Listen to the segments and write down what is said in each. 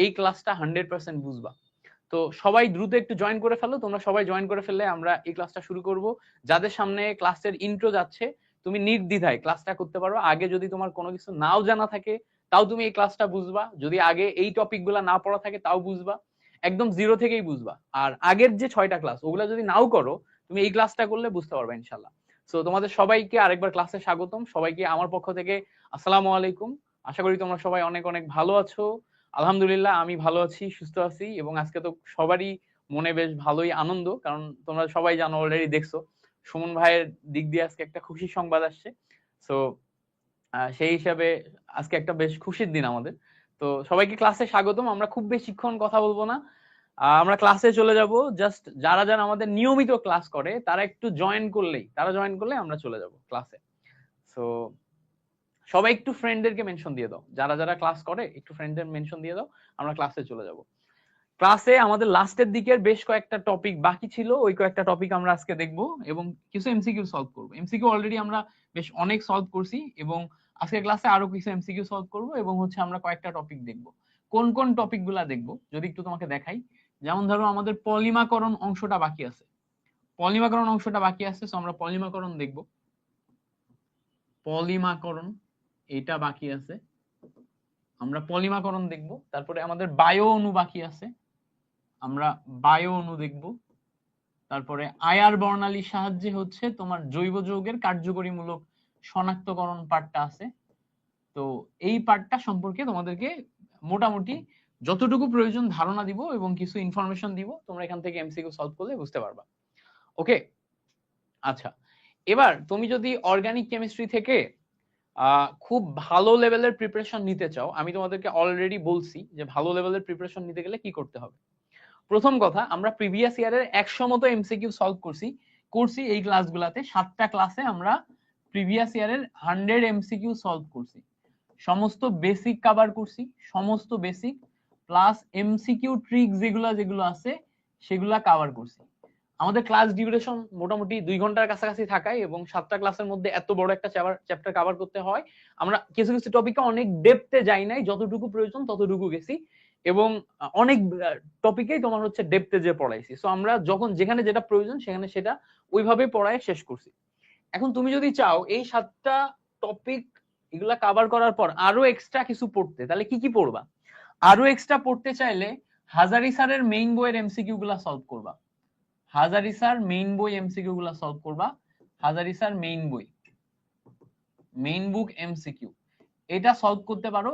এই ক্লাসটা 100% বুঝবা। তো সবাই দ্রুত একটু জয়েন করে ফেলো, তোমরা সবাই জয়েন করে ফেললে আমরা এই ক্লাসটা শুরু করব। যাদের সামনে ক্লাসের ইন্ট্রো যাচ্ছে তুমি নির্দ্বিধায় ক্লাসটা করতে পারো। আগে যদি তোমার কোনো কিছু নাও জানা থাকে তাও তুমি এই ক্লাসটা বুঝবা, যদি আগে এই টপিকগুলো না পড়া থাকে তাও বুঝবা, একদম জিরো থেকেই বুঝবা। আর আগের যে 6টা ক্লাস ওগুলা যদি নাও করো তুমি এই ক্লাসটা করলে বুঝতে পারবে ইনশাল্লাহ। সো তোমাদের সবাইকে আরেকবার ক্লাসে স্বাগতম, সবাইকে আমার পক্ষ থেকে আসসালামু আলাইকুম। আশা করি তোমরা সবাই অনেক অনেক ভালো আছো। আলহামদুলিল্লাহ আমি ভালো আছি, সুস্থ আছি, এবং আজকে তো সবারই মনে বেশ ভালোই আনন্দ, কারণ তোমরা সবাই জানো, অলরেডি দেখছো সুমন ভাইয়ের দিক দিয়ে আজকে একটা খুশির সংবাদ আসছে। সো সেই হিসাবে আজকে একটা বেশ খুশির দিন আমাদের। তো সবাইকে ক্লাসে স্বাগতম। আমরা খুব বেশিক্ষণ কথা বলবো না, আমরা ক্লাসে চলে যাব। জাস্ট যারা যারা আমাদের নিয়মিত ক্লাস করে তারা একটু জয়েন করলে আমরা চলে যাব ক্লাসে। সো সবাই একটু ফ্রেন্ডদেরকে মেনশন দিয়ে দাও, যারা যারা ক্লাস করে একটু ফ্রেন্ডদের মেনশন দিয়ে দাও, আমরা ক্লাসে চলে যাব। ক্লাসে আমাদের লাস্টের দিকের বেশ কয়েকটা টপিক বাকি ছিল, ওই কয়েকটা টপিক আমরা আজকে দেখব এবং কিছু এমসিকিউ সলভ করব। এমসিকিউ অলরেডি আমরা বেশ অনেক সলভ করছি, এবং আজকে ক্লাসে আরো কিছু এমসিকিউ সলভ করব, এবং হচ্ছে আমরা কয়েকটা টপিক দেখব। কোন কোন টপিকগুলো দেখব যদি একটু তোমাকে দেখাই। যেমন ধরো আমাদের পলিমাকরণ অংশটা বাকি আছে, তো আমরা পলিমাকরণ দেখব। পলিমাকরণ এটা বাকি আছে, আমরা পলিমাকরণ দেখব। তারপরে আমাদের বায়ো অণু বাকি আছে, আমরা বায়ো অণু দেখব। তারপরে আয়ার বর্ণালীর সাহায্যে হচ্ছে তোমার জৈব যৌগের কার্যকরীমূলক শনাক্তকরণ পার্টটা আছে। তো এই পার্টটা সম্পর্কে তোমাদেরকে মোটামুটি যতটুকু প্রয়োজন ধারণা দিব এবং কিছু ইনফরমেশন দিব, তোমরা এখান থেকে এমসিকিউ সলভ করলে বুঝতে পারবা। ওকে, আচ্ছা, এবার তুমি যদি অর্গানিক কেমিস্ট্রি থেকে খুব ভালো লেভেলের প্রিপারেশন নিতে চাও, আমি তোমাদেরকে অলরেডি বলছি যে ভালো লেভেলের প্রিপারেশন নিতে গেলে কি করতে হবে। প্রথম কথা, আমরা প্রিভিয়াস ইয়ারের 100 মতো এমসিকিউ সলভ করছি এই ক্লাসগুলাতে। 7টা ক্লাসে আমরা প্রিভিয়াস ইয়ারের 100 এমসিকিউ সলভ করছি, সমস্ত বেসিক কভার করছি, সমস্ত বেসিক প্লাস এমসিকিউ ট্রিক যেগুলো আছে সেগুলা কভার করছি। আমাদের ক্লাস ডিউরেশন মোটামুটি 2 ঘন্টার কাছাকাছি থাকায় এবং 7টা ক্লাসের মধ্যে এত বড় একটা চ্যাপ্টার কভার করতে হয়, আমরা কিছু কিছু টপিকে অনেক ডেপথে যাই নাই, যতটুকু প্রয়োজন ততটুকু গেছি, এবং অনেক টপিকেই তোমার হচ্ছে ডেপথে যে পড়াইছি। সো আমরা যখন যেখানে যেটা প্রয়োজন সেখানে সেটা ওইভাবে পড়ায় শেষ করছি। এখন তুমি যদি চাও এই 7টা টপিক এগুলা কভার করার পর আরো এক্সট্রা কিছু পড়তে, তাহলে কি কি পড়বা? আরো এক্সট্রা পড়তে চাইলে হাজারি স্যারের মেইন বইয়ের এমসিকিউ গুলা সলভ করবা। হাজারি স্যার মেইন বই এমসিকিউ গুলা সলভ করবা। হাজারি স্যার মেইন বই, মেইন বুক এমসিকিউ, এটা সলভ করতে পারো।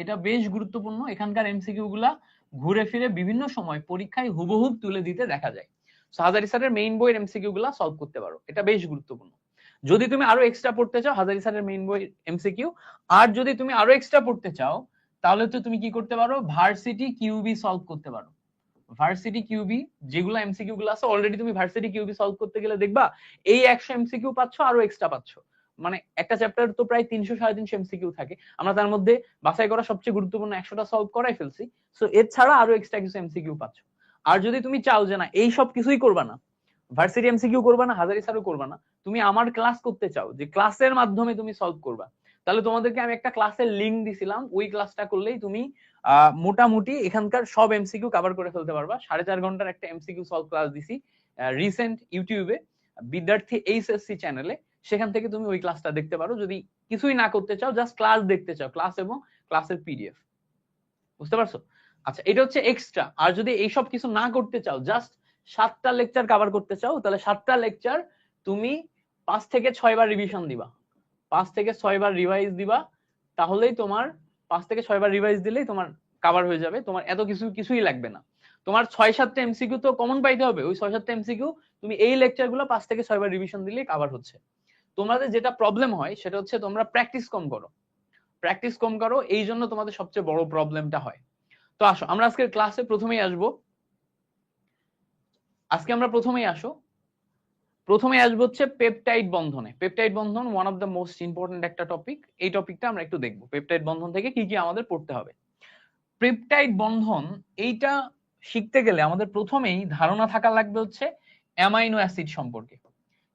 এটা বেশ গুরুত্বপূর্ণ। এখানকার এমসিকিউ গুলা ঘুরে ফিরে বিভিন্ন সময় পরীক্ষায় হুবহুব তুলে দিতে দেখা যায়। হাজারি স্যারের মেইন বইয়ের এমসিকিউ গুলা সলভ করতে পারো, এটা বেশ গুরুত্বপূর্ণ। যদি তুমি আরো এক্সট্রা পড়তে চাও হাজারি স্যারের মেইন বই এমসিকিউ, আর যদি তুমি আরো এক্সট্রা পড়তে চাও তাহলে তো তুমি কি করতে পারো, ভার্সিটি কিউবি সলভ করতে পারো। ভার্সিটি কিউবি যেগুলো এমসিকিউ গুলো আছে, অলরেডি তুমি ভার্সিটি কিউবি সলভ করতে গেলে দেখবা এই 100 এমসিকিউ পাচ্ছ, আরো এক্সট্রা পাচ্ছ। মানে একটা চ্যাপ্টার তো প্রায় 300-350 এমসিকিউ থাকে, আমরা তার মধ্যে বাছাই করা সবচেয়ে গুরুত্বপূর্ণ 100টা সলভ করাই ফেলছি। সো এর ছাড়া আরো এক্সট্রা কিছু এমসিকিউ পাচ্ছ। আর যদি তুমি চাও যে না এই সব কিছুই করবা না, ভার্সিটি এমসিকিউ করবা না, হাজারি স্যারও করবা না, তুমি আমার ক্লাস করতে চাও যে ক্লাসের মাধ্যমে তুমি সলভ করবা, তাহলে তোমাদেরকে আমি একটা ক্লাসের লিংক দিছিলাম, ওই ক্লাসটা করলেই তুমি মোটামুটি এখানকার সব এমসিকিউ কভার করে ফেলতে পারবা। 4.5 ঘন্টার একটা এমসিকিউ সলভ ক্লাস দিছি রিসেন্ট ইউটিউবে বিদ্যার্থী এইচএসসি চ্যানেলে, সেখান থেকে তুমি ওই ক্লাসটা দেখতে পারো যদি কিছুই না করতে চাও, জাস্ট ক্লাস দেখতে চাও, ক্লাস এবং ক্লাসের পিডিএফ। বুঝতে পারছো? আচ্ছা, এটা হচ্ছে এক্সট্রা। আর যদি এইসব কিছু না করতে চাও, জাস্ট 7টা লেকচার কভার করতে চাও, তাহলে 7টা লেকচার তুমি 5 থেকে 6 বার রিভিশন দিবা, 5 থেকে 6 বার রিভাইজ দিবা, তাহলেই তোমার 5 থেকে 6 বার রিভাইজ দিলেই তোমার কভার হয়ে যাবে, তোমার এত কিছুই লাগবে না। তোমার 6-7টা এমসিকিউ তো কমন পাইতে হবে, ওই 6-7টা এমসিকিউ তুমি এই লেকচারগুলো 5 থেকে 6 বার রিভিশন দিলেই কভার হচ্ছে। তোমাদের যেটা প্রবলেম হয় সেটা হচ্ছে তোমরা প্র্যাকটিস কম করো, এই জন্য তোমাদের সবচেয়ে বড় প্রবলেমটা হয়। তো আসো আমরা আজকের ক্লাসে প্রথমেই আসবো। আজকে আমরা প্রথমেই আসবো হচ্ছে পেপটাইড বন্ধনে। Peptide Bandhan one of the most important একটা টপিক, এই টপিকটা আমরা একটু দেখবো, পেপটাইড বন্ধন থেকে কি কি আমাদের পড়তে হবে। পেপটাইড বন্ধন এইটা শিখতে গেলে আমাদের প্রথমেই ধারণা থাকা লাগবে হচ্ছে অ্যামাইনো অ্যাসিড সম্পর্কে।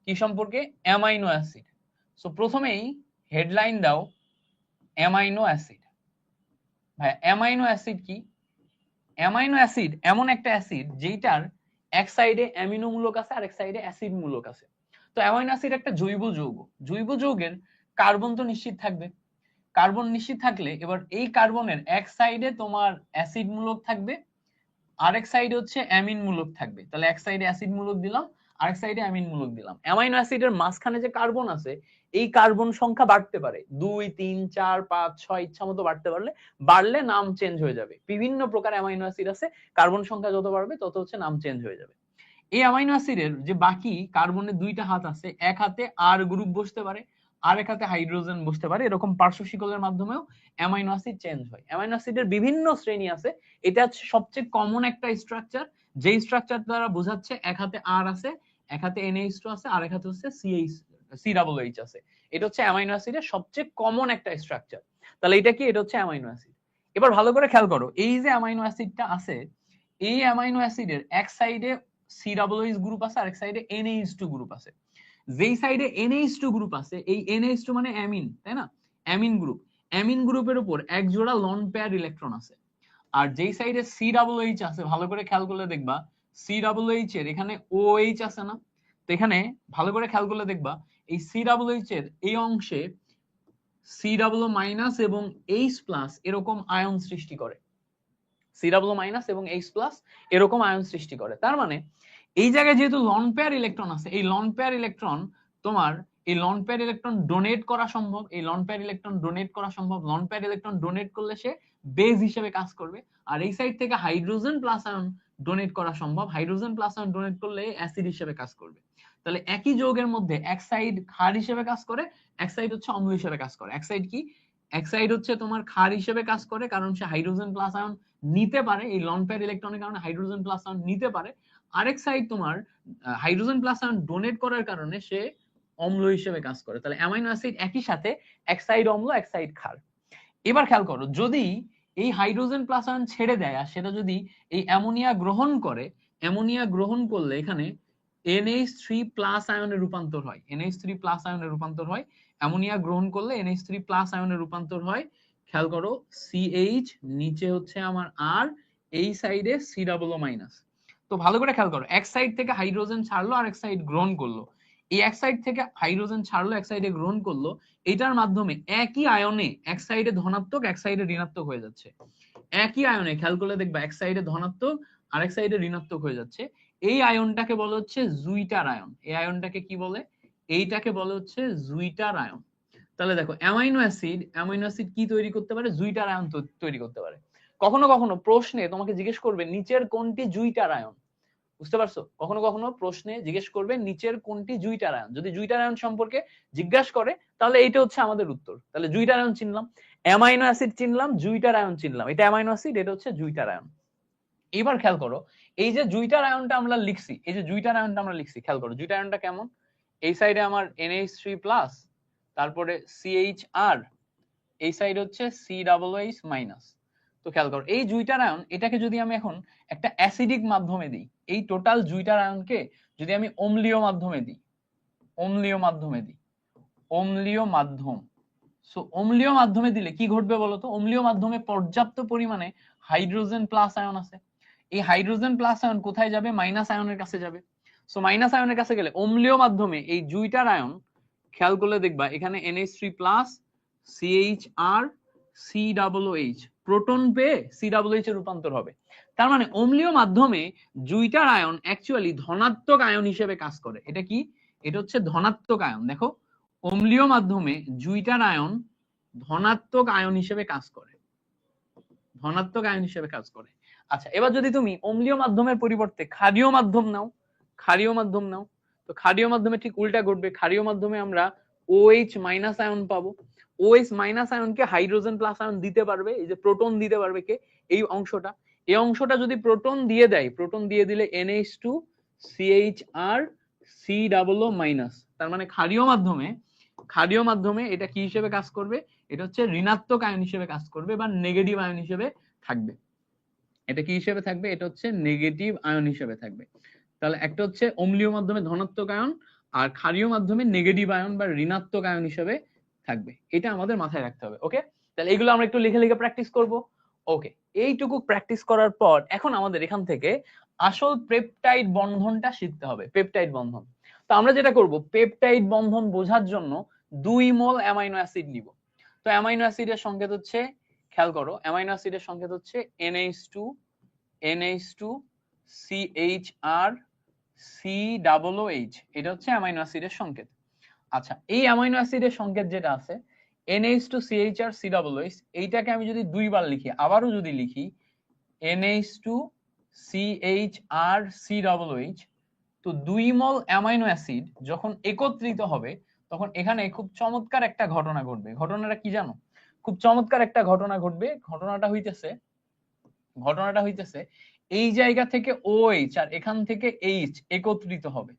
কি সম্পর্কে? Amino acid. সো প্রথমেই হেডলাইন দাও অ্যামাইনো অ্যাসিড। ভাই অ্যামাইনো অ্যাসিড কি? অ্যামাইনো অ্যাসিড এমন একটা অ্যাসিড যেটার এক সাইডে অ্যামিনো মূলক আছে আর এক সাইডে অ্যাসিড মূলক আছে। তো অ্যামাইনো অ্যাসিড একটা জৈব যৌগ, জৈব যৌগের কার্বন তো নিশ্চিত থাকবে, কার্বন নিশ্চিত থাকলে এবার এই কার্বনের এক সাইডে তোমার অ্যাসিড মূলক থাকবে, আরেক সাইডে হচ্ছে অ্যামিন মূলক থাকবে। তাহলে এক সাইডে অ্যাসিড মূলক দিলাম, আরেক সাইডে অ্যামিন মূলক দিলাম। অ্যামাইনো অ্যাসিডের মাঝখানে যে কার্বন আছে এই কার্বন সংখ্যা বাড়তে পারে, 2 3 4 5 6 ইচ্ছা মতো বাড়তে পারলে, বাড়লে নাম চেঞ্জ হয়ে যাবে। বিভিন্ন প্রকার অ্যামাইনো অ্যাসিড আছে, কার্বন সংখ্যা যত বাড়বে তত হচ্ছে নাম চেঞ্জ হয়ে যাবে। এই অ্যামাইনো অ্যাসিডের যে বাকি কার্বনের দুইটা হাত আছে, এক হাতে আর গ্রুপ বসতে পারে, আরেক হাতে হাইড্রোজেন বসতে পারে, এরকম পার্শ্ব শিকলের মাধ্যমেও অ্যামাইনো অ্যাসিড চেঞ্জ হয়। অ্যামাইনো অ্যাসিডের বিভিন্ন শ্রেণী আছে, এটা হচ্ছে সবচেয়ে কমন একটা স্ট্রাকচার, যেই স্ট্রাকচার দ্বারা বোঝাচ্ছে এক হাতে আর আছে, এক হাতে NH2 আছে, আর এক হাতে হচ্ছে COOH আছে। এটা হচ্ছে অ্যামাইনো অ্যাসিডের সবচেয়ে কমন একটা স্ট্রাকচার। তাহলে এটা কি? এটা হচ্ছে অ্যামাইনো অ্যাসিড। এবার ভালো করে খেয়াল করো, এই যে অ্যামাইনো অ্যাসিডটা আছে, এই অ্যামাইনো অ্যাসিডের এক সাইডে COOH গ্রুপ আছে, আরেক সাইডে NH2 গ্রুপ আছে। যেই সাইডে NH2 গ্রুপ আছে, এই NH2 মানে অ্যামিন, তাই না? অ্যামিন গ্রুপ, অ্যামিন গ্রুপের উপর এক জোড়া লন পেয়ার ইলেকট্রন আছে। আর যেই সাইডে COOH আছে, ভালো করে খেয়াল করলে দেখবা COOH এর এখানে OH আছে না? তো এখানে ভালো করে খেয়াল করলে দেখবা এই COOH এর এই অংশে COO- এবং H+ এরকম আয়ন সৃষ্টি করে, COO- এবং H+ এরকম আয়ন সৃষ্টি করে। তার মানে এই জায়গায় যেহেতু লন পেয়ার ইলেকট্রন আছে, এই লন পেয়ার ইলেকট্রন তোমার, এই লন পেয়ার ইলেকট্রন ডোনেট করা সম্ভব, এই লন পেয়ার ইলেকট্রন ডোনেট করা সম্ভব। লন পেয়ার ইলেকট্রন ডোনেট করলে সে বেজ হিসেবে কাজ করবে। আর এই সাইড থেকে হাইড্রোজেন প্লাস আয়ন ডোনেট করা সম্ভব, হাইড্রোজেন প্লাস আয়ন ডোনেট করলে অ্যাসিড হিসেবে কাজ করবে। তাহলে একই যৌগের মধ্যে এক সাইড ক্ষার হিসেবে কাজ করে, এক সাইড হচ্ছে অম্ল হিসেবে কাজ করে। এক সাইড কি? এক সাইড হচ্ছে তোমার ক্ষার হিসেবে কাজ করে, কারণ সে হাইড্রোজেন প্লাস আয়ন নিতে পারে, এই লন পেয়ার ইলেকট্রনের কারণে হাইড্রোজেন প্লাস আয়ন নিতে পারে। আরেক সাইড তোমার হাইড্রোজেন প্লাস আয়ন ডোনেট করার কারণে সে অম্ল হিসেবে কাজ করে। তাহলে অ্যামাইনো অ্যাসিড একই সাথে এক সাইড অম্ল, এক সাইড ক্ষার। এবার খেয়াল করো, যদি এই হাইড্রোজেন প্লাস আয়ন ছেড়ে দেয় আর সেটা যদি এই অ্যামোনিয়া গ্রহণ করে, অ্যামোনিয়া গ্রহণ করলে এখানে NH3+ আয়নে রূপান্তর হয়, NH3+ আয়নে রূপান্তর হয়। অ্যামোনিয়া গ্রহণ করলে NH3+ আয়নে রূপান্তর হয়। খেয়াল করো, CH নিচে হচ্ছে আমার R, এই সাইডে COO-। তো ভালো করে খেয়াল করো, এক সাইড থেকে হাইড্রোজেন ছাড়লো আর এক সাইড গ্রহণ করলো, এই এক সাইড থেকে হাইড্রোজেন ছাড়লো এক সাইডে গ্রহণ করলো, এটার মাধ্যমে একই আয়নে এক সাইডে ধনাত্মক এক সাইডে ঋণাত্মক হয়ে যাচ্ছে। একই আয়নে খেয়াল করলে দেখবা এক সাইডে ধনাত্মক আর এক সাইডে ঋণাত্মক হয়ে যাচ্ছে। এই আয়নটাকে বলা হচ্ছে জুইটার আয়ন। এই আয়নটাকে কি বলে? এইটাকে বলা হচ্ছে জুইটার আয়ন। তাহলে দেখো, অ্যামাইনো অ্যাসিড কি তৈরি করতে পারে? জুইটার আয়ন তৈরি করতে পারে। কখনো কখনো প্রশ্নে তোমাকে জিজ্ঞেস করবে নিচের কোনটি জুইটার আয়ন, বুঝতে পারছো? কখনো কখনো প্রশ্নে জিজ্ঞেস করবে নিচের কোনটি জুইটার আয়ন। যদি জুইটার আয়ন সম্পর্কে জিজ্ঞাসা করে তাহলে এইটা হচ্ছে আমাদের উত্তর। তাহলে জুইটার আয়ন চিনলাম, অ্যামাইনো অ্যাসিড চিনলাম, জুইটার আয়ন চিনলাম। এটা অ্যামাইনো অ্যাসিড, এটা হচ্ছে জুইটার আয়ন। এবার খেয়াল করো, এই যে জুইটার আয়নটা আমরা লিখছি, এই যে জুইটার আয়নটা আমরা লিখছি, খেয়াল করো জুইটার আয়নটা কেমন। এই সাইডে আমার NH3+, তারপরে CHR, এই সাইড হচ্ছে COOH-। তো খেয়াল করো, এই জুইটার আয়ন, এটাকে যদি আমি এখন একটা অ্যাসিডিক মাধ্যমে দিই, এই টোটাল জুইটার আয়নকে যদি আমি অম্লীয় মাধ্যমে দিই, অম্লীয় মাধ্যমে দিই, অম্লীয় মাধ্যম, সো অম্লীয় মাধ্যমে দিলে কি ঘটবে বলতো? অম্লীয় মাধ্যমে পর্যাপ্ত পরিমাণে হাইড্রোজেন প্লাস আয়ন আছে। এই হাইড্রোজেন প্লাস আয়ন কোথায় যাবে? মাইনাস আয়নের কাছে যাবে। সো মাইনাস আয়নের কাছে গেলে অম্লীয় মাধ্যমে এই জুইটার আয়ন, খেয়াল করলে দেখবা এখানে NH3+, CHR, COOH, প্রোটন পেয়ে COOH এ রূপান্তর হবে। তার মানে অম্লীয় মাধ্যমে জুইটার আয়ন অ্যাকচুয়ালি ধনাত্মক আয়ন হিসেবে কাজ করে। এটা কি? এটা হচ্ছে ধনাত্মক আয়ন। দেখো, অম্লীয় মাধ্যমে জুইটার আয়ন ধনাত্মক আয়ন হিসেবে কাজ করে, ধনাত্মক আয়ন হিসেবে কাজ করে। আচ্ছা, এবার যদি তুমি অম্লীয় মাধ্যমের পরিবর্তে ক্ষারীয় মাধ্যম নাও, ক্ষারীয় মাধ্যম নাও, তো ক্ষারীয় মাধ্যমে ঠিক উল্টা ঘটবে। ক্ষারীয় মাধ্যমে আমরা OH- আয়ন পাবো। OH- আয়নকে হাইড্রোজেন প্লাস আয়ন দিতে পারবে, এই যে প্রোটন দিতে পারবে কে? এই অংশটা। এই অংশটা যদি প্রোটন দিয়ে দেয়, প্রোটন দিয়ে দিলে NH2, CHR, COO-। তার মানে ক্ষারীয় মাধ্যমে এটা কি হিসেবে কাজ করবে? এটা হচ্ছে ঋণাত্মক আয়ন হিসেবে কাজ করবে বা নেগেটিভ আয়ন হিসেবে থাকবে। এটা কি হিসেবে থাকবে? এটা হচ্ছে নেগেটিভ আয়ন হিসেবে থাকবে। তাহলে একটা হচ্ছে অম্লীয় মাধ্যমে ধনাত্মক আয়ন, আর ক্ষারীয় মাধ্যমে নেগেটিভ আয়ন বা ঋণাত্মক আয়ন হিসেবে থাকবে। এটা আমাদের মাথায় রাখতে হবে। ওকে, তাহলে এগুলো আমরা একটু লিখে লিখে প্র্যাকটিস করব। ওকে, এইটুকু প্র্যাকটিস করার পর এখন আমাদের এখান থেকে আসল পেপটাইড বন্ধনটা শিখতে হবে, পেপটাইড বন্ধন। তো আমরা যেটা করব, পেপটাইড বন্ধন বোঝার জন্য 2 মোল অ্যামাইনো অ্যাসিড নিব। তো অ্যামাইনো অ্যাসিডের সংকেত হচ্ছে, খেয়াল করো, অ্যামাইনো অ্যাসিডের সংকেত হচ্ছে NH2 NH2 CHR COOH, এটা হচ্ছে অ্যামাইনো অ্যাসিডের সংকেত। আচ্ছা, এই অ্যামাইনো অ্যাসিডের সংকেত যেটা আছে NH2 CHR COOH, এইটাকে আমি যদি দুইবার লিখি, আবারও যদি লিখি NH2 CHR COOH, তো 2 মোল অ্যামাইনো অ্যাসিড যখন একত্রিত হবে তখন এখানে খুব চমৎকার একটা ঘটনা ঘটবে। ঘটনাটা কি জানো? খুব চমৎকার একটা ঘটনা ঘটবে। ঘটনাটা হইতেছে এই জায়গা থেকে OH আর এখান থেকে H একত্রিত হবে।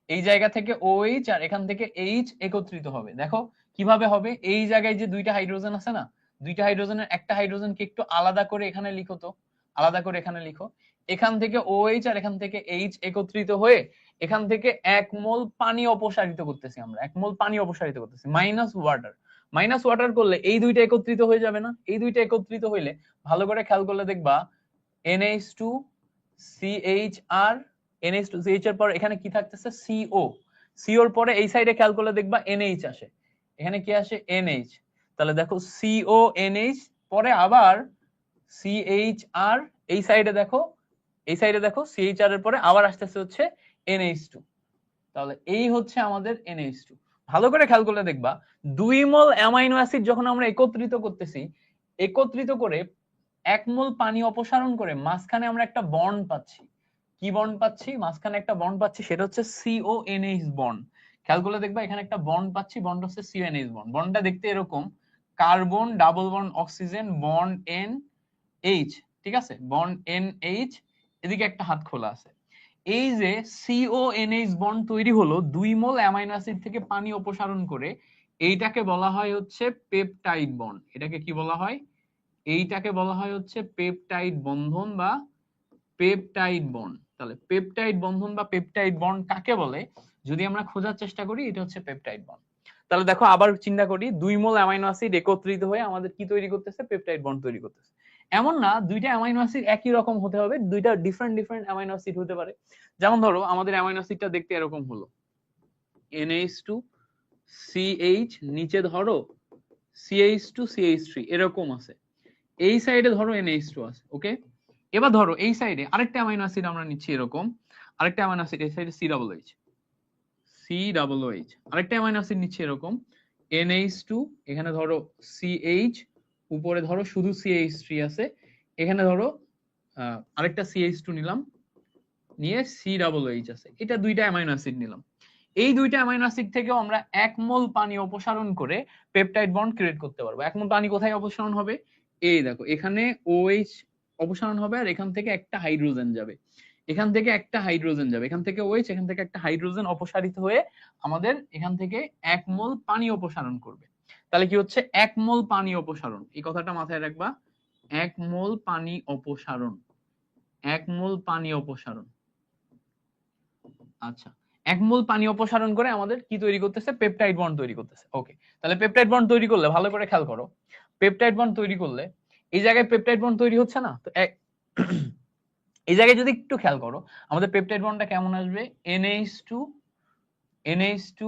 এই জায়গা থেকে OH আর এখান থেকে H একত্রিত হবে। দেখো কিভাবে হবে। এই জায়গায় যে দুইটা হাইড্রোজেন আছে না, দুইটা হাইড্রোজেনের একটা হাইড্রোজেনকে একটু আলাদা করে এখানে লিখো তো, আলাদা করে এখানে লিখো। এখান থেকে OH আর এখান থেকে H একত্রিত হয়ে এখান থেকে 1 মোল পানি অপসারিত করতেছি আমরা, 1 মোল পানি অপসারিত করতেছি, মাইনাস ওয়াটার করলে এই দুইটা একত্রিত হয়ে যাবে না? এই দুইটা একত্রিত হইলে ভালো করে খেয়াল করলে দেখবা NH2 CHR, NH2 CH এর পর এখানে কি থাকতেছে? CO। CO এর পরে এই সাইডে খেয়াল করলে দেখবা NH আসে। এখানে কি আসে? NH। তাহলে দেখো CO NH, পরে আবার CHR, এই সাইডে দেখো, এই সাইডে দেখো CHR এর পরে আবার আসতেছে হচ্ছে NH2। তাহলে এই হচ্ছে আমাদের NH2। ভালো করে খেয়াল করলে দেখবা 2 মোল অ্যামাইনো অ্যাসিড যখন আমরা একত্রিত করতেছি, একত্রিত করে 1 মোল পানি অপসারণ করে মাঝখানে আমরা একটা বন্ড পাচ্ছি। কি বন্ড পাচ্ছি? মাঝখানে একটা বন্ড পাচ্ছি, সেটা হচ্ছে CONH বন্ড। খেয়াল করলে দেখবা এখানে একটা বন্ড পাচ্ছি, বন্ড হচ্ছে CONH বন্ড। বন্ডটা দেখতে এরকম, carbon double bond oxygen bond NH, ঠিক আছে, বন্ড NH, এদিকে একটা হাত খোলা আছে। এই যে CONH বন্ড তৈরি হলো 2 মোল অ্যামাইনো অ্যাসিড থেকে পানি অপসারণ করে, এইটাকে বলা হয় হচ্ছে পেপটাইড বন্ড। এটাকে কি বলা হয়? এইটাকে বলা হয় হচ্ছে পেপটাইড বন্ধন বা পেপটাইড বন্ড। তাহলে পেপটাইড বন্ধন বা পেপটাইড বন্ড কাকে বলে যদি আমরা খোঁজার চেষ্টা করি, এটা হচ্ছে পেপটাইড বন্ড। তাহলে দেখো আবার চিন্তা করি, 2 মোল অ্যামাইনো অ্যাসিড একত্রিত হয়ে আমাদের কি তৈরি করতেছে? পেপটাইড বন্ড তৈরি করতেছে। এমন না দুইটা অ্যামাইনো অ্যাসিড একই রকম হতে হবে, দুইটা ডিফারেন্ট অ্যামাইনো অ্যাসিড হতে পারে। যেমন ধরো আমাদের অ্যামাইনো অ্যাসিডটা দেখতে এরকম হলো, NH2 CH, নিচে ধরো CH2 CH3, এরকম আছে। এই সাইডে ধরো NH2 আছে, ওকে। এবার ধরো এই সাইডে আরেকটা অ্যামাইনো অ্যাসিড আমরা নিচ্ছি এরকম, আরেকটা অ্যামাইনো অ্যাসিড এই সাইডে COOH, আরেকটা অ্যামাইনো অ্যাসিড নিচ্ছি এরকম NH2, এখানে ধরো CH, উপরে ধরো শুধু CH3 আছে, এখানে ধরো আরেকটা CH2 নিলাম, নিয়ে COOH আছে। এটা দুইটা অ্যামাইনো অ্যাসিড নিলাম। এই দুইটা অ্যামাইনো অ্যাসিড থেকেও আমরা 1 মোল পানি অপসারণ করে পেপটাইড বন্ড ক্রিয়েট করতে পারবো। 1 মোল পানি কোথায় অপসারণ হবে? এই দেখো এখানে OH অপসারণ হবে, আর এখান থেকে একটা হাইড্রোজেন যাবে, এখান থেকে একটা হাইড্রোজেন যাবে, এখান থেকে OH, এখান থেকে একটা হাইড্রোজেন অপসারিত হয়ে আমাদের এখান থেকে 1 মোল পানি অপসারণ করবে। তাহলে কি হচ্ছে? 1 মোল পানি অপসারণ, এই কথাটা মাথায় রাখবা। 1 মোল পানি অপসারণ, 1 মোল পানি অপসারণ। আচ্ছা, 1 মোল পানি অপসারণ করে আমাদের কি তৈরি করতেছে? পেপটাইড বন্ড তৈরি করতেছে। ওকে, তাহলে পেপটাইড বন্ড তৈরি করলে ভালো করে খেয়াল করো, পেপটাইড বন্ড তৈরি করলে এই জায়গায় পেপটাইড বন্ড তৈরি হচ্ছে না তো, এই জায়গায় যদি একটু খেয়াল করো আমাদের পেপটাইড বন্ডটা কেমন আসবে? NH2,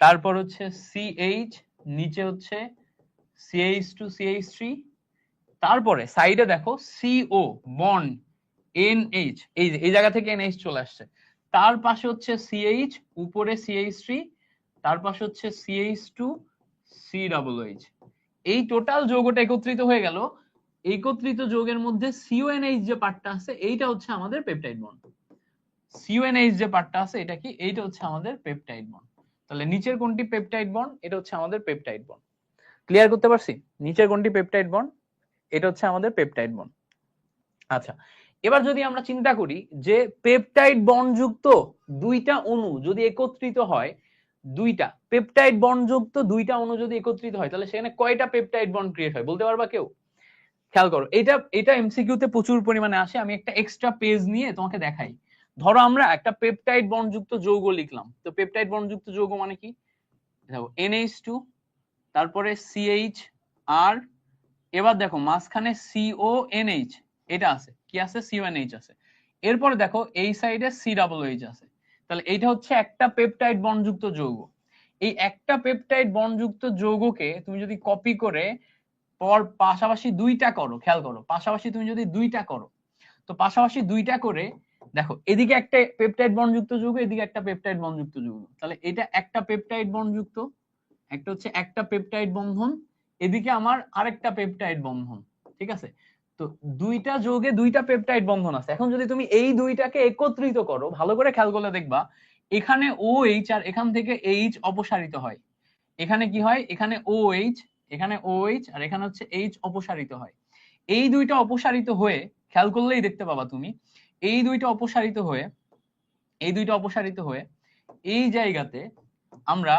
তারপর হচ্ছে CH, নিচে হচ্ছে CH2 CH3, তারপরে সাইডে দেখো CO বন্ড NH, এই জায়গা থেকে NH চলে আসছে, তার পাশে হচ্ছে CH, উপরে CH3, তার পাশে হচ্ছে CH2 COOH। এই টোটাল যৌগটা একত্রিত হয়ে গেল। একত্রিত যৌগের মধ্যে CONH যে পার্টটা আছে এইটা হচ্ছে আমাদের পেপটাইড বন্ড। CONH যে পার্টটা আছে এটা কি? এইটা হচ্ছে আমাদের পেপটাইড বন্ড। তাহলে নিচের কোনটি পেপটাইড বন্ড? এটা হচ্ছে আমাদের পেপটাইড বন্ড। ক্লিয়ার করতে পারছি? নিচের কোনটি পেপটাইড বন্ড? এটা হচ্ছে আমাদের পেপটাইড বন্ড। আচ্ছা, এবার যদি আমরা চিন্তা করি যে পেপটাইড বন্ড যুক্ত দুইটা অণু যদি একত্রিত হয়, দুইটা পেপটাইড বন্ড যুক্ত দুইটা অণু যদি একত্রিত হয়, তাহলে সেখানে কয়টা পেপটাইড বন্ড ক্রিয়েট হয় বলতে পারবা কেউ? খেয়াল করো, এটা এমসিকিউ তে প্রচুর পরিমাণে আসে। আমি একটা এক্সট্রা পেজ নিয়ে তোমাকে দেখাই। ধরো আমরা একটা পেপটাইড বন্ড যুক্ত যৌগ লিখলাম, তো পেপটাইড বন্ড যুক্ত যৌগ মানে কি? দেখো NH2, তারপরে CHR, এবার দেখো মাঝখানে CONH এটা আছে, কি আছে? CONH আছে। এরপরে দেখো এই সাইডে COOH আছে। তাহলে এইটা হচ্ছে একটা পেপটাইড বন্ডযুক্ত যৌগ। এই একটা পেপটাইড বন্ডযুক্ত যৌগকে তুমি যদি কপি করে পাশাপাশি দুইটা করো, খেয়াল করো, পাশাপাশি তুমি যদি দুইটা করো, তো পাশাপাশি দুইটা করে দেখো এদিকে একটা পেপটাইড বন্ডযুক্ত যৌগ, এদিকে একটা পেপটাইড বন্ডযুক্ত যৌগ, তাহলে এটা একটা পেপটাইড বন্ডযুক্ত, একটা হচ্ছে একটা পেপটাইড বন্ধন, এদিকে আমার আরেকটা পেপটাইড বন্ধন, ঠিক আছে? তো দুইটা যৌগে দুইটা পেপটাইড বন্ধন আছে। এখন যদি তুমি এই দুইটাকে একত্রিত করো, ভালো করে খেয়াল করলে দেখবা এখানে OH আর এখান থেকে H অপসারিত হয়। এখানে কি হয়? এখানে OH, এখানে OH আর এখানে হচ্ছে H অপসারিত হয়। এই দুইটা অপসারিত হয়ে, খেয়াল করলেই দেখতে পাবা তুমি, এই দুইটা অপসারিত হয়ে, এই দুইটা অপসারিত হয়ে এই জায়গাতে আমরা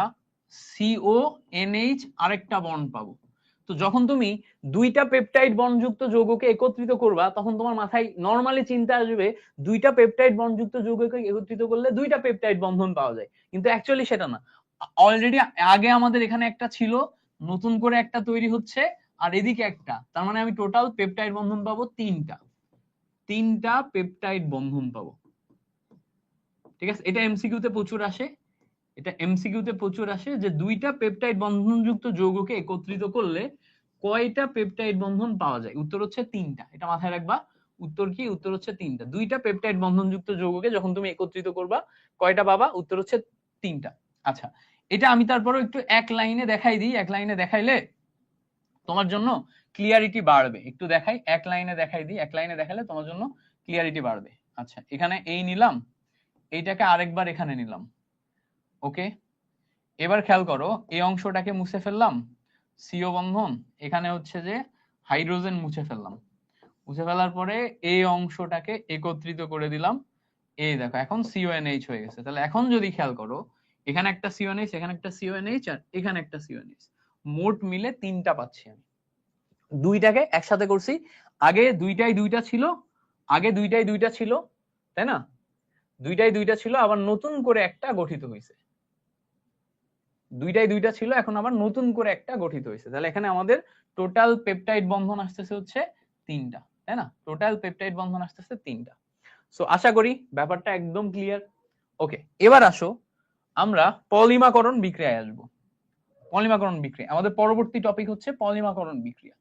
CONH আরেকটা বন্ড পাবো। তো যখন তুমি দুইটা পেপটাইড বন্ডযুক্ত যৌগকে একত্রিত করবা, তখন তোমার মাথায় নরমালি চিন্তা আসবে দুইটা পেপটাইড বন্ডযুক্ত যৌগকে একত্রিত করলে দুইটা পেপটাইড বন্ধন পাওয়া যায়, কিন্তু অ্যাকচুয়ালি সেটা না। অলরেডি আগে আমাদের এখানে একটা ছিল, নতুন করে একটা তৈরি হচ্ছে, আর এদিকে একটা, তার মানে আমি টোটাল পেপটাইড বন্ধন পাবো তিনটা পেপটাইড বন্ধন পাবো। ঠিক আছে? এটা এমসিকিউতে প্রচুর আসে, এটা এমসিকিউতে প্রচুর আসে যে দুইটা পেপটাইড বন্ধনযুক্ত যৌগকে একত্রিত করলে কয়টা পেপটাইড বন্ধন পাওয়া যায়? উত্তর হচ্ছে তিনটা। এটা মাথায় রাখবা। উত্তর কি? উত্তর হচ্ছে তিনটা। দুইটা পেপটাইড বন্ধনযুক্ত যৌগকে যখন তুমি একত্রিত করবা কয়টা পাবা? উত্তর হচ্ছে তিনটা। আচ্ছা, এটা আমি তারপরও একটু এক লাইনে দেখাই দিই। এক লাইনে দেখাইলে তোমার জন্য ক্লিয়ারিটি বাড়বে। একটু দেখাই, এক লাইনে দেখাই দিই। এক লাইনে দেখালে তোমার জন্য ক্লিয়ারিটি বাড়বে। আচ্ছা, এখানে এই নিলাম, এইটাকে আরেকবার এখানে নিলাম। ওকে, এবার খেয়াল করো, এই অংশটাকে মুছে ফেললাম, CO বন্ধন, এখানে হচ্ছে যে হাইড্রোজেন মুছে ফেললাম। মুছে ফেলার পরে এই অংশটাকে একত্রিত করে দিলাম, এই দেখো এখন CONH হয়ে গেছে। তাহলে এখন যদি খেয়াল করো, এখানে একটা CONH, এখানে একটা CONH আর এখানে একটা CONH, মোট মিলে তিনটা পাচ্ছি আমি। দুইটাকে একসাথে করছি, আগে দুইটাই দুইটা ছিল, আগে দুইটাই দুইটা ছিল, তাই না? দুইটাই দুইটা ছিল, আবার নতুন করে একটা গঠিত হয়েছে। দুইটাই দুইটা ছিল, এখন আবার নতুন করে একটা গঠিত হয়েছে। তাহলে এখানে আমাদের টোটাল পেপটাইড বন্ধন আসতেছে হচ্ছে তিনটা, তাই না? টোটাল পেপটাইড বন্ধন আসতেছে তিনটা। সো আশা করি ব্যাপারটা একদম ক্লিয়ার। ওকে, এবার আসো আমরা পলিমাকরণ বিক্রিয়ায় আসবো। পলিমাকরণ বিক্রিয়া আমাদের পরবর্তী টপিক হচ্ছে পলিমাকরণ বিক্রিয়া।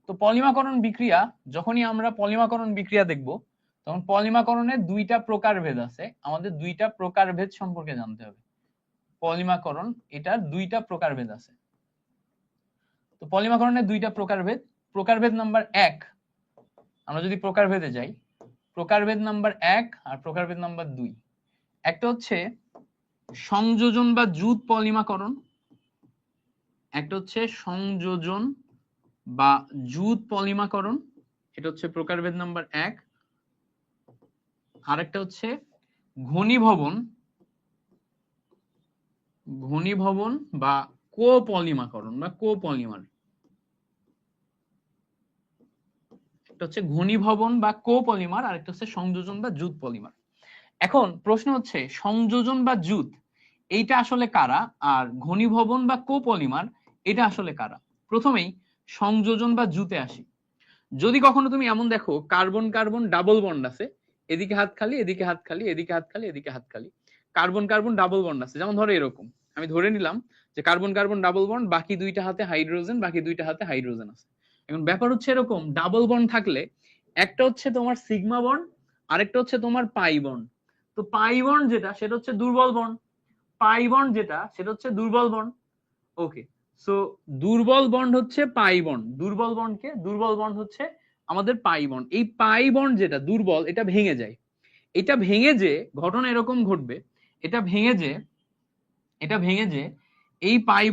তো পলিমাকরণ বিক্রিয়া, যখনই আমরা পলিমাকরণ বিক্রিয়া দেখব, তখন পলিমাকরণের দুইটা প্রকারভেদ আছে, আমাদের দুইটা প্রকারভেদ সম্পর্কে জানতে হবে। পলিমাকরণ, এটার দুইটা প্রকারভেদ আছে। তো পলিমাকরণের দুইটা প্রকারভেদ। প্রকারভেদ নাম্বার 1, আমরা যদি প্রকারভেদে যাই, প্রকারভেদ নাম্বার 1 আর প্রকারভেদ নাম্বার 2। একটা হচ্ছে সংযোজন বা জুত পলিমাকরণ, একটা হচ্ছে সংযোজন বা জুত পলিমাকরণ, এটা হচ্ছে প্রকারভেদ নাম্বার 1। আরেকটা হচ্ছে ঘনীভবন, ঘনীভবন বা কোপলিমাকরণ বা কোপলিমার। একটা হচ্ছে ঘনীভবন বা কোপলিমার, আর একটা হচ্ছে সংযোজন বা জুত পলিমার। এখন প্রশ্ন হচ্ছে সংযোজন বা জুত এইটা আসলে কারা, আর ঘনীভবন বা কোপলিমার এটা আসলে কারা? প্রথমেই সংযোজন বা জুতে আসি। যদি কখনো তুমি এমন দেখো কার্বন কার্বন ডাবল বন্ড আছে, এদিকে হাত খালি, এদিকে হাত খালি, এদিকে হাত খালি, এদিকে হাত খালি, কার্বন কার্বন ডাবল বন্ড আছে, যেমন ধরো এরকম আমি ধরে নিলাম যে কার্বন কার্বন ডাবল বন্ড, বাকি দুইটা হাতে হাইড্রোজেন, বাকি দুইটা হাতে হাইড্রোজেন আছে। এখন ব্যাপার হচ্ছে এরকম, ডাবল বন্ড থাকলে একটা হচ্ছে তোমার সিগমা বন্ড, আরেকটা হচ্ছে তোমার পাই বন্ড। তো পাই বন্ড যেটা সেটা হচ্ছে দুর্বল বন্ড, পাই বন্ড যেটা সেটা হচ্ছে দুর্বল বন্ড। ওকে, সো দুর্বল বন্ড হচ্ছে পাই বন্ড, দুর্বল বন্ডকে, দুর্বল বন্ড হচ্ছে আমাদের পাই বন্ড। এই পাই বন্ড যেটা দুর্বল, এটা ভেঙে যায়। এটা ভেঙে যে ঘটনা এরকম ঘটবে, এটা ভেঙে যে, এটা ভেঙে যে এই পাই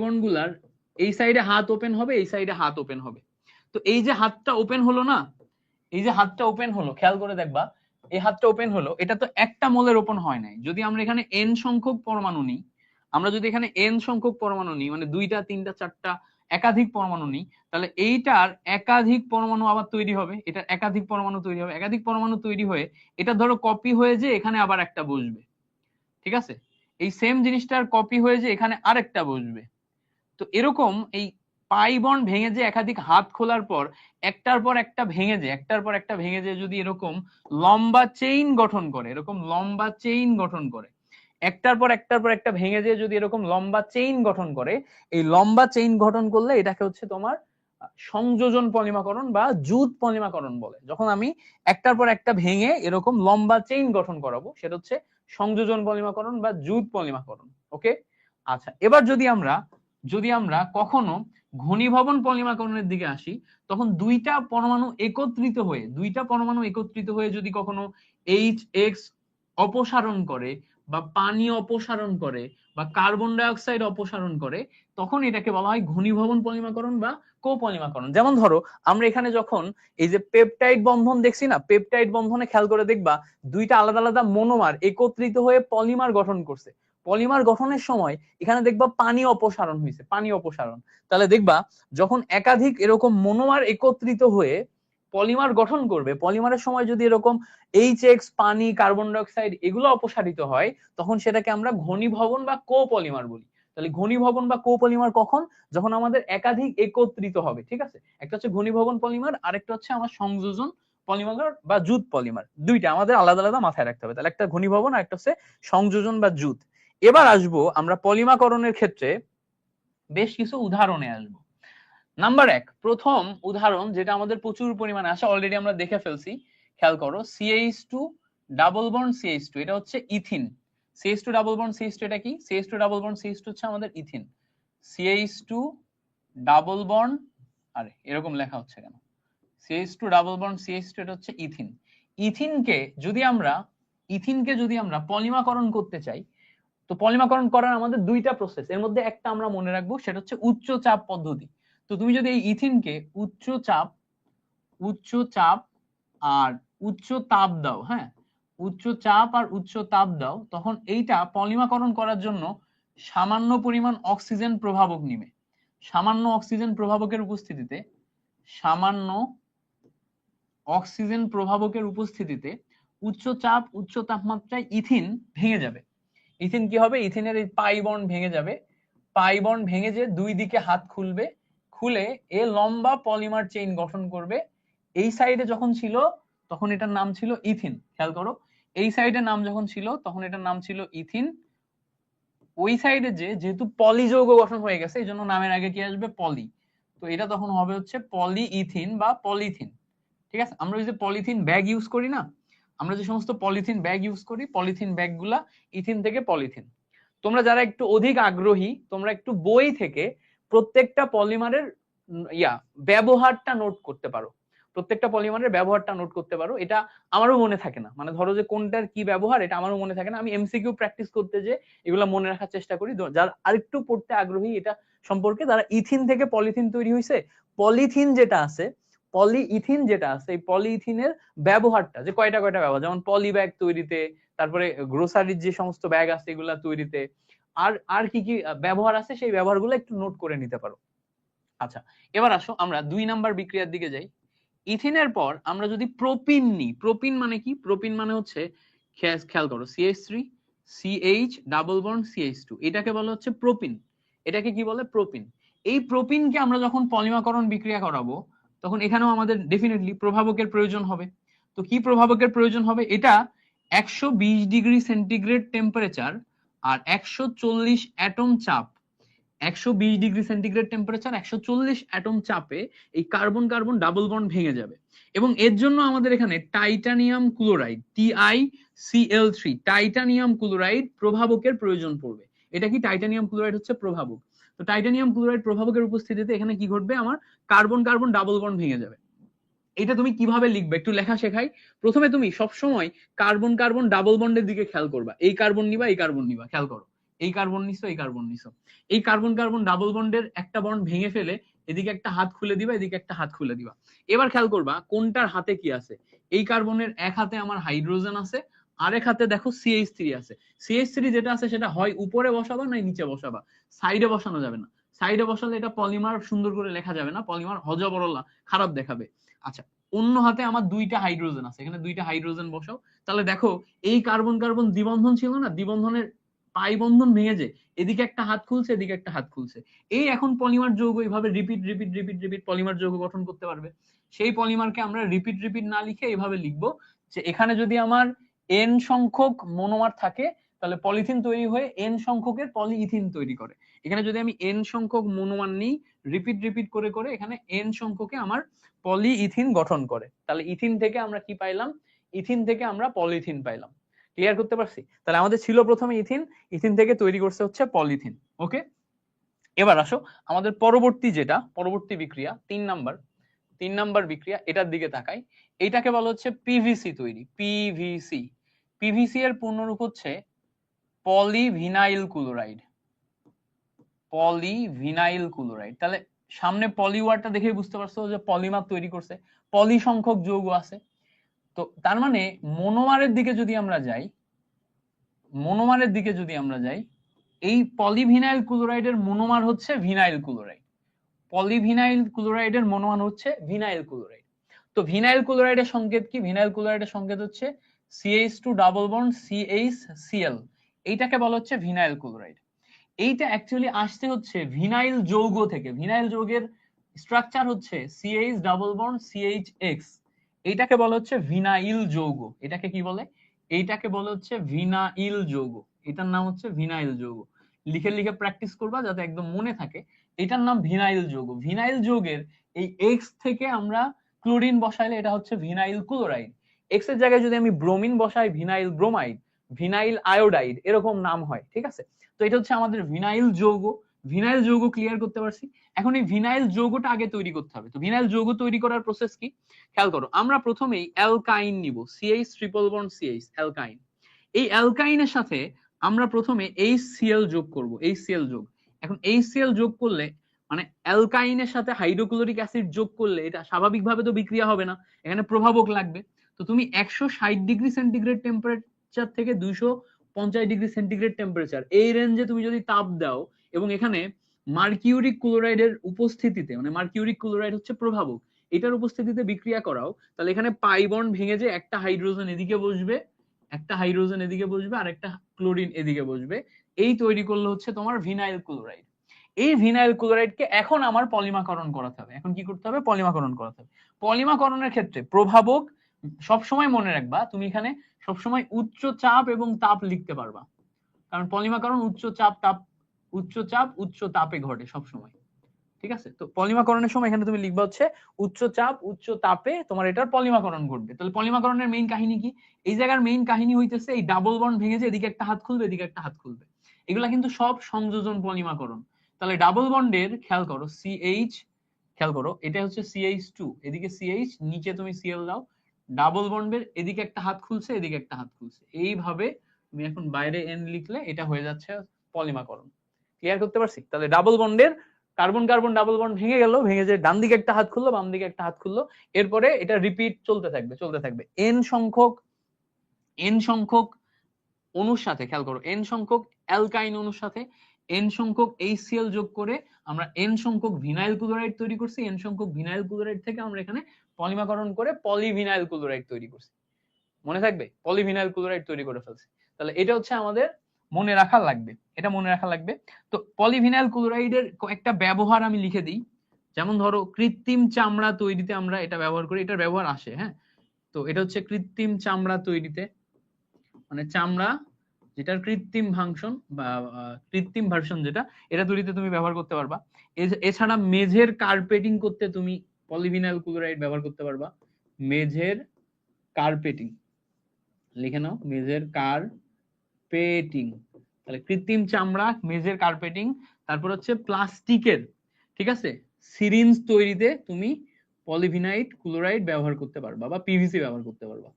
বন্ডগুলার এই সাইডে হাত ওপেন হবে, এই সাইডে হাত ওপেন হবে। তো এই যে হাতটা ওপেন হলো না, এই যে হাতটা ওপেন হলো, খেয়াল করে দেখবা এই হাতটা ওপেন হলো, এটা তো একটা মোলের ওপেন হয় নাই। যদি আমরা এখানে n সংখ্যক পরমাণু নিই, আমরা যদি এখানে n সংখ্যক পরমাণু নিই, মানে 2টা 3টা 4টা একাধিক পরমাণু নিই, তাহলে এইটার একাধিক পরমাণু আবার তৈরি হবে, এটার একাধিক পরমাণু তৈরি হবে, একাধিক পরমাণু তৈরি হয়ে এটা ধরো কপি হয়ে যে এখানে আবার একটা বসবে, ঠিক আছে? এই সেম জিনিসটার কপি হয়ে যে এখানে আরেকটা বসবে। তো এরকম এই পাই বন্ড ভেঙে যে একাধিক হাত খোলার পর একটার পর একটা ভেঙে যে যদি এরকম লম্বা চেইন গঠন করে, এরকম লম্বা চেইন গঠন করে, একটার পর একটা ভেঙে যে যদি এরকম লম্বা চেইন গঠন করে, এই লম্বা চেইন গঠন করলে এটাকে হচ্ছে তোমার সংযোজন পলিমাকরণ বা জুট পলিমাকরণ বলে। যখন আমি একটার পর একটা ভেঙে এরকম লম্বা চেইন গঠন করাবো সেটা হচ্ছে সংযোজন পলিমাকরণ বা জুট পলিমাকরণ। ওকে, আচ্ছা, এবার যদি আমরা কখনো ঘনীভবন পলিমাকরণের দিকে আসি, তখন দুইটা পরমাণু একত্রিত হয়ে যদি কখনো HX অপসারণ করে বা পানি অপসারণ করে বা কার্বন ডাই অক্সাইড অপসারণ করে, তখন এটাকে বলা হয় ঘনীভবন পলিমাকরণ বা কোপলিমাকরণ। যেমন ধরো আমরা এখানে যখন এই যে পেপটাইড বন্ধন দেখছি না, পেপটাইড বন্ধনে খেয়াল করে দেখবা দুইটা আলাদা আলাদা মনোমার একত্রিত হয়ে পলিমার গঠন করছে। পলিমার গঠনের সময় এখানে দেখবা পানি অপসারণ হয়েছে, পানি অপসারণ। তাহলে দেখবা যখন একাধিক এরকম মনোমার একত্রিত হয়ে পলিমার গঠন করবে, পলিমারের সময় যদি এরকম HX পানি কার্বন ডাই অক্সাইড এগুলো অপসারিত হয়, তখন সেটাকে আমরা ঘনীভবন বা কোপলিমার বলি। তাহলে ঘনীভবন বা কোপলিমার কখন? যখন আমাদের একাধিক একত্রিত হবে। ঠিক আছে, একটা হচ্ছে ঘনীভবন পলিমার, আরেকটা হচ্ছে আমার সংযোজন পলিমার বা জুট পলিমার। দুইটা আমাদের আলাদা আলাদা মাথায় রাখতে হবে। তাহলে একটা ঘনীভবন আর একটা হচ্ছে সংযোজন বা জুট। এবার আসবো আমরা পলিমাকরণের ক্ষেত্রে বেশ কিছু উদাহরণে আসবো। নাম্বার 1, প্রথম উদাহরণ যেটা আমাদের প্রচুর পরিমাণে আসে, অলরেডি আমরা দেখে ফেলছি, খেয়াল করো, CH2 ডাবল বন্ড CH2, এটা হচ্ছে ethene. CH2 double bond CH2 এটা কি? CH2 ডাবল বন্ড CH2 হচ্ছে আমাদের ইথিন। CH2 ডাবল বন্ড, আরে এরকম লেখা হচ্ছে কেন? CH2 ডাবল বন্ড CH2 এটা হচ্ছে ইথিন। ইথিনকে যদি আমরা পলিমাকরণ করতে চাই, তো পলিমাকরণ করার আমাদের দুইটা প্রসেস, এর মধ্যে একটা আমরা মনে রাখবো, সেটা হচ্ছে উচ্চ চাপ পদ্ধতি। তো তুমি যদি এই ইথিনকে উচ্চ চাপ আর উচ্চ তাপ দাও, হ্যাঁ, উচ্চ চাপ আর উচ্চ তাপ দাও, তখন এইটা পলিমাকরণ করার জন্য সামান্য পরিমাণ অক্সিজেন প্রভাবক নিবে। সামান্য অক্সিজেন প্রভাবকের উপস্থিতিতে উচ্চ চাপ উচ্চ তাপমাত্রায় ইথিন ভেঙে যাবে। ইথিন কি হবে? ইথিনের এই পাই বন্ড ভেঙে যাবে। পাই বন্ড ভেঙে যে দুই দিকে হাত খুলবে, খুলে এ লম্বা পলিমার চেইন গঠন করবে। এই সাইডে যখন ছিল তখন এটার নাম ছিল ইথিন। খেয়াল করো, এই সাইডে নাম যখন ছিল তখন এটার নাম ছিল ইথিন। ওই সাইডে যেহেতু পলি যৌগ গঠন হয়ে গেছে, এই জন্য নামের আগে কি আসবে? পলি। তো এটা তখন হবে হচ্ছে পলি ইথিন বা পলিথিন। ঠিক আছে, আমরা যে পলিথিন ব্যাগ ইউজ করি না, আমরা যে সমস্ত পলিথিন ব্যাগ ইউজ করি, পলিথিন ব্যাগগুলা ইথিন থেকে পলিথিন। তোমরা যারা একটু অধিক আগ্রহী, তোমরা একটু বই থেকে প্রত্যেকটা পলিমারের ব্যবহারটা নোট করতে পারো। প্রত্যেকটা পলিমারের ব্যবহারটা নোট করতে পারো। এটা আমারও মনে থাকে না, মানে ধরো যে কোনটার কি ব্যবহার এটা আমারও মনে থাকে না। আমি এমসিকিউ প্র্যাকটিস করতে যে এগুলো মনে রাখার চেষ্টা করি। যারা আরেকটু পড়তে আগ্রহী এটা সম্পর্কে, তারা ইথিন থেকে পলিথিন তৈরি হয়েছে, পলিথিন যেটা আছে, পলিইথিন যেটা আছে, এই পলিইথিনের ব্যবহারটা যে কয়টা ব্যবহার, যেমন পলি ব্যাগ তৈরিতে, তারপরে গ্রোসারির যে সমস্ত ব্যাগ আছে এগুলা তৈরিতে, আর কি কি ব্যবহার আছে সেই ব্যবহারগুলো একটু নোট করে নিতে পারো। আচ্ছা, এবার আসো আমরা 2 নাম্বার বিক্রিয়ার দিকে যাই। ইথিনের পর আমরা যদি প্রোপিন নিই, প্রোপিন মানে কি? প্রোপিন মানে হচ্ছে, খেয়াল করো, CH3 CH double bond CH2, এটাকে বলা হচ্ছে প্রোপিন। এটাকে কি বলে? প্রোপিন। এই প্রোপিনকে আমরা যখন পলিমাকরণ বিক্রিয়া করাবো, তখন এখানেও আমাদের ডেফিনেটলি প্রভাবকের প্রয়োজন হবে। তো কি প্রভাবকের প্রয়োজন হবে? এটা 120 ডিগ্রি সেন্টিগ্রেড টেম্পারেচার আর 140 অ্যাটম চাপ, 120 ডিগ্রি সেন্টিগ্রেড টেম্পারেচার 140 অ্যাটম চাপে এই কার্বন কার্বন ডাবল বন্ড ভেঙে যাবে। এবং এর জন্য আমাদের এখানে titanium chloride TiCl3 titanium chloride প্রভাবকের প্রয়োজন পড়বে। এটা কি? টাইটানিয়াম ক্লোরাইড হচ্ছে প্রভাবক। তো টাইটানিয়াম ক্লোরাইড প্রভাবকের উপস্থিতিতে এখানে কি ঘটবে? আমার কার্বন কার্বন ডাবল বন্ড ভেঙে যাবে। এটা তুমি কিভাবে লিখবে একটু লেখা শেখাই। প্রথমে তুমি সবসময় কার্বন কার্বন ডাবল বন্ডের দিকে খেয়াল করবা। এই কার্বন নিবা, এই কার্বন নিবা, খেয়াল করো, এই কার্বন নিছো, এই কার্বন নিছো। এই কার্বন কার্বন ডাবল বন্ডের একটা বন্ড ভেঙে ফেলে এদিকে একটা হাত খুলে দিবা, এদিকে একটা হাত খুলে দিবা। এবার খেয়াল করবা কোনটার হাতে কি আছে। এই কার্বনের এক হাতে আমার হাইড্রোজেন আছে, আরেক হাতে দেখো CH3 আছে। CH3 যেটা আছে সেটা হয় উপরে বসাবা না নিচে বসাবা, সাইডে বসানো যাবে না। সাইডে বসালে এটা পলিমার সুন্দর করে লেখা যাবে না, পলিমার হজবরল খারাপ দেখাবে। আচ্ছা, অন্য হাতে আমার দুইটা হাইড্রোজেন আছে, এখানে দুইটা হাইড্রোজেন বসাও। তাহলে দেখো এই কার্বন কার্বন দ্বিবন্ধন ছিল না, দ্বিবন্ধনের পাই বন্ধন ভেঙে যে এদিকে একটা হাত খুলছে এদিকে একটা হাত খুলছে, এই এখন পলিমার যৌগ এইভাবে repeat repeat repeat repeat polymer যৌগ গঠন করতে পারবে। সেই পলিমারকে আমরা রিপিট রিপিট না লিখে এইভাবে লিখবো যে এখানে যদি আমার এন সংখ্যক মনোমার থাকে তাহলে পলিথিন তৈরি হয়ে এন সংখ্যকের পলিইথিন তৈরি করে। এখানে যদি আমি এন সংখ্যক মনোমার নিই রিপিট রিপিট করে করে এখানে এন সংখ্যকে আমার পলিইথিন গঠন করে, তাহলে ইথিন থেকে আমরা কি পাইলাম, ইথিন থেকে আমরা পলিথিন পাইলাম। ক্লিয়ার করতে পারছি? তাহলে আমাদের ছিল প্রথমে ইথিন, ইথিন থেকে তৈরি করছে হচ্ছে পলিথিন। ওকে, এবার আসো আমাদের পরবর্তী যেটা পরবর্তী বিক্রিয়া 3 নাম্বার বিক্রিয়া, এটার দিকে তাকাই। এইটাকে বলা হচ্ছে পিভিসি তৈরি। পিভিসি, পিভিসি এর পূর্ণরূপ হচ্ছে পলিভিনাইল ক্লোরাইড। পলিভিনাইল ক্লোরাইড, তাহলে সামনে পলি ওয়ার্ডটা দেখে বুঝতে পারছো যে পলিমার তৈরি করছে, পলি সংখ্যক যৌগ আছে। তো তার মানে মনোমারের দিকে যদি আমরা যাই, মনোমারের দিকে যদি আমরা যাই, এই পলিভিনাইল ক্লোরাইডের মনোমার হচ্ছে ভিনাইল ক্লোরাইড। পলিভিনাইল ক্লোরাইডের মনোমার হচ্ছে ভিনাইল ক্লোরাইড। তো ভিনাইল ক্লোরাইডের সংকেত কি? ভিনাইল ক্লোরাইডের সংকেত হচ্ছে CH2 ডাবল বন্ড CHCl, এইটাকে বলা হচ্ছে ভিনাইল ক্লোরাইড। এইটা অ্যাকচুয়ালি আসছে হচ্ছে ভিনাইল যৌগ থেকে। ভিনাইল যৌগের স্ট্রাকচার হচ্ছে CH ডাবল বন্ড CHX, এইটাকে বলা হচ্ছে ভিনাইল যৌগ। এটাকে কি বলে? এইটাকে বলা হচ্ছে ভিনাইল যৌগ। এটার নাম হচ্ছে ভিনাইল যৌগ। লিখে লিখে প্র্যাকটিস করবা যাতে একদম মনে থাকে। এটার নাম ভিনাইল যৌগ। ভিনাইল যৌগের এই X থেকে আমরা ক্লোরিন বসাইলে এটা হচ্ছে ভিনাইল ক্লোরাইড। X এর জায়গায় যদি আমি ব্রোমিন বসাই ভিনাইল ব্রোমাইড, ভিনাইল আয়োডাইড, এরকম নাম হয়। ঠিক আছে, তো এটা হচ্ছে আমাদের ভিনাইল যৌগ। ভিনাইল যৌগ ক্লিয়ার করতে পারছি। এখন এই ভিনাইল যৌগটা আগে তৈরি করতে হবে। তো ভিনাইল যৌগ তৈরি করার প্রসেস কি খেয়াল করো। আমরা প্রথমেই অ্যালকাইন নিব, CH ট্রিপল বন্ড CH, অ্যালকাইন। এই অ্যালকাইনের সাথে আমরা প্রথমে HCl যোগ করব, HCl যোগ। এখন HCl যোগ করলে মানে অ্যালকাইনের সাথে হাইড্রোক্লোরিক অ্যাসিড যোগ করলে এটা স্বাভাবিকভাবে তো বিক্রিয়া হবে না, এখানে প্রভাবক লাগবে। তো তুমি 160 ডিগ্রি সেন্টিগ্রেড টেম্পারেচার থেকে 250 ডিগ্রি সেন্টিগ্রেড টেম্পারেচার, এই রেঞ্জে তুমি যদি তাপ দাও এবং এখানে মার্কিউরিক ক্লোরাইডের উপস্থিতিতে, মানে মার্কিউরিক ক্লোরাইড হচ্ছে প্রভাবক, এটার উপস্থিতিতে বিক্রিয়া করাও, তাহলে এখানে পাই বন্ড ভেঙে যে একটা হাইড্রোজেন এদিকে বসবে, একটা হাইড্রোজেন এদিকে বসবে আর একটা ক্লোরিন এদিকে বসবে, এই তৈরি করলে হচ্ছে তোমার ভিনাইল ক্লোরাইড। এই ভিনাইল ক্লোরাইডকে এখন আমার পলিমাকরণ করাতে হবে। এখন কি করতে হবে? পলিমাকরণ করাতে হবে। পলিমাকরণের ক্ষেত্রে প্রভাবক সবসময় মনে রাখবা, তুমি এখানে সবসময় উচ্চ চাপ এবং তাপ লিখতে পারবা, কারণ পলিমাকরণ উচ্চ চাপ উচ্চ তাপে ঘটে সবসময়। ঠিক আছে, তো পলিমাকরণের সময় এখানে তুমি লিখবা হচ্ছে উচ্চ চাপ উচ্চ তাপে তোমার এটার পলিমাকরণ ঘটবে। তাহলে পলিমাকরণের মেইন কাহিনী কি? এই জায়গার মেইন কাহিনী হইতেছে এই ডাবল বন্ড ভেঙে যে এদিকে একটা হাত খুলবে এদিকে একটা হাত খুলবে, এগুলা কিন্তু সব সংযোজন পলিমাকরণ। তাহলে ডাবল বন্ডের খেয়াল করো CH, খেয়াল করো এটা হচ্ছে CH2, এদিকে CH, নিচে তুমি Cl দাও, ডাবল বন্ডের এদিকে একটা হাত খুলছে এদিকে একটা হাত খুলছে, এইভাবে তুমি এখন বাইরে N লিখলে এটা হয়ে যাচ্ছে পলিমাকরণ। ক্লিয়ার করতে পারছি? তাহলে ডাবল বন্ডের কার্বন কার্বন ডাবল বন্ড ভেঙে গেল, ভেঙে যে ডান দিকে একটা হাত খুললো বাম দিকে একটা হাত খুললো, এরপরে এটা রিপিট চলতে থাকবে চলতে থাকবে এন সংখ্যক অণুর সাথে। খেয়াল করো এন সংখ্যক অ্যালকাইন অণুর সাথে এন সংখ্যক HCl যোগ করে আমরা এন সংখ্যক ভিনাইল ক্লোরাইড তৈরি করছি। এন সংখ্যক ভিনাইল ক্লোরাইড থেকে আমরা এখানে পলিমাকরণ করে পলিভিনাইল ক্লোরাইড তৈরি করছি। মনে থাকবে? পলিভিনাইল ক্লোরাইড তৈরি করে ফেলছি। তাহলে এটা হচ্ছে আমাদের মনে রাখা লাগবে, এটা মনে রাখা লাগবে। তো পলিভিনাইল ক্লোরাইডের কয়েকটা ব্যবহার আমি লিখে দিই। যেমন ধরো কৃত্রিম চামড়া তৈরিতে আমরা এটা ব্যবহার করি, এটার ব্যবহার আসে। হ্যাঁ, তো এটা হচ্ছে কৃত্রিম চামড়া তৈরিতে, মানে চামড়া যেটার কৃত্রিম ভার্সন বা কৃত্রিম ভার্সন যেটা, এটা তৈরিতে তুমি ব্যবহার করতে পারবা। এছাড়া মেঝের কার্পেটিং করতে তুমি পলিভিনাইল ক্লোরাইড ব্যবহার করতে পারবা। মেঝের কার্পেটিং লিখে নাও, মেঝের কার্পেটিং, তাহলে কৃত্রিম চামড়া, মেঝের কার্পেটিং। তারপর হচ্ছে প্লাস্টিকের, ঠিক আছে, সিরিঞ্জ তৈরিতে তুমি পলিভিনাইল ক্লোরাইড ব্যবহার করতে পারবা বা পিভিসি ব্যবহার করতে পারবা,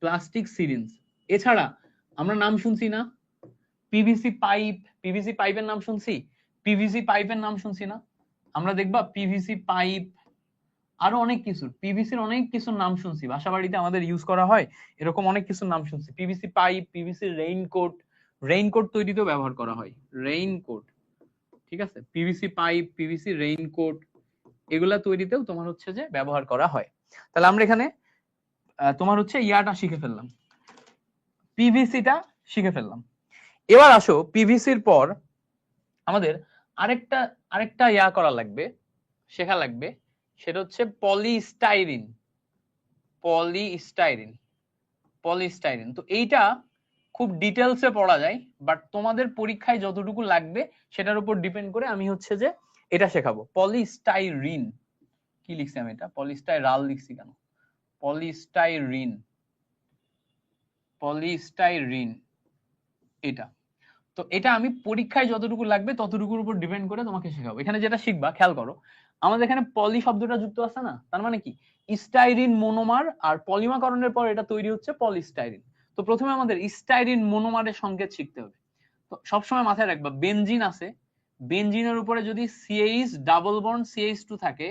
প্লাস্টিক সিরিঞ্জ। এছাড়া আমরা নাম শুনছি না পিভিসি পাইপ, পিভিসি পাইপের নাম শুনছি, পিভিসি পাইপের নাম শুনছি না আমরা, দেখবা পিভিসি পাইপ, আরো অনেক কিছু পিভিসির অনেক কিছুর নাম শুনছি, বাসা বাড়িতে আমাদের ইউজ করা হয়, এরকম অনেক কিছুর নাম শুনছি। PVC pipe, PVC raincoat, raincoat তৈরিতেও ব্যবহার করা হয়, রেইনকোট। ঠিক আছে, পিভিসি পাইপ, পিভিসি রেইনকোট, এগুলা তৈরিতেও তোমার হচ্ছে যে ব্যবহার করা হয়। তাহলে আমরা এখানে তোমার হচ্ছে ইয়াটা শিখে ফেললাম, পিভিসিটা শিখে ফেললাম। এবার আসো পিভিসির পর আমাদের আরেকটা আরেকটা ইয়া করা লাগবে, শেখা লাগবে, সেটা হচ্ছে পলিস্টাইরিন। পলিস্টাইরিন পলিস্টাইরিন তো এইটা খুব ডিটেলসে পড়া যায়, বাট তোমাদের পরীক্ষায় যতটুকু লাগবে সেটার উপর ডিপেন্ড করে আমি হচ্ছে যে এটা শেখাবো। পলিস্টাইরিন, কি লিখছি আমি, এটা পলিস্টাইরাল লিখছি কেন? পলিস্টাইরিন, পলিস্টাইরিন এটা। তো এটা আমি পরীক্ষায় যতটুকু লাগবে ততটুকুর উপর ডিপেন্ড করে তোমাকে শেখাবো। এখানে যেটা শিখবা খেয়াল করো, আমাদের এখানে পলি শব্দটা যুক্ত আছে না, তার মানে কি স্টাইরিন মোনোমার, আর পলিমাকরণের পর এটা তৈরি হচ্ছে পলিস্টাইরিন। তো প্রথমে আমাদের স্টাইরিন মোনোমারের সংকেত শিখতে হবে। তো সবসময় মাথায় রাখবা বেনজিন আছে, বেনজিনের উপরে যদি সিএইচ ডাবল বন্ড সিএইচ2 থাকে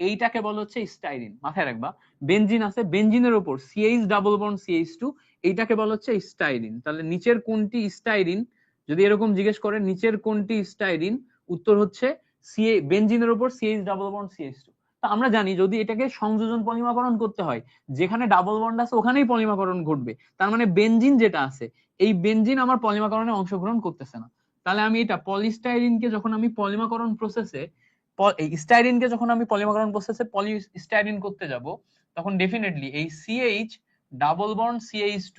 এইটাকে বলা হচ্ছে স্টাইরিন। মাথায় রাখবা বেনজিন আছে, বেনজিনের উপর সিএইচ ডাবল বন্ড সিএইচ2 এইটাকে বলা হচ্ছে স্টাইরিন। তাহলে নিচের কোনটি স্টাইরিন যদি এরকম জিজ্ঞেস করে, নিচের কোনটি স্টাইরিন, উত্তর হচ্ছে সিএ, বেনজিনের উপর সিএইচ ডাবল বন্ড সিএইচ2। তো আমরা জানি যদি এটাকে সংযোজন পলিমাকরণ করতে হয়, যেখানে ডাবল বন্ড আছে ওখানেই পলিমাকরণ ঘটবে, তার মানে বেনজিন যেটা আছে এই বেনজিন আমার পলিমাকরণে অংশগ্রহণ করতেছে না। তাহলে আমি এটা পলিস্টাইরিনকে যখন আমি পলিমাকরণ প্রসেসে, স্টাইরিনকে যখন আমি পলিমাকরণ প্রসেসে পলিস্টাইরিন করতে যাব, তখন ডেফিনেটলি এই সিএইচ ডাবল বন্ড সিএইচ2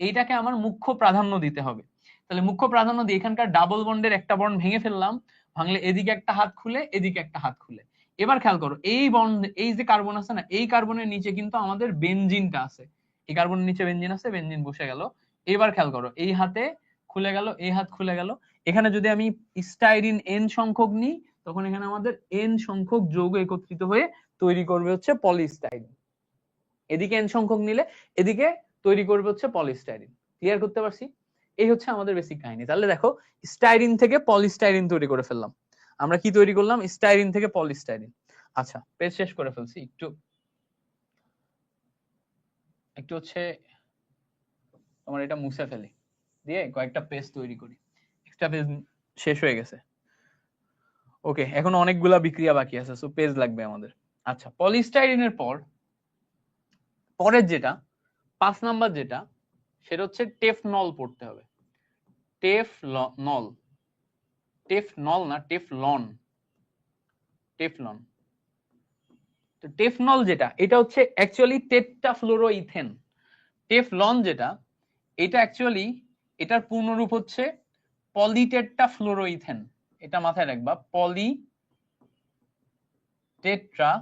এইটাকে আমার মুখ্য প্রাধান্য দিতে হবে। তাহলে মুখ্য প্রাধান্য দিয়ে এখানকার ডাবল বন্ডের একটা বন্ড ভেঙে ফেললাম, ভাঙলে এদিকে একটা হাত খুলে এদিকে একটা হাত খুলে। এবার খেয়াল করো এই বন্ড, এই যে কার্বন আছে না, এই কার্বনের নিচে কিন্তু আমাদের বেনজিনটা আছে, এই কার্বনের নিচে বেনজিন আছে, বেনজিন বসে গেল। এবার খেয়াল করো এই হাতে খুলে গেল, এই হাত খুলে গেল। এখানে যদি আমি স্টাইরিন এন সংখ্যক নিই, তখন এখানে আমাদের এন সংখ্যক যৌগ একত্রিত হয়ে তৈরি করবে হচ্ছে পলিস্টাইরিন। এদিকে এন সংখ্যক নিলে এদিকে তৈরি করবে হচ্ছে পলিস্টাইরিন। ক্লিয়ার করতে পারছি? এই হচ্ছে আমাদের বেসিক কাহিনী। তাহলে দেখো স্টাইরিন থেকে পলিস্টাইরিন তৈরি করে ফেললাম। আমরা কি তৈরি করলাম? স্টাইরিন থেকে পলিস্টাইরিন। আচ্ছা পেজ শেষ করে ফেলছি, একটু একটু হচ্ছে তোমার এটা মুছে ফেলি, দিয়ে কয়েকটা পেজ তৈরি করি। এক্সট্রা পেজ শেষ হয়ে গেছে। ওকে, এখন অনেকগুলা বিক্রিয়া বাকি আছে, সো পেজ লাগবে আমাদের। আচ্ছা পলিস্টাইরিনের পর পরের যেটা 5 নাম্বার যেটা, সেটা হচ্ছে টেফনল পড়তে হবে। টেফনল, টেফনল না টেফলন, টেফলন। তো টেফনল যেটা, এটা হচ্ছে অ্যাকচুয়ালি টেট্রাফ্লোরোইথেন। টেফলন যেটা, এটা অ্যাকচুয়ালি এটার পূর্ণরূপ হচ্ছে পলিটেট্রাফ্লোরোইথেন। এটা মাথায় রাখবা, পলি টেট্রা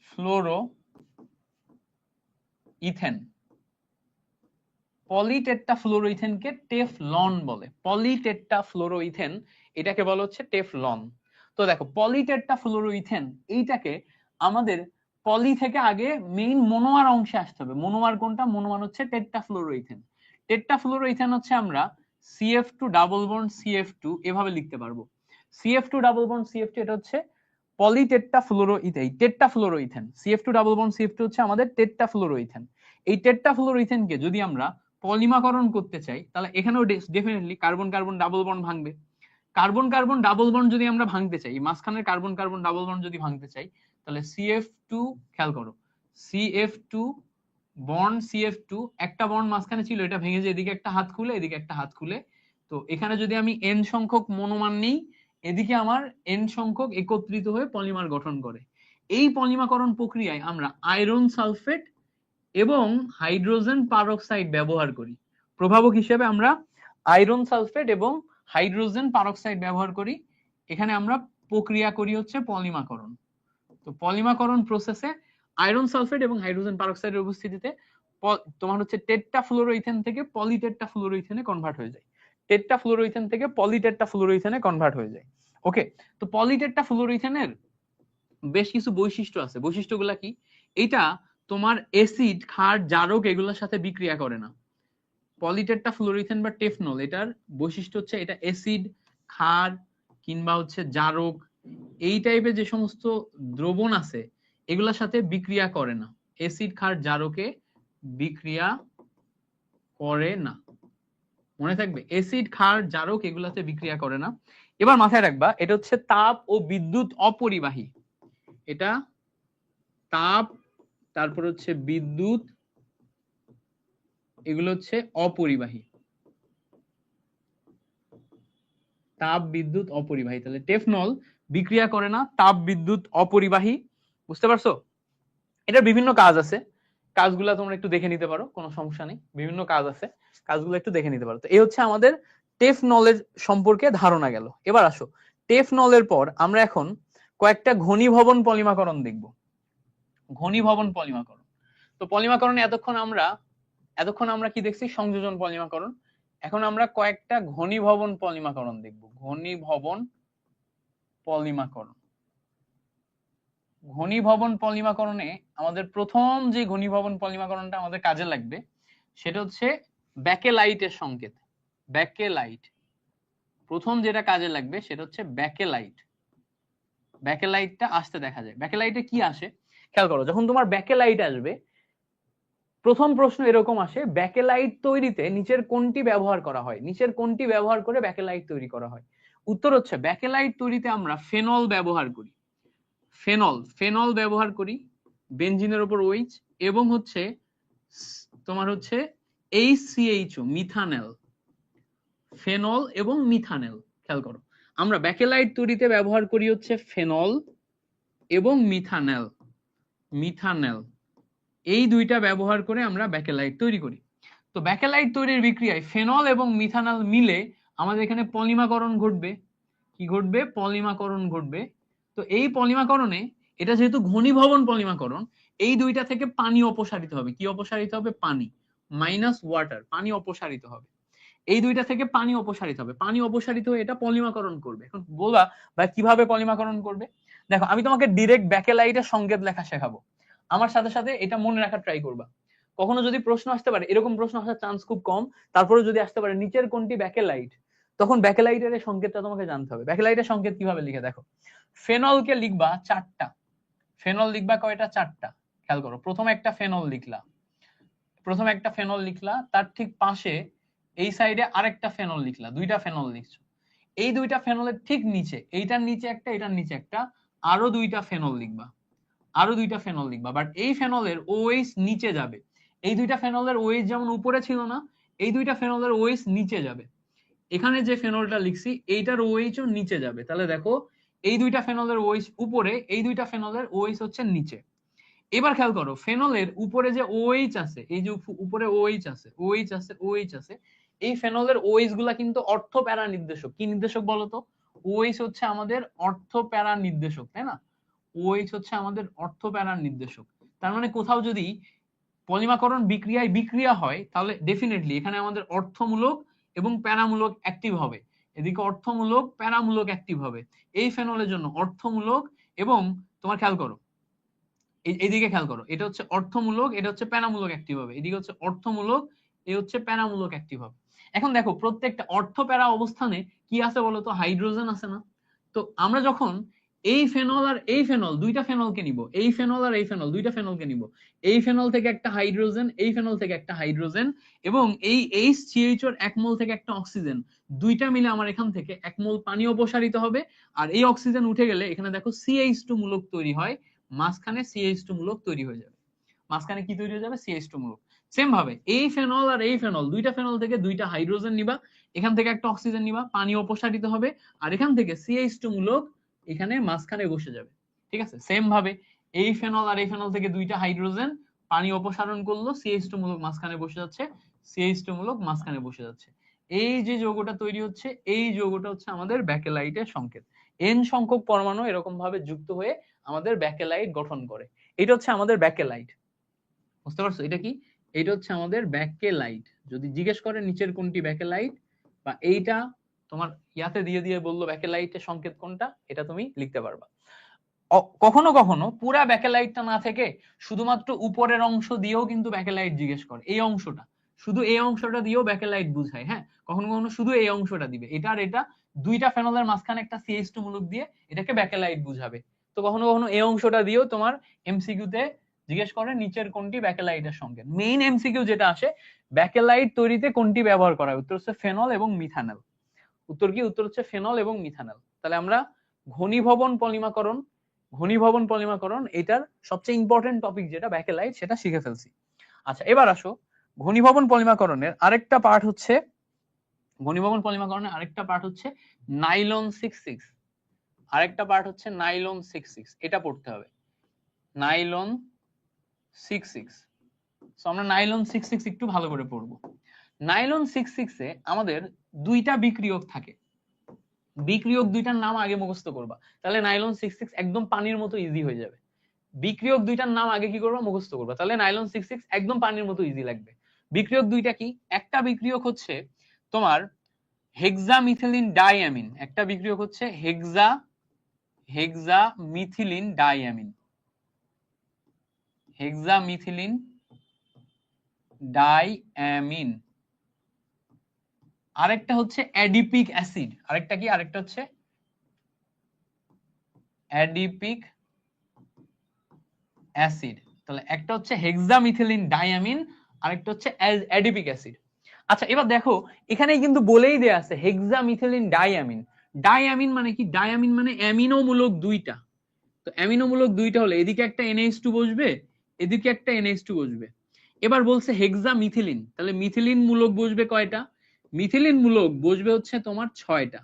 ফ্লোরো ইথেন। পলিটেট্রাফ্লোরোইথেনকে টেফলন বলে। পলিটেট্রাফ্লোরোইথেন এটাকে বলা হচ্ছে টেফলন। তো দেখো পলিটেট্রাফ্লোরোইথেন এইটাকে আমাদের পলি থেকে আগে মেইন মনোমার অংশে আসতে হবে। মনোমার কোনটা? মনোমার হচ্ছে টেট্রাফ্লোরোইথেন। টেট্রাফ্লোরোইথেন হচ্ছে আমরা CF2 ডাবল বন্ড CF2 এভাবে লিখতে পারবো। CF2 ডাবল বন্ড CF2 এটা হচ্ছে পলিটেট্রাফ্লোরোইথেন, টেট্রাফ্লোরোইথেন। CF2 ডাবল বন্ড CF2 হচ্ছে আমাদের টেট্রাফ্লোরোইথেন। এই টেট্রাফ্লোরোইথেনকে যদি আমরা পলিমাকরণ করতে চাই, তাহলে এখানেও definitely carbon carbon double bond ভাঙবে। কার্বন কার্বন ডাবল বন্ড যদি আমরা ভাঙতে চাই, মাঝখানের কার্বন কার্বন ডাবল বন্ড যদি ভাঙতে চাই, তাহলে CF2, খেয়াল করো CF2 বন্ড CF2, একটা বন্ড মাঝখানে ছিল, এটা ভেঙে যে এদিকে একটা হাত খুলে এদিকে একটা হাত খুলে। তো এখানে যদি আমি n সংখ্যক মনোমার নিই, এদিকে আমার n সংখ্যক একত্রিত হয়ে পলিমার গঠন করে। এই পলিমাকরণ প্রক্রিয়ায় আমরা আয়রন সালফেট এবং হাইড্রোজেন পারক্সাইড ব্যবহার করি। প্রভাবক হিসেবে আমরা আয়রন সালফেট এবং হাইড্রোজেন পারক্সাইড ব্যবহার করি। এখানে আমরা প্রক্রিয়া করি হচ্ছে পলিমাকরণ। তো পলিমাকরণ প্রসেসে আয়রন সালফেট এবং হাইড্রোজেন পারক্সাইডের উপস্থিতিতে তোমার হচ্ছে টেট্রাফ্লোরোইথেন থেকে পলিটেট্রাফ্লোরোইথেনে কনভার্ট হয়ে যায়। টেট্রাফ্লোরোইথেন থেকে পলিটেট্রাফ্লোরোইথেনে কনভার্ট হয়ে যায়। ওকে, তো পলিটেট্রাফ্লোরোইথেনের বেশ কিছু বৈশিষ্ট্য আছে। বৈশিষ্ট্যগুলা কি? এটা তোমার অ্যাসিড, ক্ষার, জারক এগুলোর সাথে বিক্রিয়া করে না। পলিটেট্রাফ্লোরোইথেন বা টেফনল এটার বৈশিষ্ট্য হচ্ছে এটা অ্যাসিড, ক্ষার কিংবা হচ্ছে জারক এই টাইপের যে সমস্ত দ্রবণ আছে এগুলোর সাথে বিক্রিয়া করে না। অ্যাসিড, ক্ষার, জারকে বিক্রিয়া করে না। মনে থাকবে, অ্যাসিড, ক্ষার, জারক এগুলাতে বিক্রিয়া করে না। এবার মাথায় রাখবা এটা হচ্ছে তাপ ও বিদ্যুৎ অপরিবাহী। এটা তাপ, তারপর হচ্ছে বিদ্যুৎ, এগুলো হচ্ছে অপরিবাহী। তাপ বিদ্যুৎ অপরিবাহী। তাহলে টেফনল বিক্রিয়া করে না, তাপ বিদ্যুৎ অপরিবাহী। বুঝতে পারছো? এটার বিভিন্ন কাজ আছে, কাজগুলো তোমরা একটু দেখে নিতে পারো, কোনো সমস্যা নেই, বিভিন্ন কাজ আছে, কাজগুলো একটু দেখে নিতে পারো। তো এই হচ্ছে আমাদের টেফনলের সম্পর্কে ধারণা গেল। এবার আসো, টেফনলের পর আমরা এখন কয়েকটা ঘনীভবন পলিমাকরণ দেখব। ঘনীভবন পলিমাকরণ। তো পলিমাকরণে এতক্ষণ আমরা কি দেখছি? সংযোজন পলিমাকরণ। এখন আমরা কয়েকটা ঘনীভবন পলিমাকরণ দেখব। ঘনীভবন পলিমাকরণ। ঘনীভবন পলিমাকরণে আমাদের প্রথম যে ঘনীভবন পলিমাকরণটা আমাদের কাজে লাগবে সেটা হচ্ছে ব্যাকেলাইটের সংকেত। ব্যাকেলাইট প্রথম যেটা কাজে লাগবে সেটা হচ্ছে ব্যাকেলাইট। ব্যাকেলাইটটা আসতে দেখা যায়। ব্যাকেলাইটে কি আসে খেয়াল করো, যখন তোমার ব্যাকেলাইট আসবে প্রথম প্রশ্ন এরকম আসে, ব্যাকেলাইট তৈরিতে নিচের কোনটি ব্যবহার করা হয়? নিচের কোনটি ব্যবহার করে ব্যাকেলাইট তৈরি করা হয়? উত্তর হচ্ছে ব্যাকেলাইট তৈরিতে আমরা ফেনল ব্যবহার করি। ফেনল ব্যবহার করি, বেনজিনের উপর OH, এবং হচ্ছে তোমার হচ্ছে HCHO মিথানেল। ফেনল এবং মিথানেল। খেয়াল করো, আমরা ব্যাকেলাইট তৈরিতে ব্যবহার করি হচ্ছে ফেনল এবং মিথানেল। এই দুইটা ব্যবহার করে আমরা ব্যাকেলাইট তৈরি করি। তো ব্যাকেলাইট তৈরির বিক্রিয়ায় ফেনল এবং মিথানল মিলে আমাদের এখানে পলিমাকরণ ঘটবে। কি ঘটবে? পলিমাকরণ ঘটবে। তো এই পলিমাকরণে, এটা যেহেতু ঘনীভবন পলিমাকরণ, এই দুইটা থেকে পানি অপসারিত হবে। কি অপসারিত হবে? পানি, মাইনাস ওয়াটার, পানি অপসারিত হবে। এই দুইটা থেকে পানি অপসারিত হবে, পানি অপসারিত হয়ে এটা পলিমাকরণ করবে। এখন বলবা ভাই কিভাবে পলিমাকরণ করবে? দেখো, আমি তোমাকে ডিরেক্ট ব্যাকেলাইটের সংকেত লেখা শেখাবো, আমার সাথে সাথে এটা মনে রাখার ট্রাই করবা। কখনো যদি প্রশ্ন আসতে পারে, এরকম প্রশ্ন আসার চান্স খুব কম, তারপরে যদি আসতে পারে নিচের কোনটি ব্যাকেলাইট, তখন ব্যাকেলাইটের সংকেতটা তোমাকে জানতে হবে। ব্যাকেলাইটের সংকেত কিভাবে লিখে দেখো, ফেনলকে লিখবা 4টা। ফেনল লিখবা কয়টা? 4টা। খেয়াল করো, প্রথমে একটা ফেনল লিখলা, তার ঠিক পাশে এই সাইডে আরেকটা ফেনল লিখলা, 2টা ফেনল লিখছো। এই 2টা ফেনলের ঠিক নিচে, এইটার নিচে একটা, এটার নিচে একটা, আরো 2টা ফেনল লিখবা, বাট এই ফেনলের OH নিচে যাবে। এই 2টা ফেনলের OH যেমন উপরে ছিল না, এই 2টা ফেনলের OH নিচে যাবে। এখানে যে ফেনলটা লিখছি এইটার OH ও নিচে যাবে। তাহলে দেখো, এই 2টা ফেনলের OH উপরে, এই 2টা ফেনলের OH হচ্ছে নিচে। এবার খেয়াল করো, ফেনলের উপরে যে OH আছে, এই যে উপরে OH আছে, এই ফেনলের OH গুলা কিন্তু অর্থ প্যারা নির্দেশক। কি নির্দেশক বলতো? OH হচ্ছে আমাদের অর্থ প্যারা নির্দেশক, তাই না? OH হচ্ছে আমাদের অর্থ প্যারার নির্দেশক। তার মানে কোথাও যদি পলিমাকরণ বিক্রিয়া হয়, তাহলে ডেফিনেটলি এখানে আমাদের অর্থমূলক এবং প্যারামূলক অ্যাক্টিভ হবে। এদিকে অর্থমূলক প্যারামূলক অ্যাক্টিভ হবে। এই ফেনলের জন্য অর্থমূলক, এবং তোমার খেয়াল করো এইদিকে খেয়াল করো, এটা হচ্ছে অর্থমূলক, এটা হচ্ছে প্যারামূলক অ্যাক্টিভ হবে। এদিকে হচ্ছে অর্থমূলক, এই হচ্ছে প্যারামূলক অ্যাক্টিভ হবে। এখন দেখো, প্রত্যেকটা অর্থ প্যারা অবস্থানে কি আছে বলতো? হাইড্রোজেন আছে না? তো আমরা যখন এই ফেনল আর এই ফেনল, 2টা ফেনলকে নিব, এই ফেনল আর এই ফেনল, 2টা ফেনলকে নিব, এই ফেনল থেকে একটা হাইড্রোজেন, এই ফেনল থেকে একটা হাইড্রোজেন, এবং এই HCH এর 1 মোল থেকে একটা অক্সিজেন, 2টা মিলে আমার এখান থেকে 1 মোল পানি অপসারিত হবে। আর এই অক্সিজেন উঠে গেলে এখানে দেখো CH2 মূলক তৈরি হয়, মাঝখানে CH2 মূলক তৈরি হয়ে যাবে। মাঝখানে কি তৈরি হয়ে যাবে? CH2 মূলক। সেম ভাবে এই ফেনল আর এই ফেনল, 2টা ফেনল থেকে 2টা হাইড্রোজেন নিবা, এখান থেকে একটা অক্সিজেন নিবা, পানি অপসারিত হবে, আর এখান থেকে CH2 মূলক এখানে মাঝখানে বসে যাবে। ঠিক আছে? সেম ভাবে এই ফেনল আর এই ফেনল থেকে 2টা হাইড্রোজেন পানি অপসারণ করলো, CH2 মূলক মাঝখানে বসে যাচ্ছে, CH2 মূলক মাঝখানে বসে যাচ্ছে। এই যে যৌগটা তৈরি হচ্ছে, এই যৌগটা হচ্ছে আমাদের ব্যাকেলাইটের সংকেত। N সংখ্যক পরমাণু এরকম ভাবে যুক্ত হয়ে আমাদের ব্যাকেলাইট গঠন করে। এটা হচ্ছে আমাদের ব্যাকেলাইট। বুঝতে পারছো এটা কি? এটা হচ্ছে আমাদের ব্যাকেলাইট। যদি জিজ্ঞেস করে নিচের কোনটি ব্যাকেলাইট, বা এইটা তোমার ইয়াতে দিয়ে দিয়ে বললো ব্যাকেলাইটের সংকেত কোনটা, এটা তুমি লিখতে পারবা। কখনো কখনো পুরা ব্যাকেলাইটটা না থেকে শুধুমাত্র উপরের অংশ দিয়েও কিন্তু ব্যাকেলাইট জিজ্ঞেস করে। এই অংশটা, শুধু এই অংশটা দিয়েও ব্যাকেলাইট বুঝায়। হ্যাঁ, কখনো কখনো শুধু এই অংশটা দিবে, এটা আর এটা, 2টা ফেনলের মাঝখানে একটা CH2 মূলক দিয়ে এটাকে ব্যাকেলাইট বুঝাবে। তো কখনো কখনো এই অংশটা দিয়েও তোমার MCQ তে জিজ্ঞেস করে নিচের কোনটি ব্যাকেলাইটের সংকেত। মেইন MCQ যেটা আসে, ব্যাকেলাইট তৈরিতে কোনটি ব্যবহার করা হয়, উত্তর হচ্ছে ফেনল এবং মিথানল। উত্তর কি? উত্তর হচ্ছে ফেনল এবং মিথানল। তাহলে আমরা ঘনীভবন পলিমাকরণ এটার সবচেয়ে ইম্পর্টেন্ট টপিক যেটা ব্যাকেলাইট, সেটা শিখে ফেলছি। আচ্ছা, এবার আসো, ঘনীভবন পলিমাকরণের আরেকটা পার্ট হচ্ছে ঘনীভবন পলিমাকরণের আরেকটা পার্ট হচ্ছে নাইলন 66, আরেকটা পার্ট হচ্ছে নাইলন 66, এটা পড়তে হবে নাইলন 66। সো আমরা নাইলন 66 একটু ভালো করে পড়বো। নাইলন 66 এ আমাদের দুইটা বিক্রিয়ক থাকে, বিক্রিয়ক দুইটার নাম আগে মুখস্থ করবা, তাহলে নাইলন 66 একদম পানির মতো ইজি হয়ে যাবে। বিক্রিয়ক দুইটার নাম আগে কি করবা, মুখস্থ করবা, তাহলে নাইলন 66 একদম পানির মতো ইজি লাগবে। বিক্রিয়ক দুইটা কি, একটা বিক্রিয়ক হচ্ছে তোমার হেক্সামিথিলিন ডাইঅ্যামিন, একটা বিক্রিয়ক হচ্ছে হেক্সামিথিলিন ডাইঅ্যামিন, হেক্সামিথিলিন ডাইঅ্যামিন। আরেকটা হচ্ছে অ্যাডিপিক অ্যাসিড, আরেকটা কি, আরেকটা হচ্ছে অ্যাডিপিক অ্যাসিড। তাহলে একটা হচ্ছে হেক্সামিথিলিন ডাইঅ্যামিন, আরেকটা হচ্ছে অ্যাডিপিক অ্যাসিড। আচ্ছা এবার দেখো এখানে কিন্তু বলেই দেয়া আছে হেক্সামিথিলিন ডাইঅ্যামিন। ডাইঅ্যামিন মানে কি, ডাইঅ্যামিন মানে অ্যামিনোমূলক দুইটা। তো অ্যামিনোমূলক দুইটা হলে এদিকে একটা NH2 বসবে, এদিকে একটা NH2 বসবে। এবার বলছে হেক্সামিথিলিন, তাহলে মিথিলিন মূলক বসবে কয়টা, মিথিলিন মূলক বসবে হচ্ছে তোমার 6টা,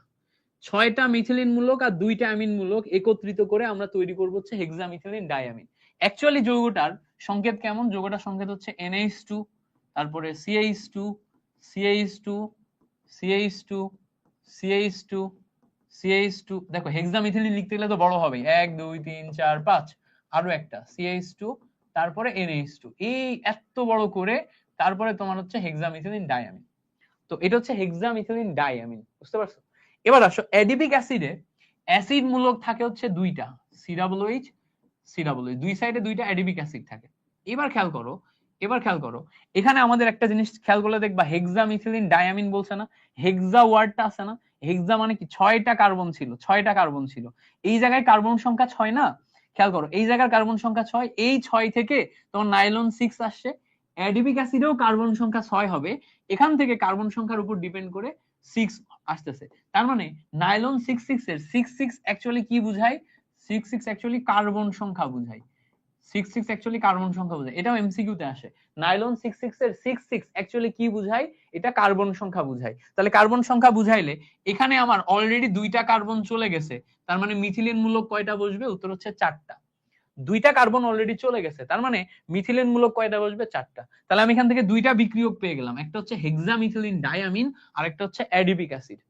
6টা মিথিলিন মূলক আর 2টা অ্যামিন মূলক একত্রিত করে আমরা তৈরি করব হচ্ছে হেক্সামিথিলিন ডাইঅ্যামিন। অ্যাকচুয়ালি যৌগটার সংকেত কেমন, যৌগটার সংকেত হচ্ছে NH2, তারপরে CH2 CH2 CH2 CH2 CH2। দেখো হেক্সামিথিলিন লিখতে গেলে তো বড় হবেই, 1 2 3 4 5, আরো একটা CH2, তারপরে NH2, এই এত বড় করে তারপরে তোমার হচ্ছে হেক্সামিথিলিন ডাইঅ্যামিন। তো এটা হচ্ছে হেক্সামিথিলিন ডাইঅ্যামিন, বুঝতে পারছো? এবার আসো অ্যাডিপিক অ্যাসিডে অ্যাসিড মূলক থাকে হচ্ছে দুইটা, COOH COOH, দুই সাইডে দুইটা অ্যাডিপিক অ্যাসিড থাকে। এবার খেয়াল করো, এবার খেয়াল করো, এখানে আমাদের একটা জিনিস খেয়াল করলে দেখবা হেক্সামিথিলিন ডাইঅ্যামিন বলছে না, হেক্সা ওয়ার্ডটা আছে না, হেক্সা মানে কি 6টা কার্বন ছিল, 6টা কার্বন ছিল, এই জায়গায় কার্বন সংখ্যা 6 না, খেয়াল করো এই জায়গার কার্বন সংখ্যা 6, এই 6 থেকে তোমার নাইলন 6 আসছে, অ্যাডিপিক অ্যাসিডেও কার্বন সংখ্যা 6 হবে, এখান থেকে কার্বন সংখ্যার উপর ডিপেন্ড করে 6 আসতেছে। তার মানে নাইলন 66 এর 66 অ্যাকচুয়ালি কি বুঝায়, 66 অ্যাকচুয়ালি কার্বন সংখ্যা বুঝায়, 66 অ্যাকচুয়ালি কার্বন সংখ্যা বোঝায়, এটাও এমসিকিউ তে আসে। নাইলন 66 এর 66 অ্যাকচুয়ালি কি বুঝায়, এটা কার্বন সংখ্যা বুঝায়। তাহলে কার্বন সংখ্যা বুঝাইলে এখানে আমার অলরেডি 2টা কার্বন চলে গেছে, তার মানে মিথিলিন মূলক কয়টা বসবে, উত্তর হচ্ছে 4টা। 2টা কার্বন অলরেডি চলে গেছে, তার মানে মিথিলিন মূলক কয়টা বসবে, 4টা। তাহলে আমি এখান থেকে 2টা বিক্রিয়ক পেয়ে গেলাম, একটা হচ্ছে হেক্সামিথিলিন ডাইঅ্যামিন আর একটা হচ্ছে অ্যাডিপিক অ্যাসিড।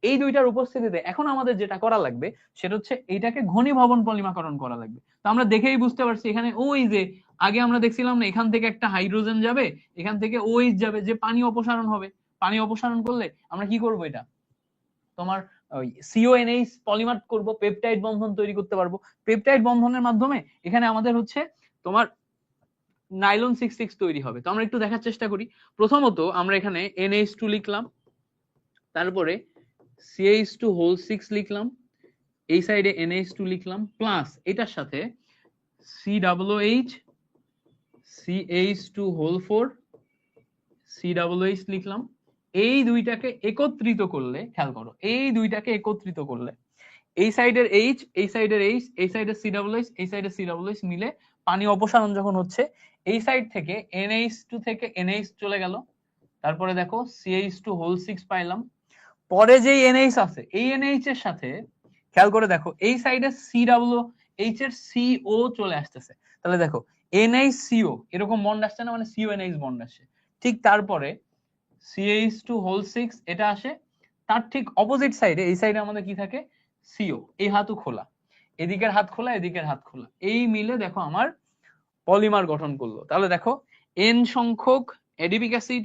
এই দুইটার উপস্থিতিতে এখন আমাদের যেটা করা লাগবে সেটা হচ্ছে এইটাকে ঘনীভবন পলিমাকরণ করা লাগবে। তো আমরা দেখেই বুঝতে পারছি এখানে ওই যে আগে আমরা দেখছিলাম না, এখান থেকে একটা হাইড্রোজেন যাবে, এখান থেকে OH যাবে, যে পানি অপসারণ হবে, পানি অপসারণ করলে আমরা কি করব, এটা তোমার CONH পলিমার করব, পেপটাইড বন্ধন তৈরি করতে পারবো। পেপটাইড বন্ধনের মাধ্যমে এখানে আমাদের হচ্ছে তোমার নাইলন 66 তৈরি হবে। তো আমরা একটু দেখার চেষ্টা করি। প্রথমত আমরা এখানে NH2 লিখলাম, তারপরে CH2 লিখলাম, এই সাইডে NH2 লিখলাম, প্লাস এটার সাথে COOH CH2 লিখলাম। এই দুইটাকে একত্রিত করলে, খেয়াল করো এই দুইটাকে একত্রিত করলে এই সাইডের H, এই সাইডের H, এই সাইডের COOH, এই সাইডের COOH মিলে পানি অপসারণ যখন হচ্ছে, এই সাইড থেকে NH2 থেকে NH চলে গেল, তারপরে দেখো CH2 পাইলাম। পরে যে NH আছে এই NH এর সাথে খেয়াল করে দেখো এই সাইডে COOH এর CO চলে আসতেছে, তাহলে দেখো NH CO এরকম বন্ড আসছে না, মানে CONH বন্ড আসছে। ঠিক তারপরে CH2 এটা আসে, তার ঠিক অপোজিট সাইডে এই সাইডে আমাদের কি থাকে, CO, এই হাতও খোলা, এদিকের হাত খোলা, এদিকের হাত খোলা, এই মিলে দেখো আমার পলিমার গঠন করলো। তাহলে দেখো N সংখ্যক অ্যাডিপিক অ্যাসিড,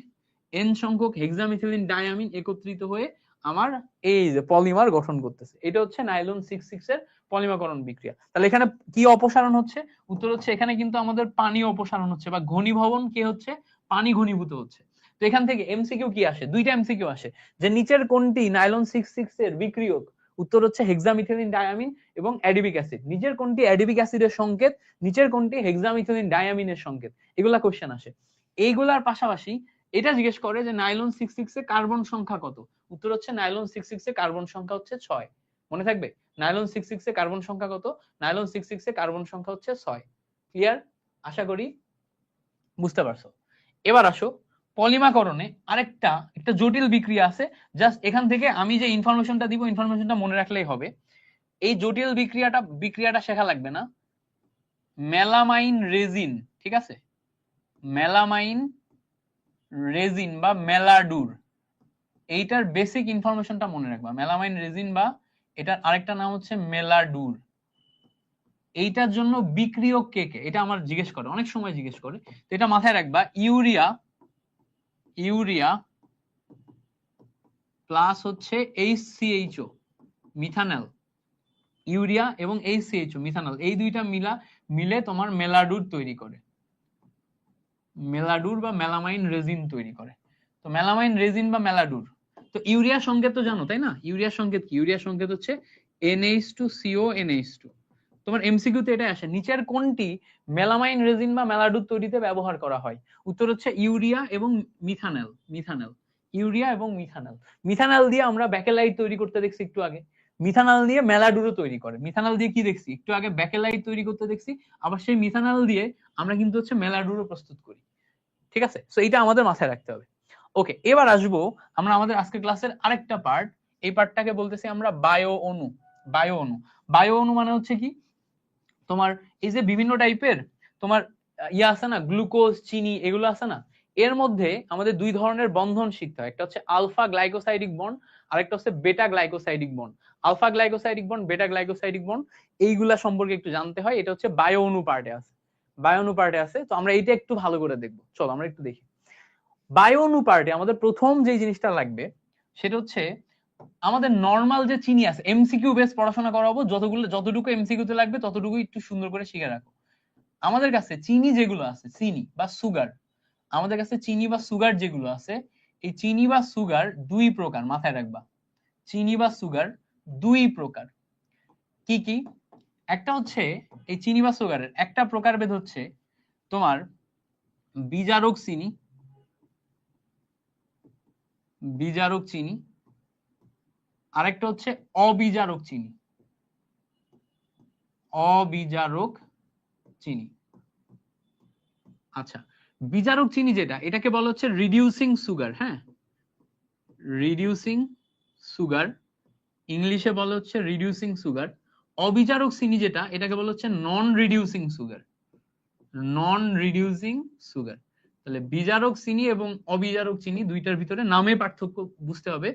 N সংখ্যক হেক্সামিথিলিন ডাইঅ্যামিন একত্রিত হয়ে আমার এই যে পলিমার গঠন করতেছে। এটা হচ্ছে নাইলন 66 এর পলিমাকরণ বিক্রিয়া। তাহলে এখানে কি অপসারণ হচ্ছে, উত্তর হচ্ছে এখানে কিন্তু আমাদের পানি অপসারণ হচ্ছে, বা ঘনীভবন কি হচ্ছে, পানি ঘনীভূত হচ্ছে। তো এখান থেকে এমসিকিউ কি আসে, দুইটা এমসিকিউ আসে, যে নিচের কোনটি নাইলন 66 এর বিক্রিয়ক, উত্তর হচ্ছে হেক্সামিথিলিন ডাইঅ্যামিন এবং অ্যাডিপিক অ্যাসিড। নিচের কোনটি অ্যাডিপিক অ্যাসিডের সংকেত, নিচের কোনটি হেক্সামিথিলিন ডাইঅ্যামিনের সংকেত, এগুলা কোশ্চেন আসে। এইগুলার পাশাপাশি এটা জিজ্ঞেস করে যে নাইলন 66 এ কার্বন সংখ্যা কত, উত্তর হচ্ছে নাইলন 66 এ কার্বন সংখ্যা হচ্ছে 6। মনে থাকবে নাইলন 66 এ কার্বন সংখ্যা কত, নাইলন 66 এ কার্বন সংখ্যা হচ্ছে 6। ক্লিয়ার, আশা করি বুঝতে পারছো। এবার আসো পলিমাকরণে একটা জটিল বিক্রিয়া আছে, জাস্ট এখান থেকে আমি যে ইনফরমেশনটা দিব ইনফরমেশনটা মনে রাখলেই হবে। এই জটিল বিক্রিয়াটা শেখা লাগবে না। মেলামাইন রেজিন, ঠিক আছে, মেলামাইন রেজিন বা মেলাডুর, এইটার বেসিক ইনফরমেশনটা মনে রাখবা। মেলামাইন রেজিন বা এটার আরেকটা নাম হচ্ছে মেলাডুর। এইটার জন্য বিক্রিয়ক কে কে, এটা আমার জিজ্ঞেস করে, অনেক সময় জিজ্ঞেস করে, তো এটা মাথায় রাখবা। ইউরিয়া প্লাস হচ্ছে HCHO মিথানল, ইউরিয়া এবং HCHO মিথানল, এই দুইটা মিলে তোমার মেলাডুর তৈরি করে, মেলাডুর বা মেলামাইন রেজিন তৈরি করে। তো মেলামাইন রেজিন বা মেলাডুর, তো ইউরিয়া সংকেত তো জানো তাই না? ইউরিয়ার সংকেত কি? ইউরিয়ার সংকেত হচ্ছে NH2CO NH2। তোমার এমসিকিউ তে এটা আসে, নিচের কোনটি মেলামাইন রেজিন বা মেলাডুর তৈরিতে ব্যবহার করা হয়? উত্তর হচ্ছে ইউরিয়া এবং মিথানল। ইউরিয়া এবং মিথানল দিয়ে আমরা ব্যাকেলাইট তৈরি করতে দেখছি একটু আগে, মিথানল দিয়ে মেলাডুরও তৈরি করে। মিথানল দিয়ে কি দেখছি একটু আগে? ব্যাকেলাইট তৈরি করতে দেখছি, আবার সেই মিথানল দিয়ে আমরা কিন্তু হচ্ছে মেলাডুরও প্রস্তুত করি। ঠিক আছে, সো এটা আমাদের মাথায় রাখতে হবে। ওকে, এবার আসবো আমরা আমাদের আজকের ক্লাসের আরেকটা পার্ট। এই পার্টটাকে বলতেছি আমরা বায়ো অণু। বায়ো অণু মানে হচ্ছে কি, তোমার এই যে বিভিন্ন টাইপের তোমার ইয়া আছে না, গ্লুকোজ, চিনি, এগুলো আছে না, এর মধ্যে আমাদের দুই ধরনের বন্ধন শিখতে হয়। একটা হচ্ছে আলফা গ্লাইকোসাইডিক বন্ড, আর একটা হচ্ছে beta glycosidic bond. Alpha glycosidic bond, beta glycosidic bond, এইগুলা সম্পর্কে একটু জানতে হয়। এটা হচ্ছে বায়ো অণু পার্টে আছে। তো আমরা এটা একটু ভালো করে দেখবো, চলো আমরা একটু দেখি। বায়ো অণু পার্টে আমাদের প্রথম যে জিনিসটা লাগবে সেটা হচ্ছে আমাদের নরমাল যে চিনি আছে, এমসিকিউ বেস পড়াশোনা করাবো, যতটুকু এমসিকিউ তে লাগবে ততটুকু একটু সুন্দর করে শিখে রাখো। আমাদের কাছে চিনি যেগুলো আছে, চিনি বা সুগার, আমাদের কাছে চিনি বা সুগার যেগুলো আছে, এই চিনি বা সুগার দুই প্রকার, মাথায় রাখবা। চিনি বা সুগার দুই প্রকার। কি কি? একটা হচ্ছে এই চিনি বা সুগারের একটা প্রকারভেদ হচ্ছে তোমার বিজারক চিনি, আরেকটা হচ্ছে অবিজারক চিনি। আচ্ছা, বিজারক চিনি যেটা, এটাকে বলা হচ্ছে রিডিউসিং সুগার। হ্যাঁ, রিডিউসিং সুগার, ইংলিশে বলা হচ্ছে রিডিউসিং সুগার। অবিজারক চিনি যেটা, এটাকে বলা হচ্ছে নন রিডিউসিং সুগার। তাহলে বিজারক চিনি এবং অবিজারক চিনি দুইটার ভিতরে নামে পার্থক্য বুঝতে হবে।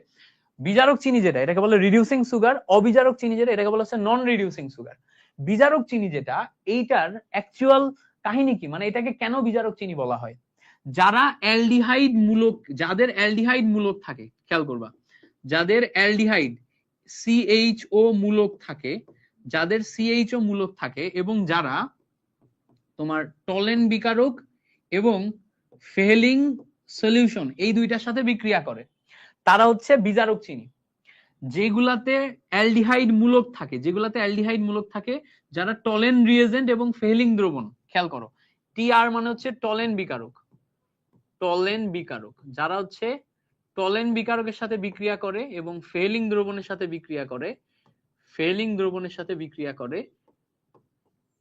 বিজারক চিনি যেটা, এটাকে বলে রিডিউসিং সুগার। অবিজারক চিনি যেটা, এটাকে বলা হচ্ছে নন রিডিউসিং সুগার। বিজারক চিনি যেটা, এইটার অ্যাকচুয়াল কাহিনী কি, মানে এটাকে কেন বিজারক চিনি বলা হয়? যাদের অ্যালডিহাইড মূলক থাকে, খেয়াল করবা, যাদের অ্যালডিহাইড CHO মূলক থাকে, এবং যারা তোমার টলেন বিকারক এবং ফেলিং সলিউশন এই দুইটার সাথে বিক্রিয়া করে, তারা হচ্ছে বিজারক চিনি। যেগুলাতে অ্যালডিহাইড মূলক থাকে, যারা টলেন রিয়েজেন্ট এবং ফেলিং দ্রবণ, খেয়াল করো, TR মানে হচ্ছে টলেন বিকারক, যারা হচ্ছে টলেন বিকারকের সাথে বিক্রিয়া করে এবং ফেলিং দ্রবণের সাথে বিক্রিয়া করে,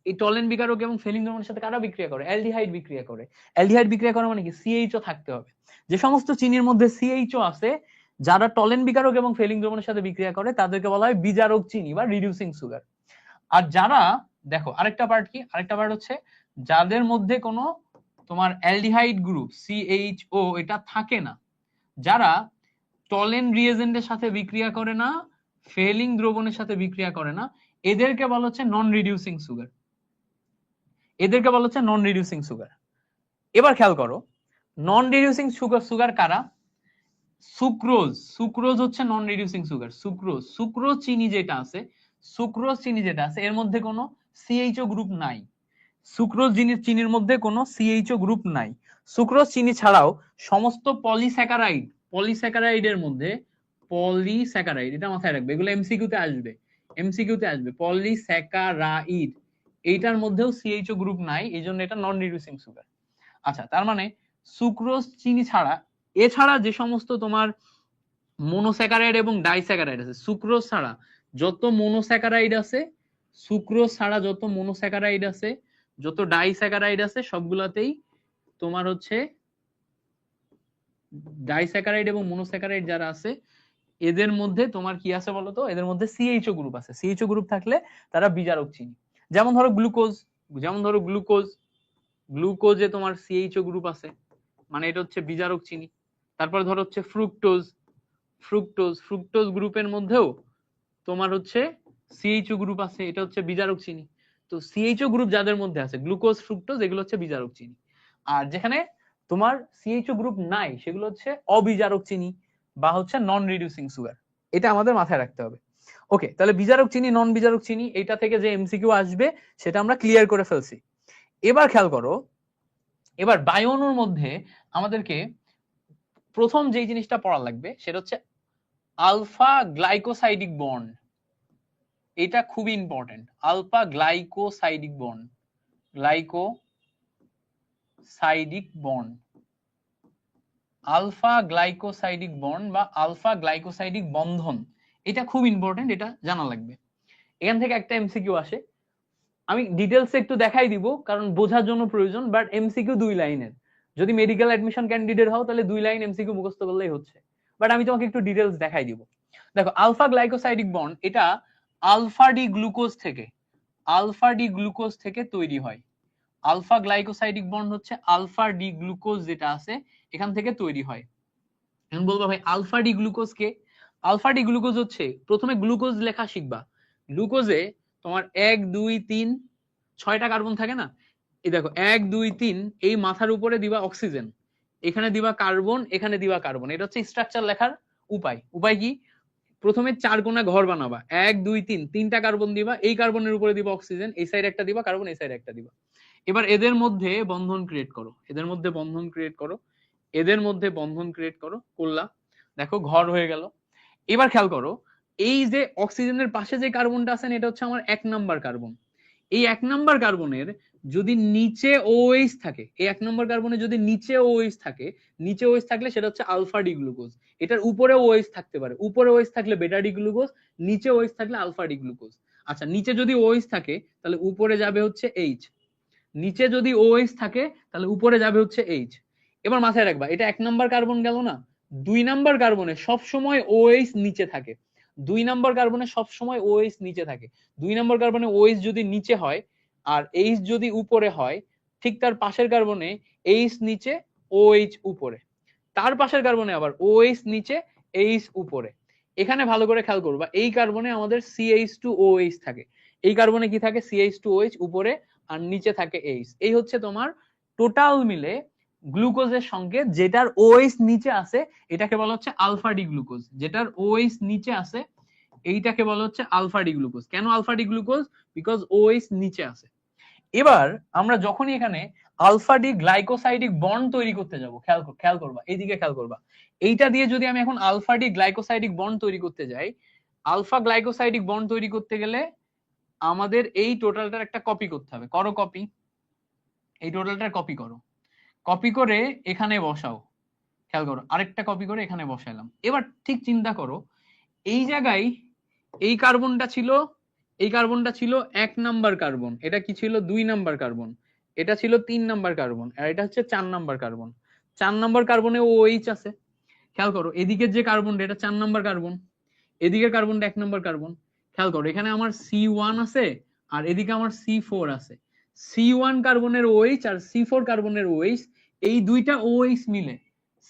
এই টলেন বিকারক এবং ফেলিং দ্রবণের সাথে কারা বিক্রিয়া করে? অ্যালডিহাইড বিক্রিয়া করে। মানে কি? CHO থাকতে হবে। যে সমস্ত চিনির মধ্যে CHO আছে, যারা টলেন বিকারক এবং ফেলিং দ্রবণের সাথে বিক্রিয়া করে, তাদেরকে বলা হয় বিজারক চিনি বা রিডিউসিং সুগার। আর যারা, দেখো আরেকটা পার্ট কি, হচ্ছে যাদের মধ্যে কোনো তোমার অ্যালডিহাইড গ্রুপ CHO এটা থাকে না, যারা টলেন রিয়েজেন্টের সাথে বিক্রিয়া করে না, ফেলিং দ্রবণের সাথে বিক্রিয়া করে না, এদেরকে বলা হচ্ছে নন রিডিউসিং সুগার। এবার খেয়াল করো, নন রিডিউসিং সুগার কারা? সুক্রোজ হচ্ছে নন রিডিউসিং সুগার। সুক্রোজ চিনি যেটা আছে, এর মধ্যে কোনো CHO গ্রুপ নাই। সুক্রোজ চিনির মধ্যে কোনো CHO গ্রুপ নাই। সুক্রোজ চিনি ছাড়াও সমস্ত পলিস্যাকারাইডের মধ্যে, এটা মাথায় রাখবে, এগুলো এমসিকিউতে আসবে। পলিস্যাকারাইড, এইটার মধ্যেও CHO গ্রুপ নাই, এই জন্য এটা নন রিডিউসিং সুগার। আচ্ছা, তার মানে সুক্রোজ চিনি ছাড়া, এছাড়া যে সমস্ত তোমার মনোস্যাকারাইড এবং ডাইস্যাকারাইড আছে, সুক্রোজ ছাড়া যত মনোস্যাকারাইড আছে, যত ডাইস্যাকারাইড আছে, সবগুলাতেই তোমার হচ্ছে ডাইস্যাকারাইড এবং মনোস্যাকারাইড যারা আছে এদের মধ্যে তোমার কি আছে বলতো, এদের মধ্যে সিএইচও গ্রুপ আছে। সিএইচও গ্রুপ থাকলে তারা বিজারক চিনি। যেমন ধরো গ্লুকোজ, গ্লুকোজে তোমার সিএইচও গ্রুপ আছে, মানে এটা হচ্ছে বিজারক চিনি। তারপর ধরো হচ্ছে ফ্রুক্টোজ গ্রুপের মধ্যেও তোমার হচ্ছে সিএইচও গ্রুপ আছে, এটা হচ্ছে বিজারক চিনি। তো সিএইচও গ্রুপ যাদের মধ্যে আছে গ্লুকোজ, ফ্রুক্টোজ, এগুলো হচ্ছে বিজারক চিনি। আর যেখানে তোমার সিএইচও গ্রুপ নাই সেগুলো হচ্ছে অবিজারক চিনি বা হচ্ছে নন রিডিউসিং সুগার। এটা আমাদের মাথায় রাখতে হবে। ওকে, তাহলে বিজারক চিনি, নন বিজারক চিনি, এটা থেকে যে এমসিকিউ আসবে সেটা আমরা ক্লিয়ার করে ফেলছি। এবার খেয়াল করো, এবার বায়ু অণুর মধ্যে আমাদেরকে প্রথম যে জিনিসটা পড়া লাগবে সেটা হচ্ছে আলফা গ্লাইকোসাইডিক বন্ড। এটা খুবই important, alpha glycosidic bond, glycosidic bond, alpha glycosidic bond বা আলফা গ্লাইকোসাইডিক বন্ধন, এটা খুব ইম্পর্টেন্ট, এটা জানা লাগবে। এখান থেকে একটা এমসিকিউ আসে, আমি ডিটেলসে একটু দেখাই দিব কারণ বোঝার জন্য প্রয়োজন, বাট এমসিকিউ 2 লাইনের। যদি মেডিকেল অ্যাডমিশন ক্যান্ডিডেট হও তাহলে 2 লাইন এমসিকিউ মুখস্থ করলেই হচ্ছে, বাট আমি তোমাকে একটু ডিটেলস দেখাই দিব। দেখো, আলফা গ্লাইকোসাইডিক বন্ড এটা আলফা ডি গ্লুকোজ থেকে তৈরি হয়। আলফা গ্লাইকোসাইডিক বন্ড হচ্ছে আলফা ডি গ্লুকোজ যেটা আছে এখান থেকে তৈরি হয়। এখন বলবো ভাই আলফা ডি গ্লুকোজ কে? আলফা ডি গ্লুকোজ হচ্ছে, প্রথমে গ্লুকোজ লেখা শিখবা। গ্লুকোজে তোমার 1 2 3 6টা কার্বন থাকে না? এই দেখো 1 2 3, এই মাথার উপরে দিবা অক্সিজেন, এখানে দিবা কার্বন, এখানে দিবা কার্বন। এটা হচ্ছে স্ট্রাকচার লেখার উপায় কি? প্রথমে 4 কোণা ঘর বানাবা, 1 2 3, 3টা কার্বন দিবা, এই কার্বনের উপরে দিবা অক্সিজেন, এই সাইড একটা দিবা কার্বন, এই সাইড একটা দিবা। এবার এদের মধ্যে বন্ধন ক্রিয়েট করো, করলা, দেখো ঘর হয়ে গেল। এবার খেয়াল করো, এই যে অক্সিজেনের পাশে যে কার্বনটা আছে এটা হচ্ছে আমার 1 নাম্বার কার্বন। এই 1 নাম্বার কার্বনের যদি নিচে OH থাকে, এই 1 নাম্বার কার্বনে যদি নিচে OH থাকলে সেটা হচ্ছে আলফা ডি গ্লুকোজ। এটার উপরে OH থাকতে পারে, উপরে OH থাকলে বেটা ডি গ্লুকোজ, নিচে OH থাকলে আলফা ডি গ্লুকোজ। আচ্ছা, নিচে যদি OH থাকে তাহলে উপরে যাবে হচ্ছে H, নিচে যদি OH থাকে তাহলে উপরে যাবে হচ্ছে H। এবার মাথায় রাখবা, এটা 1 নাম্বার কার্বন গেল না, 2 নাম্বার কার্বনে সবসময় OH নিচে থাকে, 2 নাম্বার কার্বনে সবসময় OH নিচে থাকে। 2 নাম্বার কার্বনে OH যদি নিচে হয় আর H যদি উপরে হয়, ঠিক তার পাশের কার্বনে H নিচে OH উপরে, তার পাশের কার্বনে আবার OH নিচে H উপরে। এখানে ভালো করে খেয়াল করবা, এই কার্বনে আমাদের CH2OH থাকে, এই কার্বনে কি থাকে? CH2OH উপরে আর নিচে থাকে H। এই হচ্ছে তোমার টোটাল মিলে গ্লুকোজের সংকেত, যেটার OH নিচে আছে এটাকে বলা হচ্ছে আলফা ডি গ্লুকোজ, যেটার OH নিচে আছে এইটাকে বলা হচ্ছে আলফা ডি গ্লুকোজ। কেন alpha D glucose? Because OH নিচে আছে। এবার আমরা যখনই এখানে আলফা ডি গ্লাইকোসাইডিক বন্ড তৈরি করতে যাব, খেয়াল করবা, এইদিকে খেয়াল করবা, এইটা দিয়ে যদি আমি এখন আলফা ডি গ্লাইকোসাইডিক বন্ড তৈরি করতে যাই, আলফা গ্লাইকোসাইডিক বন্ড তৈরি করতে গেলে আমাদের এই টোটালটার একটা কপি করতে হবে। করো কপি, এই টোটালটার কপি করো, কপি করে এখানে বসাও। খেয়াল করো, আরেকটা কপি করে এখানে বসাইলাম। এবার ঠিক চিন্তা করো, এই জায়গায় এই কার্বনটা ছিল 1 নাম্বার কার্বন, এটা কি ছিল 2 নাম্বার কার্বন, এটা ছিল 3 নাম্বার কার্বন, আর এটা হচ্ছে 4 নাম্বার কার্বন। 4 নাম্বার কার্বনে OH আছে। খেয়াল করো, এদিকের যে কার্বনটা এটা 4 নাম্বার কার্বন, এদিকের কার্বনটা 1 নাম্বার কার্বন। খেয়াল করো, এখানে আমার C1 আছে আর এদিকে আমার C4 আছে। C1 কার্বনের OH আর C4 কার্বনের OH, এই দুইটা OH মিলে,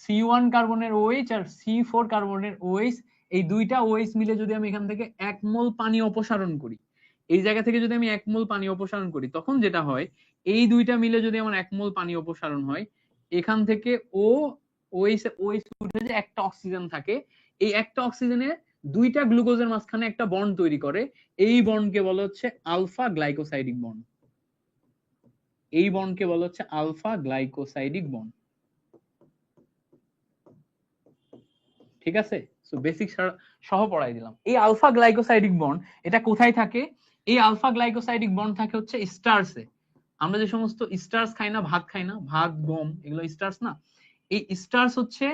C1 কার্বনের OH আর C4 কার্বনের OH, এই দুইটা OH মিলে যদি আমি এখান থেকে 1 মোল পানি অপসারণ করি, এই জায়গা থেকে যদি আমি 1 মোল পানি অপসারণ করি, তখন যেটা হয়, এই দুইটা মিলে যদি আমার 1 মোল পানি অপসারণ হয়, এখান থেকে OH উঠে যে একটা অক্সিজেন থাকে, এই একটা অক্সিজেনের দুইটা গ্লুকোজের মাঝখানে একটা বন্ড তৈরি করে, এই বন্ডকে বলা হচ্ছে আলফা গ্লাইকোসাইডিক বন্ড। এই বন্ডকে বলা হচ্ছে আলফা গ্লাইকোসাইডিক বন্ড। ঠিক আছে, সো বেসিক সহ পড়াই দিলাম। এই আলফা গ্লাইকোসাইডিক বন্ড এটা কোথায় থাকে? এই আলফা গ্লাইকোসাইডিক বন্ড থাকে হচ্ছে স্টার্সে। আমরা যে সমস্ত স্টার্স খাই না, ভাত খাই না, ভাত গম এগুলো স্টার্স না, এই স্টার্স হচ্ছে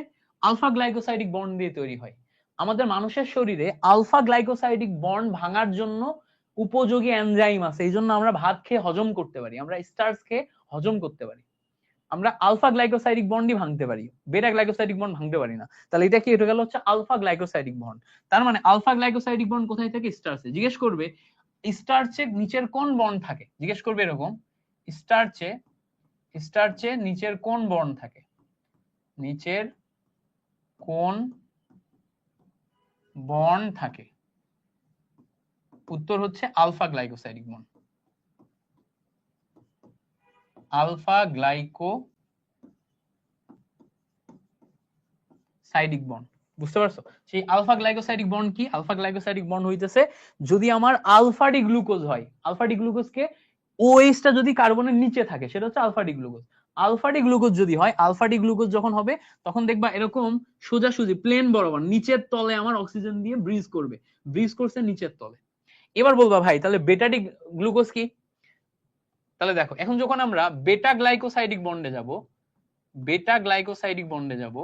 আলফা গ্লাইকোসাইডিক বন্ড দিয়ে তৈরি হয়। আমাদের মানুষের শরীরে আলফা গ্লাইকোসাইডিক বন্ড ভাঙার জন্য উপযোগী এনজাইম আছে, এই জন্য আমরা ভাত খেয়ে হজম করতে পারি, আমরা স্টার্স খেয়ে হজম করতে পারি। আমরা আলফা গ্লাইকোসাইডিক বন্ডই ভাঙতে পারি, বেটা গ্লাইকোসাইডিক বন্ড ভাঙতে পারি না। তাহলে এটা কি, এটা গেল হচ্ছে আলফা গ্লাইকোসাইডিক বন্ড। তার মানে আলফা গ্লাইকোসাইডিক বন্ড কোথায় থাকে? স্টার্চে। জিজ্ঞেস করবে স্টার্চে নিচের কোন বন্ড থাকে, জিজ্ঞেস করবে এরকম, স্টার্চে স্টার্চে নিচের কোন বন্ড থাকে, নিচের কোন বন্ড থাকে? উত্তর হচ্ছে alpha glycosidic bond. Alpha glycosidic bond, বুঝতে পারছো? সেই আলফা গ্লাইকোসাইডিক বন্ড কি? আলফা গ্লাইকোসাইডিক বন্ড হইতেছে যদি আমার আলফা ডি গ্লুকোজ হয়, আলফা ডি গ্লুকোজকে ওএইচটা যদি কার্বনের নিচে থাকে সেটা হচ্ছে alpha D glucose. Alpha D glucose যদি হয়, আলফা ডি গ্লুকোজ যখন হবে তখন দেখবা এরকম সোজাসুজি প্লেন বরাবর নিচের তলে আমার অক্সিজেন দিয়ে ব্রিজ করবে, ব্রিজ করছে নিচের তলে। এবার বলবা ভাই তাহলে বেটা ডি গ্লুকোজ কি? তাহলে দেখো এখন যখন আমরা বেটা গ্লাইকোসাইডিক বন্ডে যাব, বেটা গ্লাইকোসাইডিক বন্ডে যাব,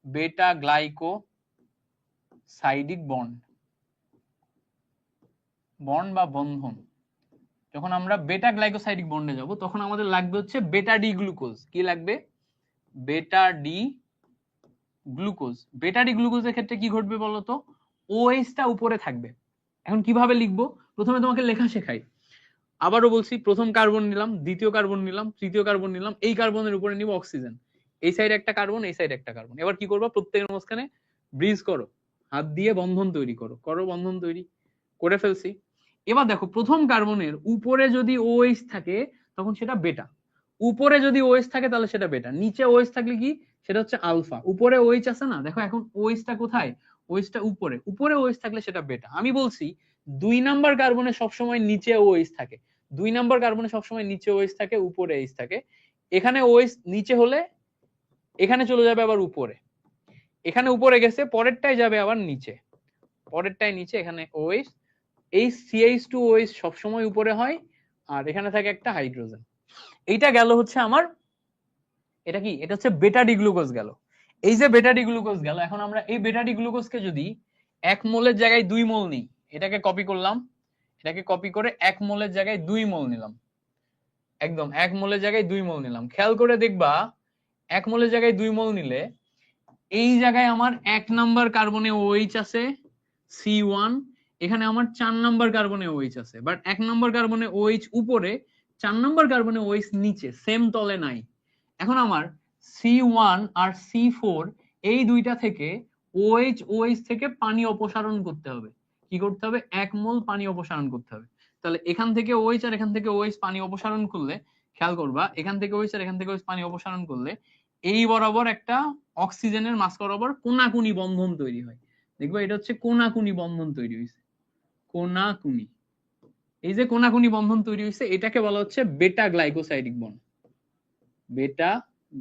বেটা গ্লাইকোসাইডিক বন্ড, বন্ড বা বন্ধন, যখন আমরা বেটা গ্লাইকোসাইডিক বন্ডে যাব তখন আমাদের লাগবে হচ্ছে বেটা ডি গ্লুকোজ। কি লাগবে? বেটা ডি গ্লুকোজ। বেটা ডি গ্লুকোজের ক্ষেত্রে কি ঘটবে বলতো? ওএইচটা উপরে থাকবে। এখন কিভাবে লিখবো? প্রথমে তোমাকে লেখা শেখাই, আবারও বলছি, প্রথম কার্বন নিলাম, দ্বিতীয় কার্বন নিলাম, তৃতীয় কার্বন নিলাম, এই কার্বনের উপরে নিব অক্সিজেন, এই সাইডে একটা কার্বন, এই সাইডে একটা কার্বন। এবার কি করবা? প্রত্যেকের মাঝখানে ব্রিজ করো, হাত দিয়ে বন্ধন তৈরি করো, করো বন্ধন তৈরি করে ফেলছি। এবার দেখো প্রথম কার্বনের উপরে যদি ওএইচ থাকে তখন সেটা বেটা, উপরে যদি ওএইচ থাকে তাহলে সেটা বেটা, নিচে ওএইচ থাকলে কি সেটা হচ্ছে আলফা। উপরে ওএইচ আছে না, দেখো এখন ওএইচটা কোথায়? ওএইচটা উপরে, উপরে ওএইচ থাকলে সেটা বেটা। আমি বলছি 2 নাম্বার কার্বনে সবসময় নিচে ওএইচ থাকে, 2 নাম্বার কার্বনে সবসময় নিচে ওএইচ থাকে, উপরে এইচ থাকে। এখানে ওএইচ নিচে হলে এখানে চলে যাবে আবার উপরে, এখানে উপরে গেছে, পরেরটাই যাবে আবার নিচে, পরেরটাই নিচে, এখানে ওএইচ। এই CH2OH সবসময় উপরে হয়, আর এখানে থাকে একটা হাইড্রোজেন। এইটা গেল হচ্ছে আমার, এটা কি? এটা হচ্ছে বেটা ডি গ্লুকোজ গেল। এই যে বেটা ডি গ্লুকোজ গেল, এখন আমরা এই বেটা ডি গ্লুকোজকে যদি 1 মোলের জায়গায় 2 মোল নিই, এটাকে কপি করলাম, এটাকে কপি করে 1 মোলের জায়গায় 2 মোল নিলাম, একদম 1 মোলের জায়গায় 2 মোল নিলাম। খেয়াল করে দেখবা 1 মোলের জায়গায় 2 মোল নিলে এই জায়গায় আমার 1 নাম্বার কার্বনে OH আছে C1, এখানে আমার 4 নাম্বার কার্বনে OH আছে, বাট 1 নাম্বার কার্বনে OH উপরে, 4 নাম্বার কার্বনে OH নিচে, সেম তলে নাই। এখন আমার C1 আর C4 এই দুইটা থেকে OH থেকে পানি অপসারণ করতে হবে। কি করতে হবে? 1 মোল পানি অপসারণ করতে হবে। তাহলে এখান থেকে OH আর এখান থেকে OH পানি অপসারণ করলে, খেয়াল করবা এখান থেকে OH আর এখান থেকে OH পানি অপসারণ করলে এই বরাবর একটা অক্সিজেনের মাঝ বরাবর কোনাকুনি বন্ধন তৈরি হয়। দেখবা এটা হচ্ছে কোনাকুনি বন্ধন তৈরি হয়েছে, কোনাকুনি। এই যে কোনাকুনি বন্ধন তৈরি হয়েছে এটাকে বলা হচ্ছে beta glycosidic bond, beta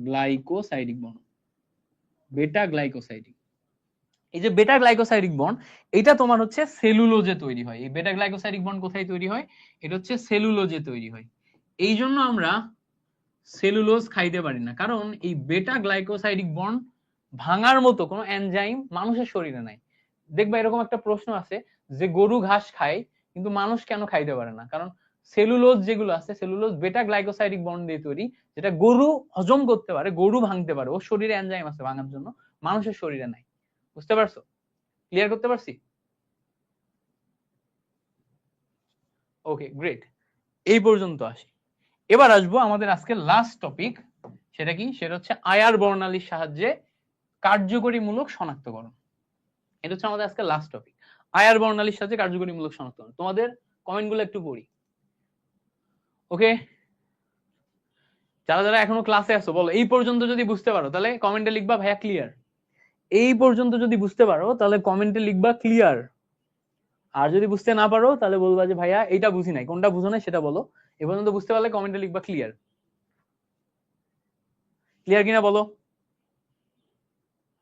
glycosidic bond, beta glycosidic. এই যে বেটা গ্লাইকোসাইডিক বন্ড, এটা তোমার হচ্ছে সেলুলোজে তৈরি হয়। এই বেটা গ্লাইকোসাইডিক বন্ড কোথায় তৈরি হয়? এটা হচ্ছে সেলুলোজে তৈরি হয়। এই জন্য আমরা সেলুলোজ খাইতে পারি না, কারণ এই বেটা গ্লাইকোসাইডিক বন্ড ভাঙার মতো কোনো এনজাইম মানুষের শরীরে নাই। দেখবা এরকম একটা প্রশ্ন আছে যে গরু ঘাস খায় কিন্তু মানুষ কেন খাইতে পারে না? কারণ সেলুলোজ যেগুলো আছে, সেলুলোজ বেটা গ্লাইকোসাইডিক বন্ড দিয়ে তৈরি, যেটা গরু হজম করতে পারে, গরু ভাঙতে পারে, ওর শরীরে এনজাইম আছে ভাঙার জন্য, মানুষের শরীরে নাই। বুঝতে পারছো? ক্লিয়ার করতে পারছি? ওকে, গ্রেট। এই পর্যন্ত আসি। এবার আসবো আমাদের আজকে লাস্ট টপিক, সেটা কি? সেটা হচ্ছে আয়ার বর্ণালীর সাহায্যে কার্যকরীমূলক শনাক্তকরণ। এটা হচ্ছে আমাদের আজকে লাস্ট টপিক, আয়ার বর্ণালীর সাহায্যে কার্যকরীমূলক শনাক্তকরণ। তোমাদের কমেন্টগুলো একটু পড়ি। ওকে, যারা যারা এখনো ক্লাসে আছো বলো এই পর্যন্ত যদি বুঝতে পারো তাহলে কমেন্টে লিখবা ভাইয়া ক্লিয়ার। এই পর্যন্ত যদি বুঝতে পারো তাহলে কমেন্টে লিখবা ক্লিয়ার। আর যদি বুঝতে না পারো তাহলে বলবা যে ভাইয়া এইটা বুঝি নাই, কোনটা বুঝো নাই সেটা বলো। এ পর্যন্ত বুঝতে পারলে কমেন্টে লিখবা ক্লিয়ার। ক্লিয়ার কিনা বলো।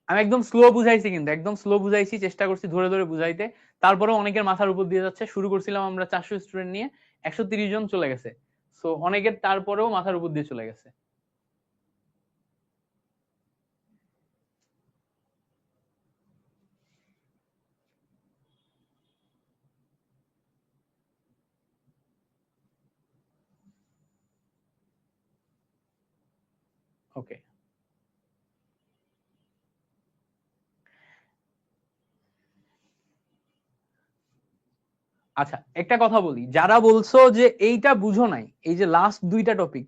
আমি একদম স্লো বুঝাইছি, কিন্তু একদম স্লো বুঝাইছি, চেষ্টা করছি ধরে ধরে বুঝাইতে, তারপরেও অনেকের মাথার উপর দিয়ে যাচ্ছে। শুরু করছিলাম আমরা 400 স্টুডেন্ট নিয়ে, 130 জন চলে গেছে, সো অনেকের তারপরেও মাথার উপর দিয়ে চলে গেছে। ওকে, আচ্ছা একটা কথা বলি, যারা বলছো যে এইটা বুঝো নাই, এই যে লাস্ট দুইটা টপিক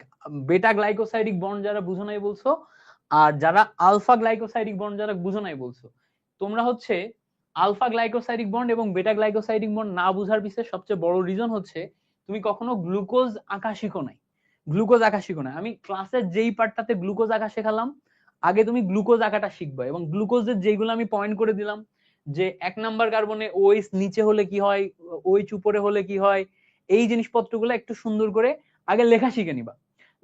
বেটা গ্লাইকোসাইডিক বন্ড যারা বুঝো নাই বলছো, আর যারা আলফা গ্লাইকোসাইডিক বন্ড যারা বুঝো নাই বলছো, তোমরা হচ্ছে আলফা গ্লাইকোসাইডিক বন্ড এবং বেটা গ্লাইকোসাইডিক বন্ড না বুঝার পিছনে সবচেয়ে বড় রিজন হচ্ছে তুমি কখনো গ্লুকোজ আঁকা শিখো নাই। গ্লুকোজ আঁকা শিখো না, আমি ক্লাসের যেই পার্টটাতে গ্লুকোজ আঁকা শেখালাম, আগে তুমি গ্লুকোজ আঁকাটা শিখবে, এবং গ্লুকোজের যেগুলো আমি পয়েন্ট করে দিলাম যে 1 নাম্বার কার্বনে ওএইচ নিচে হলে কি হয়, ওএইচ উপরে হলে কি হয়, এই জিনিসপত্রগুলো একটু সুন্দর করে আগে লেখা শিখে নিবা।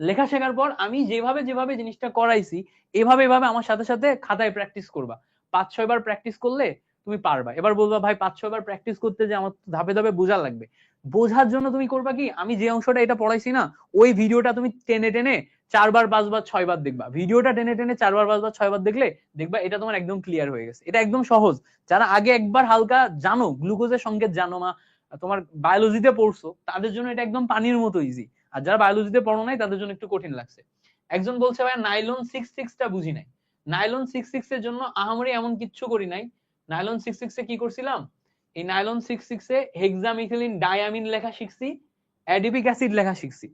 লেখা শেখার পর আমি যেভাবে যেভাবে জিনিসটা করাইছি এভাবে এভাবে আমার সাথে সাথে খাতায় প্র্যাকটিস করবা। 5-6 বার প্র্যাকটিস করলে তুমি পারবা। এবার বলবা ভাই 5-6 বার প্র্যাকটিস করতে যে আমার ধাপে ধাপে বোঝা লাগবে, বোঝার জন্য তুমি করবা কি, আমি যে অংশটা এটা পড়াইছি না ওই ভিডিওটা তুমি টেনে টেনে 4 বার 5 বার 6 বার দেখবা। ভিডিওটা টেনে টেনে 4 বার 5 বার 6 বার দেখলে দেখবা এটা তোমার একদম ক্লিয়ার হয়ে গেছে। এটা একদম সহজ। যারা আগে একবার হালকা জানো, গ্লুকোজের সংকেত জানো, মা তোমার বায়োলজিতে পড়ছো, তাদের জন্য এটা একদম পানির মতো ইজি। আর যারা বায়োলজিতে পড়ো নাই তাদের জন্য একটু কঠিন লাগছে। একজন বলছে ভাই নাইলন 66টা বুঝি নাই। নাইলন 66 এর জন্য আহামরি এমন কিচ্ছু করি নাই। নাইলন 66 এ কি করছিলাম, এই নাইলন 66 এ হেক্সামিথিলিন ডায়ামিন লেখা শিখছি, অ্যাডিপিক অ্যাসিড লেখা শিখছি।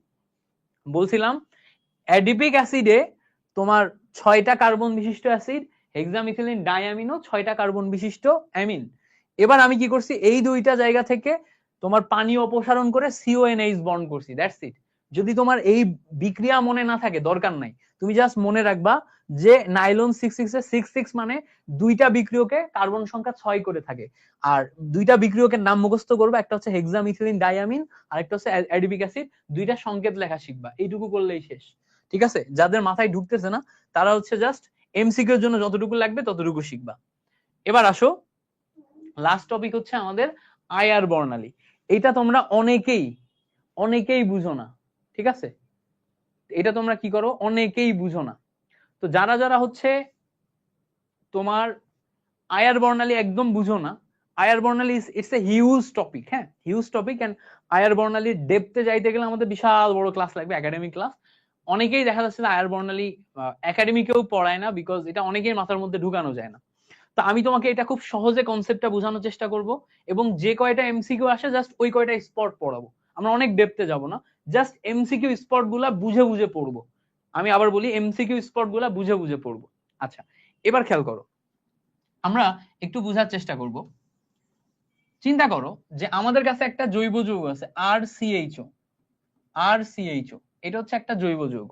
বলছিলাম অ্যাডিপিক অ্যাসিডে তোমার 6টা কার্বন বিশিষ্ট অ্যাসিড, হেক্সামিথিলিন ডায়ামিনও 6টা কার্বন বিশিষ্ট অ্যামিন। এবার আমি কি করছি, এই দুইটা জায়গা থেকে তোমার পানি অপসারণ করে সিওএনএইচ বন্ড করছি, দ্যাটস ইট। যদি তোমার এই বিক্রিয়া মনে না থাকে দরকার নাই, তুমি জাস্ট মনে রাখবা যে নাইলন 66 এ 66 মানে দুইটা বিক্রিয়কে কার্বন সংখ্যা 6 করে থাকে। আর দুইটা বিক্রিয়কের নাম মুখস্থ করবে, একটা হচ্ছে হেক্সামিথিলিন ডায়ামিন আর একটা হচ্ছে অ্যাডিপিক অ্যাসিড। দুইটা সংকেত লেখা শিখবা, এইটুকু করলেই শেষ। ঠিক আছে, যাদের মাথায় ঢুকতেছে না তারা হচ্ছে জাস্ট এমসিকিউ এর জন্য যতটুকু লাগবে ততটুকু শিখবা। এবার আসো, লাস্ট টপিক হচ্ছে আমাদের আয়ার বর্ণালী। এটা তোমরা অনেকেই বুঝো না, ঠিক আছে, এটা তোমরা কি করো, অনেকেই বুঝো না। তো যারা যারা হচ্ছে তোমার আয়ার বর্ণালী একদম বুঝো না, আয়ার বর্ণালী ইটস এ হিউজ টপিক, হ্যাঁ হিউজ টপিক। এন্ড আয়ার বর্ণালীর ডেপথে যাইতে গেলে আমাদের বিশাল বড় ক্লাস লাগবে, একাডেমিক ক্লাস। অনেকেই দেখা যাচ্ছে আয়ার বর্ণালী একাডেমিকেও পড়ায় না, বিকজ এটা অনেকের মাথার মধ্যে ঢুকানো যায় না। তো আমি তোমাকে এটা খুব সহজে কনসেপ্টটা বোঝানোর চেষ্টা করব, এবং যে কয়টা এমসিকিউ আসে জাস্ট ওই কয়টা স্পট পড়াবো। আমরা অনেক ডেপথে যাব না, জাস্ট এমসিকিউ স্পট গুলা বুঝে বুঝে পড়বো। আমি আবার বলি এমসিকিউ স্পট গুলা বুঝে বুঝে পড়বো। আচ্ছা এবার খেয়াল করো, আমরা একটু বোঝার চেষ্টা করব। চিন্তা করো যে আমাদের কাছে একটা জৈব যৌগ আছে RCHO। এটা হচ্ছে একটা জৈব যৌগ।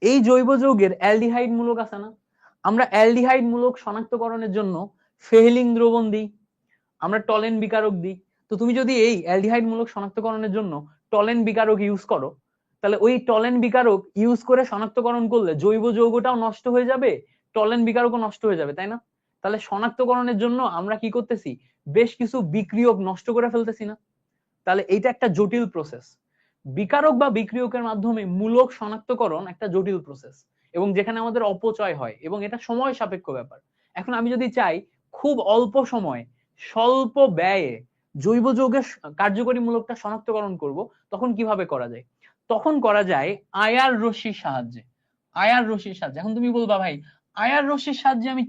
এই জৈব যৌগের অ্যালডিহাইড মূলক আছে না, আমরা অ্যালডিহাইড মূলক শনাক্তকরণের জন্য ফেহলিং দ্রবণ দিই, আমরা টলেন বিকারক দিই। তো তুমি যদি এই অ্যালডিহাইড মূলক শনাক্তকরণের জন্য টলেন বিকারক ইউজ করো, তাহলে ওই টলেন বিকারক ইউজ করে শনাক্তকরণ করলে জৈব যৌগটাও নষ্ট হয়ে যাবে, টলেন বিকারকও নষ্ট হয়ে যাবে, তাই না? তাহলে শনাক্তকরণের জন্য আমরা কি করতেছি, বেশ কিছু বিক্রিয়ক নষ্ট করে ফেলতেছি না? তাহলে এইটা একটা জটিল প্রসেস। বিকারক বা বিক্রিয়কের মাধ্যমে মূলক শনাক্তকরণ একটা জটিল প্রসেস, এবং যেখানে আমাদের অপচয় হয়, এবং এটা সময় সাপেক্ষ ব্যাপার। এখন আমি যদি চাই খুব অল্প সময়ে স্বল্প ব্যয়ে জৈব যৌগের কার্যকরী মূলকটা শনাক্তকরণ করব, তখন কিভাবে করা যায়? তখন করা যায় আয়ার রশ্মির সাহায্যে। আয়ার রশ্মির সাহায্যে। এখন তুমি বলবা ভাই আয়ার রশ্মির সাহায্যে আমি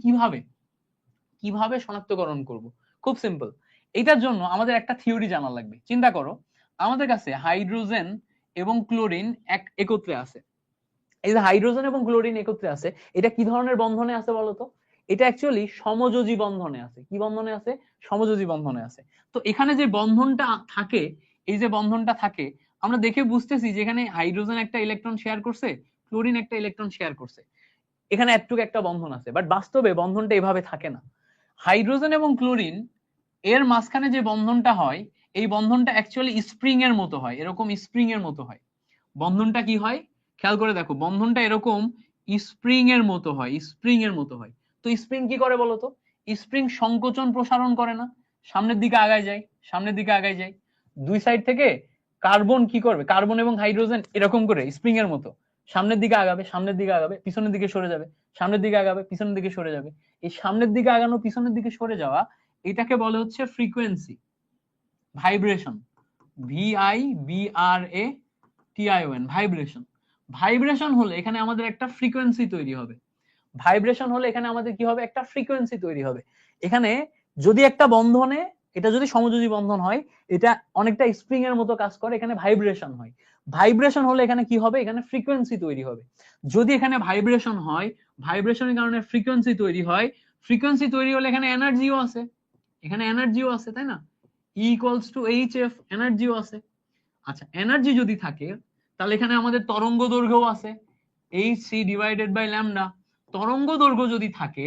কিভাবে শনাক্তকরণ করব? খুব সিম্পল। এটার জন্য আমাদের একটা থিওরি জানা লাগবে। চিন্তা করো আমাদের কাছে হাইড্রোজেন এবং ক্লোরিন একত্রে আছে। এই যে হাইড্রোজেন এবং ক্লোরিন একত্রে আছে, এটা কি ধরনের বন্ধনে আছে বলতো? এটা অ্যাকচুয়ালি সমযোজী বন্ধনে আছে। কি বন্ধনে আছে? সমযোজী বন্ধনে আছে। তো এখানে যে বন্ধনটা থাকে, এই যে বন্ধনটা থাকে, আমরা দেখে বুঝতেছি যে এখানে হাইড্রোজেন একটা ইলেকট্রন শেয়ার করছে, ক্লোরিন একটা ইলেকট্রন শেয়ার করছে, এখানে একটুকু একটা বন্ধন আছে। বাট বাস্তবে বন্ধনটা এভাবে থাকে না। হাইড্রোজেন এবং ক্লোরিন এর মাঝখানে যে বন্ধনটা হয়, এই বন্ধনটা অ্যাকচুয়ালি স্প্রিং এর মতো হয়, এরকম স্প্রিং এর মতো হয়। বন্ধনটা কি হয় খেয়াল করে দেখো, বন্ধনটা এরকম স্প্রিং এর মতো হয়, স্প্রিং এর মতো হয়। তো স্প্রিং কি করে বলতো? স্প্রিং সংকোচন প্রসারণ করে না, সামনের দিকে আগায় যায়, সামনের দিকে আগায় যায়। দুই সাইড থেকে কার্বন কি করবে, কার্বন এবং হাইড্রোজেন এরকম করে স্প্রিং এর মতো সামনের দিকে আগাবে, সামনের দিকে আগাবে, পিছনের দিকে সরে যাবে, সামনের দিকে আগাবে, পিছনের দিকে সরে যাবে। এই সামনের দিকে আগানো পিছনের দিকে সরে যাওয়া, এটাকে বলে হচ্ছে frequency, vibration, VIBRATION, vibration. Vibration হলে এখানে আমাদের একটা ফ্রিকোয়েন্সি তৈরি হবে। ভাইব্রেশন হলে এখানে আমাদের কি হবে, একটা ফ্রিকোয়েন্সি তৈরি হবে। এখানে যদি একটা বন্ধনে, এটা যদি সমযোজী বন্ধন হয়, এটা অনেকটা স্প্রিং এর মতো কাজ করে, এখানে ভাইব্রেশন হয়। ভাইব্রেশন হলে এখানে কি হবে, এখানে ফ্রিকোয়েন্সি তৈরি হবে। যদি এখানে ভাইব্রেশন হয়, ভাইব্রেশনের কারণে ফ্রিকোয়েন্সি তৈরি হয়, ফ্রিকোয়েন্সি তৈরি হলে এখানে এনার্জিও আছে, এখানে এনার্জিও আছে, তাই না? E equals to H F, এনার্জিও আছে। আচ্ছা, এনার্জি যদি থাকে তাহলে এখানে আমাদের তরঙ্গ দৈর্ঘ্যও আছে, H C divided by lambda. তরঙ্গ দৈর্ঘ্য যদি থাকে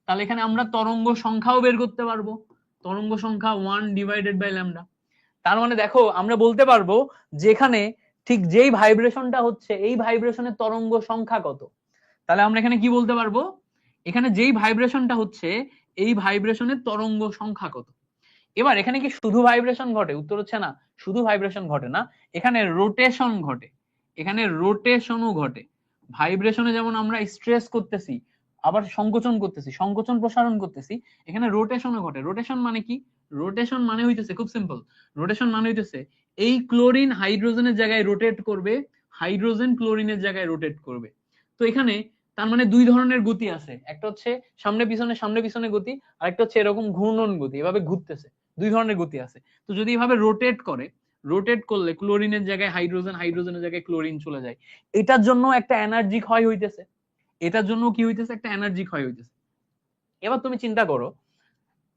তাহলে এখানে আমরা তরঙ্গ সংখ্যাও বের করতে পারবো, তরঙ্গ সংখ্যা 1 ডিভাইডেড বাই ল্যামডা। তার মানে দেখো আমরা বলতে পারবো যে এখানে ঠিক যেই ভাইব্রেশনটা হচ্ছে এই ভাইব্রেশনের তরঙ্গ সংখ্যা কত। তাহলে আমরা এখানে কি বলতে পারবো, এখানে যেই ভাইব্রেশনটা হচ্ছে এই ভাইব্রেশনের তরঙ্গ সংখ্যা কত। এবার এখানে কি শুধু ভাইব্রেশন ঘটে, উত্তর হচ্ছে না, শুধু ভাইব্রেশন ঘটে না, এখানে রোটেশন ঘটে, এখানে রোটেশনও ঘটে। ভাইব্রেশনে যেমন আমরা স্ট্রেস করতেছি, আবার সংকোচন করতেছি, সংকোচন প্রসারণ করতেছি, এখানে রোটেশনও ঘটে। রোটেশন মানে কি, রোটেশন মানে হইতেছে খুব সিম্পল, রোটেশন মানে হইতেছে এই ক্লোরিন হাইড্রোজেনের জায়গায় রোটেট করবে, হাইড্রোজেন ক্লোরিনের জায়গায় রোটেট করবে। তো এখানে তার মানে দুই ধরনের গতি আছে, একটা হচ্ছে সামনে পিছনে গতি, আর একটা হচ্ছে এরকম ঘূর্ণন গতি, এভাবে ঘুরতেছে, দুই ধরনের গতি আছে। তো যদি এভাবে রোটেট করে, রোটেট করলে ক্লোরিনের জায়গায় হাইড্রোজেন, হাইড্রোজেনের জায়গায় ক্লোরিন চলে যায়, এটার জন্য একটা এনার্জি ক্ষয় হইতেছে, এটার জন্য কি হইতেছে, একটা এনার্জি ক্ষয় হইতেছে। এবার তুমি চিন্তা করো,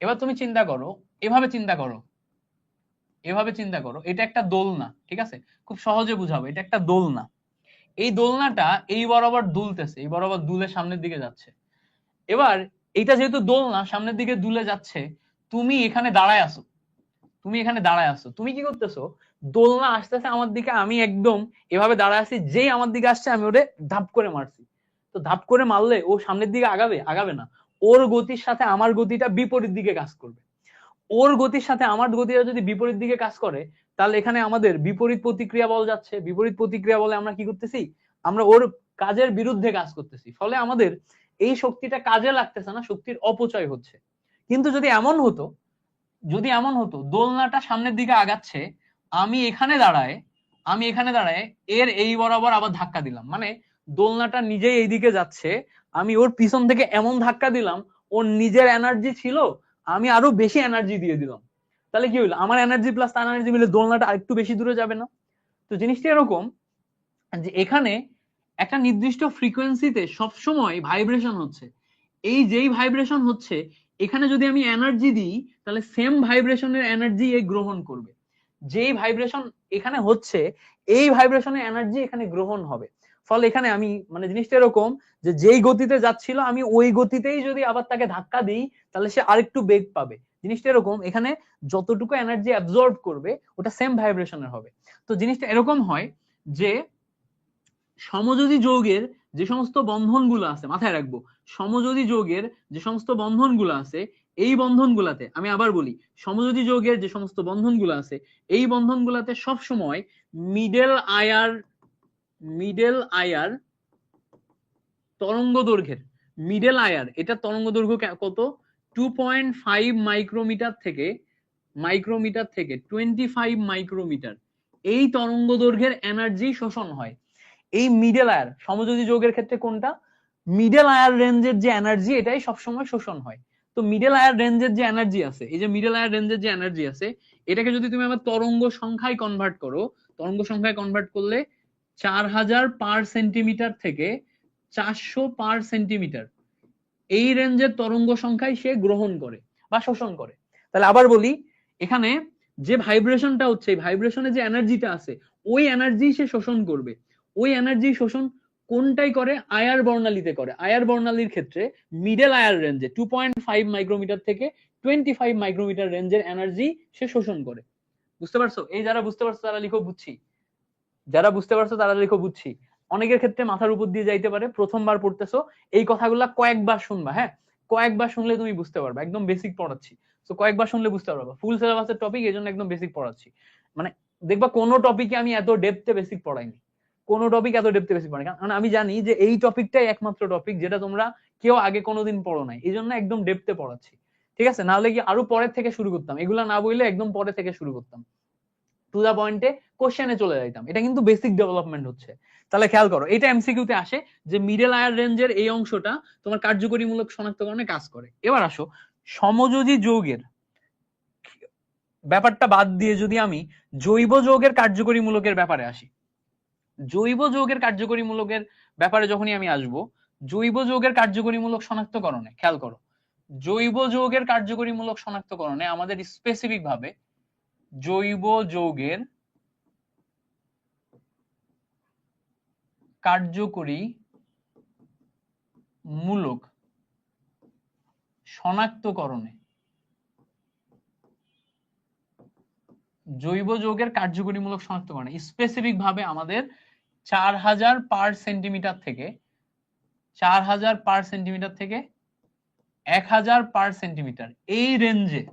এবার তুমি চিন্তা করো, এভাবে চিন্তা করো, এভাবে চিন্তা করো, এটা একটা দোলনা, ঠিক আছে? খুব সহজে বুঝাবো, এটা একটা দোলনা। এই দোলনাটা এই বরাবর দুলতেছে, এই বরাবর দুলে সামনের দিকে যাচ্ছে। এবার এটা যেহেতু দোলনা সামনের দিকে দুলে যাচ্ছে, তুমি এখানে দাঁড়ায় আছো, তুমি এখানে দাঁড়ায় আছো, তুমি কি করতেছো, দোলনা আসতেছে আমার দিকে, আমি একদম এভাবে দাঁড়ায় আছি, যেই আমার দিকে আসছে আমি ওরে ধাপ করে মারছি। তো ধাপ করে মারলে ও সামনের দিকে আগাবে, আগাবে না, ওর গতির সাথে আমার গতিটা বিপরীত দিকে কাজ করবে। ওর গতির সাথে আমার গতিটা যদি বিপরীত দিকে কাজ করে, তাহলে এখানে আমাদের বিপরীত প্রতিক্রিয়া বল যাচ্ছে, বিপরীত প্রতিক্রিয়া বলে আমরা কি করতেছি, আমরা ওর কাজের বিরুদ্ধে কাজ করতেছি, ফলে আমাদের এই শক্তিটা কাজে লাগতেছে না, শক্তির অপচয় হচ্ছে। কিন্তু যদি এমন হতো, যদি এমন হতো দোলনাটা সামনের দিকে আগাচ্ছে, আমি এখানে দাঁড়ায়, আমি এখানে দাঁড়ায় এর এই বরাবর আবার ধাক্কা দিলাম, মানে দোলনাটা নিজেই এইদিকে যাচ্ছে, আমি ওর পিছন থেকে এমন ধাক্কা দিলাম, ওর নিজের এনার্জি ছিল, আমি আরো বেশি এনার্জি দিয়ে দিলাম, তাহলে কি হইলো, আমার এনার্জি প্লাস তার এনার্জি মিলে দোলনাটা আরেকটু বেশি দূরে যাবে না? তো জিনিসটা এরকম যে এখানে একটা নির্দিষ্ট ফ্রিকোয়েন্সিতে সবসময় ভাইব্রেশন হচ্ছে, এই যেই ভাইব্রেশন হচ্ছে এখানে যদি আমি এনার্জি দিই তাহলে সেম ভাইব্রেশনের এনার্জি এ গ্রহণ করবে, যেই ভাইব্রেশন এখানে হচ্ছে এই ভাইব্রেশনের এনার্জি এখানে গ্রহণ হবে। ফলে এখানে আমি মানে জিনিসটা এরকম যে যেই গতিতে যাচ্ছিল আমি ওই গতিতেই যদি আবার তাকে ধাক্কা দিই তাহলে সে আরেকটু বেগ পাবে। জিনিসটা এরকম, এখানে যতটুকু এনার্জি অ্যাবজর্ব করবে ওটা সেম ভাইব্রেশনের হবে। তো জিনিসটা এরকম হয় যে সমযোজী যৌগের যে সমস্ত বন্ধনগুলো আছে, মাথায় রাখবো, সমযোজী যৌগের যে সমস্ত বন্ধনগুলো আছে এই বন্ধনগুলাতে, আমি আবার বলি, সমযোজী যৌগের যে সমস্ত বন্ধনগুলো আছে এই বন্ধনগুলাতে সব সময় মিডল আয়ার, মিডল আয়ার তরঙ্গ দৈর্ঘ্যের, মিডল আয়ার এটা তরঙ্গ দৈর্ঘ্য কত, 2.5 মাইক্রোমিটার থেকে, মাইক্রোমিটার থেকে 25 মাইক্রোমিটার, এই তরঙ্গ দৈর্ঘ্যের এনার্জি শোষণ হয়। এই মিডল আয়ার সমযোজী যৌগের ক্ষেত্রে কোনটা, মিডল আয়ার রেঞ্জের যে এনার্জি এটাই সবসময় শোষণ হয়। তো মিডল আয়ার রেঞ্জের যে এনার্জি আছে, এই যে মিডল আয়ার রেঞ্জের যে এনার্জি আছে এটাকে যদি তুমি আবার তরঙ্গ সংখ্যায় কনভার্ট করো, তরঙ্গ সংখ্যায় কনভার্ট করলে 4000 পার সেন্টিমিটার থেকে 400 পার সেন্টিমিটার, এই রেঞ্জের তরঙ্গ সংখ্যায় সে গ্রহণ করে বা শোষণ করে। তাহলে আবার বলি, এখানে যে ভাইব্রেশনটা হচ্ছে, ভাইব্রেশনে যে এনার্জিটা আছে ওই এনার্জি সে শোষণ করবে। ওই এনার্জি শোষণ কোনটাই করে, আয়ার বর্ণালীতে করে। আয়ার বর্ণালীর ক্ষেত্রে মিডল আয়ার রেঞ্জে 2.5 মাইক্রোমিটার থেকে 25 মাইক্রোমিটার রেঞ্জের এনার্জি সে শোষণ করে। বুঝতে পারছো? এই যারা বুঝতে পারছো তারা লিখো বুঝছি, যারা বুঝতে পারছো তারা লিখো বুঝছি। অনেকের ক্ষেত্রে মাথার উপর দিয়ে যাইতে পারে, প্রথমবার পড়তেছো, এই কথাগুলা কয়েকবার শুনবা, হ্যাঁ কয়েকবার শুনলে তুমি বুঝতে পারবে, একদম বেসিক পড়াচ্ছি, তো কয়েকবার শুনলে বুঝতে পারবা, ফুল সিলেবাসের টপিক এই জন্য একদম বেসিক পড়াচ্ছি। মানে দেখবা কোনো টপিকে আমি এত ডেপথে বেসিক পড়াইনি, কোনো টপিক এত ডেপথে বেসিক পড়াই, কারণ আমি জানি যে এই টপিকটাই একমাত্র টপিক যেটা তোমরা কেউ আগে কোনোদিন পড়ো নাই, এই জন্য একদম ডেপথে পড়াচ্ছি, ঠিক আছে? নাহলে কি আরো পরের থেকে শুরু করতাম, এগুলা না বললে একদম পরে থেকে শুরু করতাম, টু দা পয়েন্টে কোশ্চেনে চলে যাইতাম, এটা কিন্তু বেসিক ডেভেলপমেন্ট হচ্ছে। তাহলে খেয়াল করো, এটা এমসিকিউ তে আসে যে মিডল আয়ার রেঞ্জের এই অংশটা তোমার কার্যকরীমূলক শনাক্তকরণে কাজ করে। এবার আসো সমযোজী যৌগের ব্যাপারটা বাদ দিয়ে যদি আমি জৈব যৌগের কার্যকরীমূলকের ব্যাপারে আসি, জৈব যৌগের কার্যকরীমূলকের ব্যাপারে যখনই আমি আসব, জৈব যৌগের কার্যকরীমূলক শনাক্তকরণে খেয়াল করো, জৈব যৌগের কার্যকরীমূলক শনাক্তকরণে আমাদের স্পেসিফিক ভাবে জৈব যৌগের কার্যকরী মূলক শনাক্তকরণে, জৈব যৌগের কার্যকরীমূলক শনাক্তকরণে স্পেসিফিক ভাবে আমাদের 4000 পার সেন্টিমিটার থেকে 4000 পার সেন্টিমিটার থেকে 1000 পার সেন্টিমিটার এই রেঞ্জে,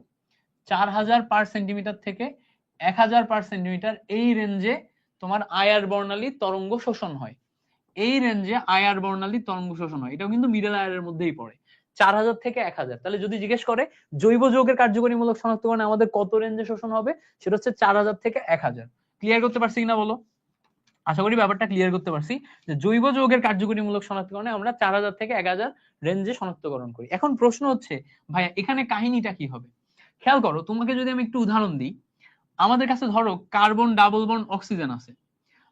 4000 পার সেন্টিমিটার থেকে 1000 পার সেন্টিমিটার এই রেঞ্জে তোমার আয়ার বর্ণালী তরঙ্গ শোষণ হয়। এই রেঞ্জে আয়ার বর্ণালী তরঙ্গ শোষণ হয়, এটাও কিন্তু মিডল আয়ারের মধ্যেই পড়ে, 4000 থেকে 1000। তাহলে যদি জিজ্ঞেস করে জৈব যৌগের কার্যকরীমূলক শনাক্তকরণে আমাদের কত রেঞ্জে শোষণ হবে, সেটা হচ্ছে 4000 থেকে 1000। ক্লিয়ার করতে পারছি কিনা বলো? আশা করি ব্যাপারটা ক্লিয়ার করতে পারছি যে জৈব যৌগের কার্যকরীমূলক শনাক্তকরণে আমরা 4000 থেকে 1000 রেঞ্জে শনাক্তকরণ করি। এখন প্রশ্ন হচ্ছে ভাইয়া এখানে কাহিনীটা কি হবে? খেয়াল করো, তোমাকে যদি আমি একটু উদাহরণ দিই, আমাদের কাছে ধরো কার্বন ডাবল বন্ড অক্সিজেন আছে,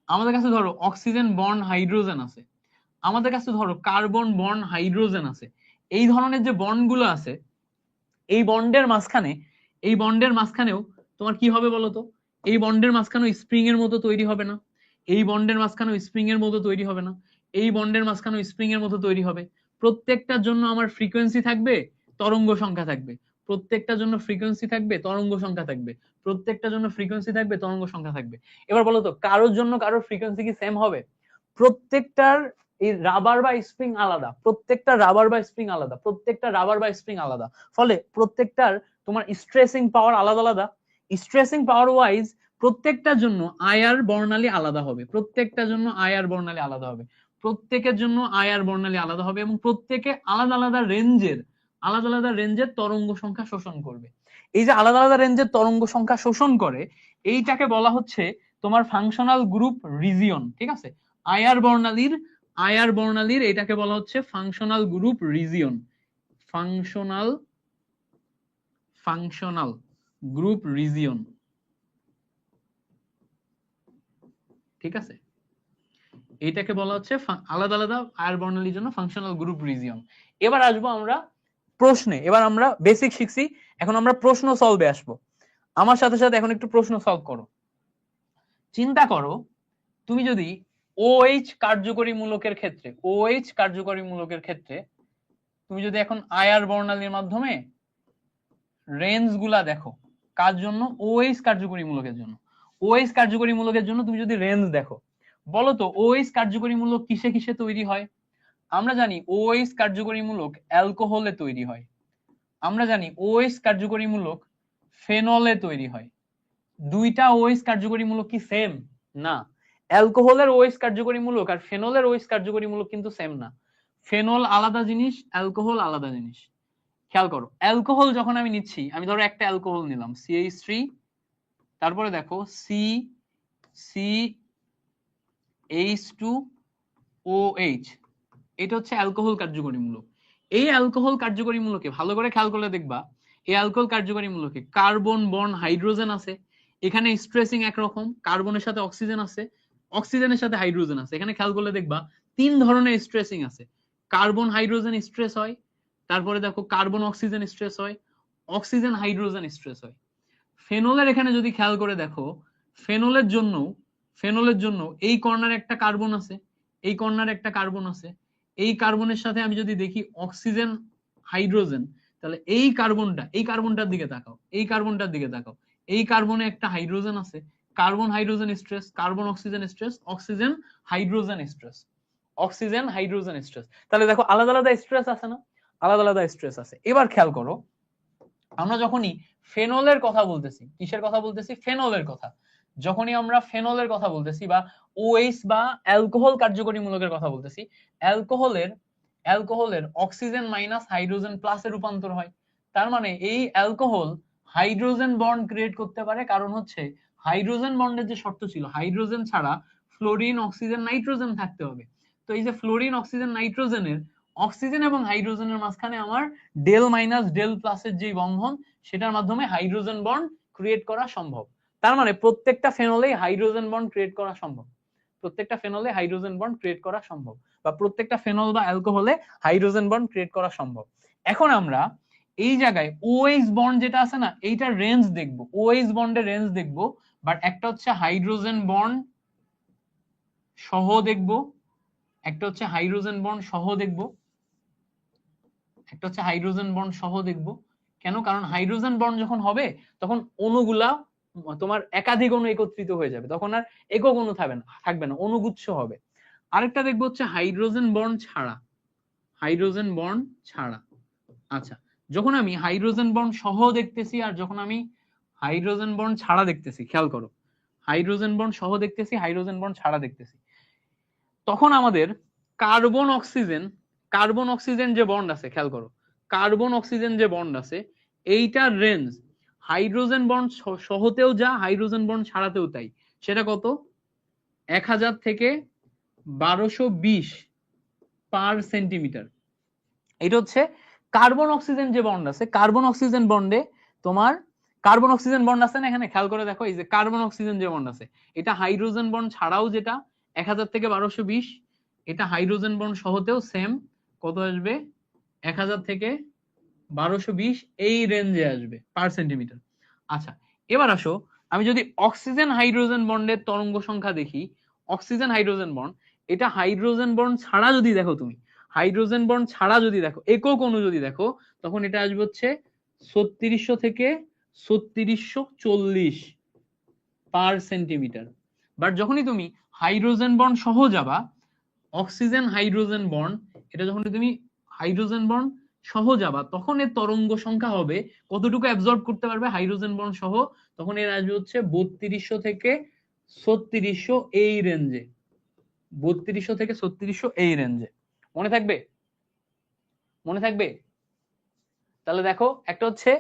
আমাদের কাছে ধরো অক্সিজেন বন্ড হাইড্রোজেন আছে, আমাদের কাছে ধরো কার্বন বন্ড হাইড্রোজেন আছে। এই ধরনের যে বন্ডগুলো আছে, এই বন্ডের মাঝখানে, এই বন্ডের মাঝখানেও তোমার কি হবে বলতো? এই বন্ডের মাঝখানেও স্প্রিং এর মতো তৈরি হবে না? এই বন্ডের মাঝখানেও স্প্রিং এর মতো তৈরি হবে না? এই বন্ডের মাঝখানেও স্প্রিং এর মতো তৈরি হবে। প্রত্যেকটার জন্য আমার ফ্রিকোয়েন্সি থাকবে, তরঙ্গ সংখ্যা থাকবে। প্রত্যেকটার জন্য ফ্রিকোয়েন্সি থাকবে, তরঙ্গ সংখ্যা থাকবে। প্রত্যেকটার জন্য ফ্রিকোয়েন্সি থাকবে, তরঙ্গ সংখ্যা থাকবে। এবার বলো তো কারোর জন্য কারোর ফ্রিকোয়েন্সি কি সেম হবে? প্রত্যেকটার এই রাবার বা স্প্রিং আলাদা, প্রত্যেকটা রাবার বা স্প্রিং আলাদা, প্রত্যেকটা রাবার বা স্প্রিং আলাদা। ফলে প্রত্যেকটার তোমার স্ট্রেসিং পাওয়ার আলাদা আলাদা। স্ট্রেসিং পাওয়ার ওয়াইজ প্রত্যেকটার জন্য আয়ার বর্ণালী আলাদা হবে, প্রত্যেকটার জন্য আয়ার বর্ণালী আলাদা হবে, প্রত্যেকের জন্য আয়ার বর্ণালী আলাদা হবে, এবং প্রত্যেকে আলাদা আলাদা রেঞ্জের তরঙ্গ সংখ্যা শোষণ করবে। এই যে আলাদা আলাদা রেঞ্জের তরঙ্গ সংখ্যা শোষণ করে, এইটাকে বলা হচ্ছে তোমার ফাংশনাল গ্রুপ রিজিয়ন। ঠিক আছে, আয়ার বর্ণালীর এটাকে বলা হচ্ছে functional group region, functional group region. ঠিক আছে, এটাকে বলা হচ্ছে আলাদা আলাদা আয়ার বর্ণালীর জন্য ফাংশনাল গ্রুপ রিজিয়ন। এবার আসবো আমরা প্রশ্নে। এবার আমরা বেসিক শিখছি, এখন আমরা প্রশ্ন সলভে আসবো। আমার সাথে সাথে এখন একটু প্রশ্ন সলভ করো। চিন্তা করো, তুমি যদি OH কার্যকরী মূলকের ক্ষেত্রে তুমি যদি এখন আয়ার বর্ণালীর মাধ্যমে রেঞ্জ গুলা দেখো, কার জন্য? OH কার্যকরী মূলকের জন্য। OH কার্যকরী মূলকের জন্য তুমি যদি রেঞ্জ দেখো, বলো তো OH কার্যকরী মূলক কিসে কিসে তৈরি হয়? আমরা জানি OH কার্যকরী মূলক অ্যালকোহলে তৈরি হয়, আমরা জানি OH কার্যকরী মূলক ফেনলে তৈরি হয়। দুইটা OH কার্যকরী মূলক কি সেম? না। অ্যালকোহলের OH কার্যকরী মূলক আর ফেনলের OH কার্যকরী মূলক কিন্তু সেম না। ফেনল আলাদা জিনিস, অ্যালকোহল আলাদা জিনিস। খেয়াল করো, অ্যালকোহল যখন আমি নিচ্ছি, আমি ধরো একটা অ্যালকোহল নিলাম CH3, তারপরে দেখো CH2OH, এটা হচ্ছে অ্যালকোহল কার্যকরী মূলক। এই অ্যালকোহল কার্যকরী মূলকে ভালো করে খেয়াল করলে দেখবা, এই অ্যালকোহল কার্যকরী মূলকে কার্বন বন্ড হাইড্রোজেন আছে, এখানে স্ট্রেসিং একরকম, কার্বনের সাথে অক্সিজেন আছে, অক্সিজেনের সাথে হাইড্রোজেন আছে। এখানে খেয়াল করলে দেখবা তিন ধরনের স্ট্রেসিং আছে, কার্বন হাইড্রোজেন স্ট্রেস হয়, তারপরে দেখো কার্বন অক্সিজেন স্ট্রেস হয়, অক্সিজেন হাইড্রোজেন স্ট্রেস হয়। ফেনলের এখানে যদি খেয়াল করে দেখো, ফেনলের জন্য এই কর্নারে একটা কার্বন আছে, এই কর্নারে একটা কার্বন আছে, এই কার্বনের সাথে আমি যদি দেখি অক্সিজেন হাইড্রোজেন, তাহলে এই কার্বনটার দিকে তাকাও, এই কার্বনটার দিকে তাকাও, এই কার্বনে একটা হাইড্রোজেন আছে, carbon hydrogen stress, carbon oxygen stress, oxygen hydrogen stress, oxygen hydrogen stress. তাহলে দেখো আলাদা আলাদা স্ট্রেস আছে না? আলাদা আলাদা স্ট্রেস আছে। এবার খেয়াল করো, আমরা যখনই ফেনলের কথা বলতেছি, কিসের কথা বলতেছি? ফেনলের কথা। যখনই আমরা ফেনলের কথা বলতেছি বা OH বা অ্যালকোহল কার্যকরী মূলকের কথা বলতেছি, অ্যালকোহলের অক্সিজেন মাইনাস হাইড্রোজেন প্লাসে রূপান্তর হয়। তার মানে এই অ্যালকোহল হাইড্রোজেন বন্ড ক্রিয়েট করতে পারে, কারণ হচ্ছে হাইড্রোজেন বন্ডের যে শর্ত ছিল, হাইড্রোজেন ছাড়া ফ্লোরিন অক্সিজেন নাইট্রোজেন থাকতে হবে। তো এই যে ফ্লোরিন অক্সিজেন নাইট্রোজেনের অক্সিজেন এবং হাইড্রোজেনের মাঝখানে আমার ডেল মাইনাস ডেল প্লাসের যে বন্ধন সেটার মাধ্যমে হাইড্রোজেন বন্ড ক্রিয়েট করা সম্ভব। তার মানে প্রত্যেকটা ফেনলেই হাইড্রোজেন বন্ড ক্রিয়েট করা সম্ভব, প্রত্যেকটা ফেনলে হাইড্রোজেন বন্ড ক্রিয়েট করা সম্ভব, বা প্রত্যেকটা ফেনল বা অ্যালকোহলে হাইড্রোজেন বন্ড ক্রিয়েট করা সম্ভব। এখন আমরা এই জায়গায় OH বন্ড যেটা আছে না, এইটার রেঞ্জ দেখব, OH বন্ডের রেঞ্জ দেখব, বাট একটা হচ্ছে হাইড্রোজেন বন্ড সহ দেখব, একটা হচ্ছে হাইড্রোজেন বন্ড সহ দেখব, একটা হচ্ছে হাইড্রোজেন বন্ড সহ দেখব। কেন? কারণ হাইড্রোজেন বন্ড যখন হবে তখন অণুগুলা তোমার একাধিক অণু একত্রিত হয়ে যাবে, তখন আর একক অণু থাকবে না, অণুগুচ্ছ হবে। আরেকটা দেখবো হচ্ছে হাইড্রোজেন বন্ড ছাড়া, হাইড্রোজেন বন্ড ছাড়া। আচ্ছা, যখন আমি হাইড্রোজেন বন্ড সহ দেখতেছি আর যখন আমি হাইড্রোজেন বন্ড ছাড়া দেখতেছি, খেয়াল করো, হাইড্রোজেন বন্ড সহ দেখতেছি, হাইড্রোজেন বন্ড ছাড়া দেখতেছি, তখন আমাদের কার্বন অক্সিজেন যে বন্ড আছে, খেয়াল করো, কার্বন অক্সিজেন যে বন্ড আছে এইটার রেঞ্জ হাইড্রোজেন বন্ড সহতেও যা, হাইড্রোজেন বন্ড ছাড়াতেও তাই। সেটা কত? 1000 থেকে 1220 পার সেন্টিমিটার। এটা হচ্ছে কার্বন অক্সিজেন যে বন্ড আছে, কার্বন অক্সিজেন বন্ডে তোমার কার্বন অক্সিজেন বন্ড আছে না এখানে, খেয়াল করে দেখো, এই যে কার্বন অক্সিজেন যে বন্ড আছে এটা হাইড্রোজেন বন্ড ছাড়াও যেটা 1000 থেকে 1220, এটা হাইড্রোজেন বন্ড সহতেও সেম কত আসবে? 1000 থেকে 1220 এই রেঞ্জে আসবে পার সেন্টিমিটার। আচ্ছা, এবার আসো, আমি যদি অক্সিজেন হাইড্রোজেন বন্ডের তরঙ্গ সংখ্যা দেখি, অক্সিজেন হাইড্রোজেন বন্ড, এটা হাইড্রোজেন বন্ড ছাড়া যদি দেখো তুমি, হাইড্রোজেন বন্ড ছাড়া যদি দেখো, একক অণু যদি দেখো, তখন এটা আসবে হচ্ছে 3600 থেকে 3640 পার সেন্টিমিটার। বাট যখনই তুমি হাইড্রোজেন বন্ড সহ যাবা, অক্সিজেন হাইড্রোজেন বন্ড, এটা যখন তুমি হাইড্রোজেন বন্ড সহ যাবা, তখন এর তরঙ্গ সংখ্যা হবে কতটুকু অ্যাবজর্ব করতে পারবে হাইড্রোজেন বন্ড সহ, তখন এর আসবে হচ্ছে 3200 থেকে 3600 এই রেঞ্জে, 3200 থেকে 3600 এই রেঞ্জে। মনে থাকবে? মনে থাকবে? তাহলে দেখো, একটা হচ্ছে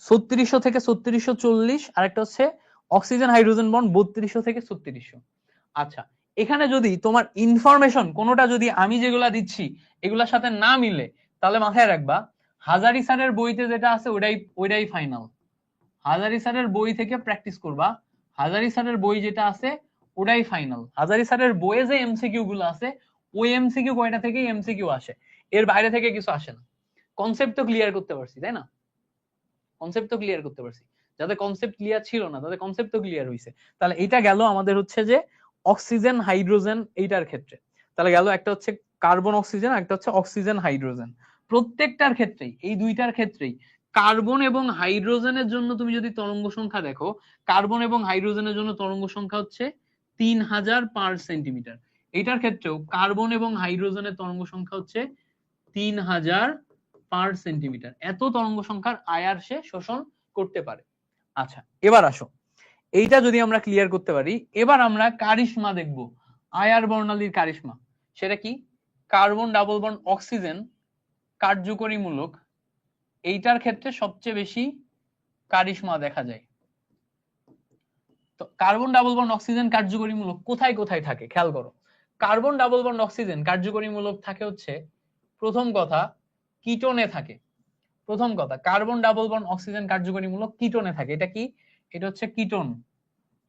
3600 থেকে 3640, আর একটা হচ্ছে অক্সিজেন হাইড্রোজেন বন্ড 3200 থেকে 3600। আচ্ছা, এখানে যদি তোমার ইনফরমেশন কোনোটা যদি আমি যেগুলা দিচ্ছি এগুলার সাথে না মিলে, তাহলে মাথায় রাখবা হাজারি স্যারের বইতে যেটা আছে ওইটাই ফাইনাল। হাজারি স্যারের বই থেকে প্র্যাকটিস করবা, হাজারি স্যারের বই যেটা আছে ওটাই ফাইনাল। হাজারি স্যারের বইয়ে যে এমসিকিউ গুলো আছে ওই এমসিকিউ কয়টা থেকেই এমসিকিউ আসে, এর বাইরে থেকে কিছু আসে না। কনসেপ্ট তো ক্লিয়ার করতে পারছি, তাই না? কনসেপ্ট তো ক্লিয়ার করতে পারছি, যাদের কনসেপ্ট ক্লিয়ার ছিল না তাদের কনসেপ্ট তো ক্লিয়ার হয়েছে। তাহলে এটা গেল আমাদের হচ্ছে যে অক্সিজেন হাইড্রোজেন এইটার ক্ষেত্রে। তাহলে গেল একটা হচ্ছে কার্বন অক্সিজেন, একটা হচ্ছে অক্সিজেন হাইড্রোজেন। প্রত্যেকটার ক্ষেত্রেই, এই দুইটার ক্ষেত্রেই কার্বন এবং হাইড্রোজেনের জন্য তুমি যদি তরঙ্গ সংখ্যা দেখো, কার্বন এবং হাইড্রোজেনের জন্য তরঙ্গ সংখ্যা হচ্ছে 3000 পার সেন্টিমিটার। এটার ক্ষেত্রেও কার্বন এবং হাইড্রোজেনের তরঙ্গ সংখ্যা হচ্ছে 3000 পার সেন্টিমিটার। এত তরঙ্গ সংখ্যার আয়ার সে শোষণ করতে পারে। আচ্ছা, এবার আসো, এইটা যদি আমরা ক্লিয়ার করতে পারি, এবার আমরা কারিশমা দেখব, আয়ার বর্ণালীর কারিশমা। সেটা কি? কার্বন ডাবল বন্ড অক্সিজেন কার্যকরীমূলক, এইটার ক্ষেত্রে সবচেয়ে বেশি কারিশমা দেখা যায়। তো কার্বন ডাবল বন্ড অক্সিজেন কার্যকরীমূলক কোথায় কোথায় থাকে খেয়াল করো। কার্বন ডাবল বন্ড অক্সিজেন কার্যকরীমূলক থাকে হচ্ছে, প্রথম কথা কিটোনে থাকে। প্রথম কথা, কার্বন ডাবল বন্ড অক্সিজেন কার্যকরীমূলক কিটোনে থাকে। এটা কি? এটা হচ্ছে কিটোন।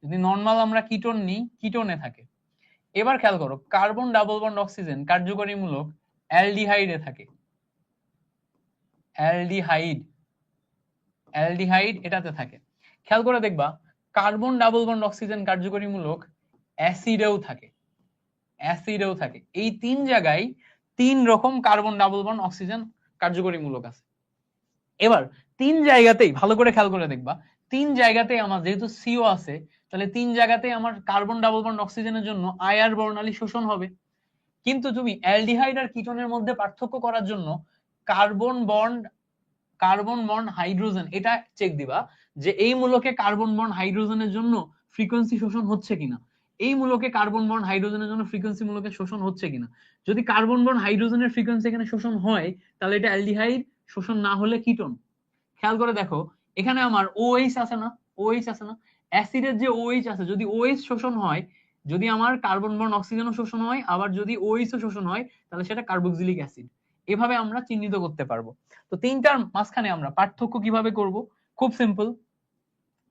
যদি নরমাল আমরা কিটোন নিই, কিটোনে থাকে। এবার খেয়াল করো, কার্বন ডাবল বন্ড অক্সিজেন কার্যকরীমূলক অ্যালডিহাইডে থাকে। অ্যালডিহাইড এটাতে থাকে। খেয়াল করে দেখবা কার্বন ডাবল বন্ড অক্সিজেন কার্যকরীমূলক অ্যাসিডেও থাকে। এই তিন জায়গায় তিন রকম কার্বন ডাবল বন্ড অক্সিজেন কার্যকরীমূলক আছে। এবার তিন জায়গাতেই ভালো করে খেয়াল করে দেখবা, তিন জায়গাতেই আমার যেহেতু সিও আছে, তাহলে তিন জায়গাতেই আমার কার্বন ডাবল বন্ড অক্সিজেনের জন্য আয়ার বর্ণালী শোষণ হবে। কিন্তু তুমি অ্যালডিহাইড আর কিটোনের মধ্যে পার্থক্য করার জন্য কার্বন বন্ড হাইড্রোজেন এটা চেক দিবা যে এই মূলকে কার্বন বন্ড হাইড্রোজেনের জন্য ফ্রিকোয়েন্সি শোষণ হচ্ছে কিনা, এই মূলকে কার্বন বন্ড হাইড্রোজেনের জন্য ফ্রিকোয়েন্সি মূলকে শোষণ হচ্ছে কিনা। যদি কার্বন বন্ড হাইড্রোজেনের ফ্রিকোয়েন্সি এখানে শোষণ হয়, তাহলে এটা অ্যালডিহাইড, শোষণ না হলে কিটোন। খেয়াল করে দেখো, এখানে আমার OH আছে না, OH আছে না, অ্যাসিডের যে OH আছে, যদি OH শোষণ হয়, যদি আমার কার্বন বর্ণ অক্সিজেনও শোষণ হয়, আবার যদি OH ও শোষণ হয়, তাহলে সেটা কার্বক্সিলিক অ্যাসিড। এভাবে আমরা চিহ্নিত করতে পারবো। তো তিনটার মাঝখানে আমরা পার্থক্য কিভাবে করব? খুব সিম্পল।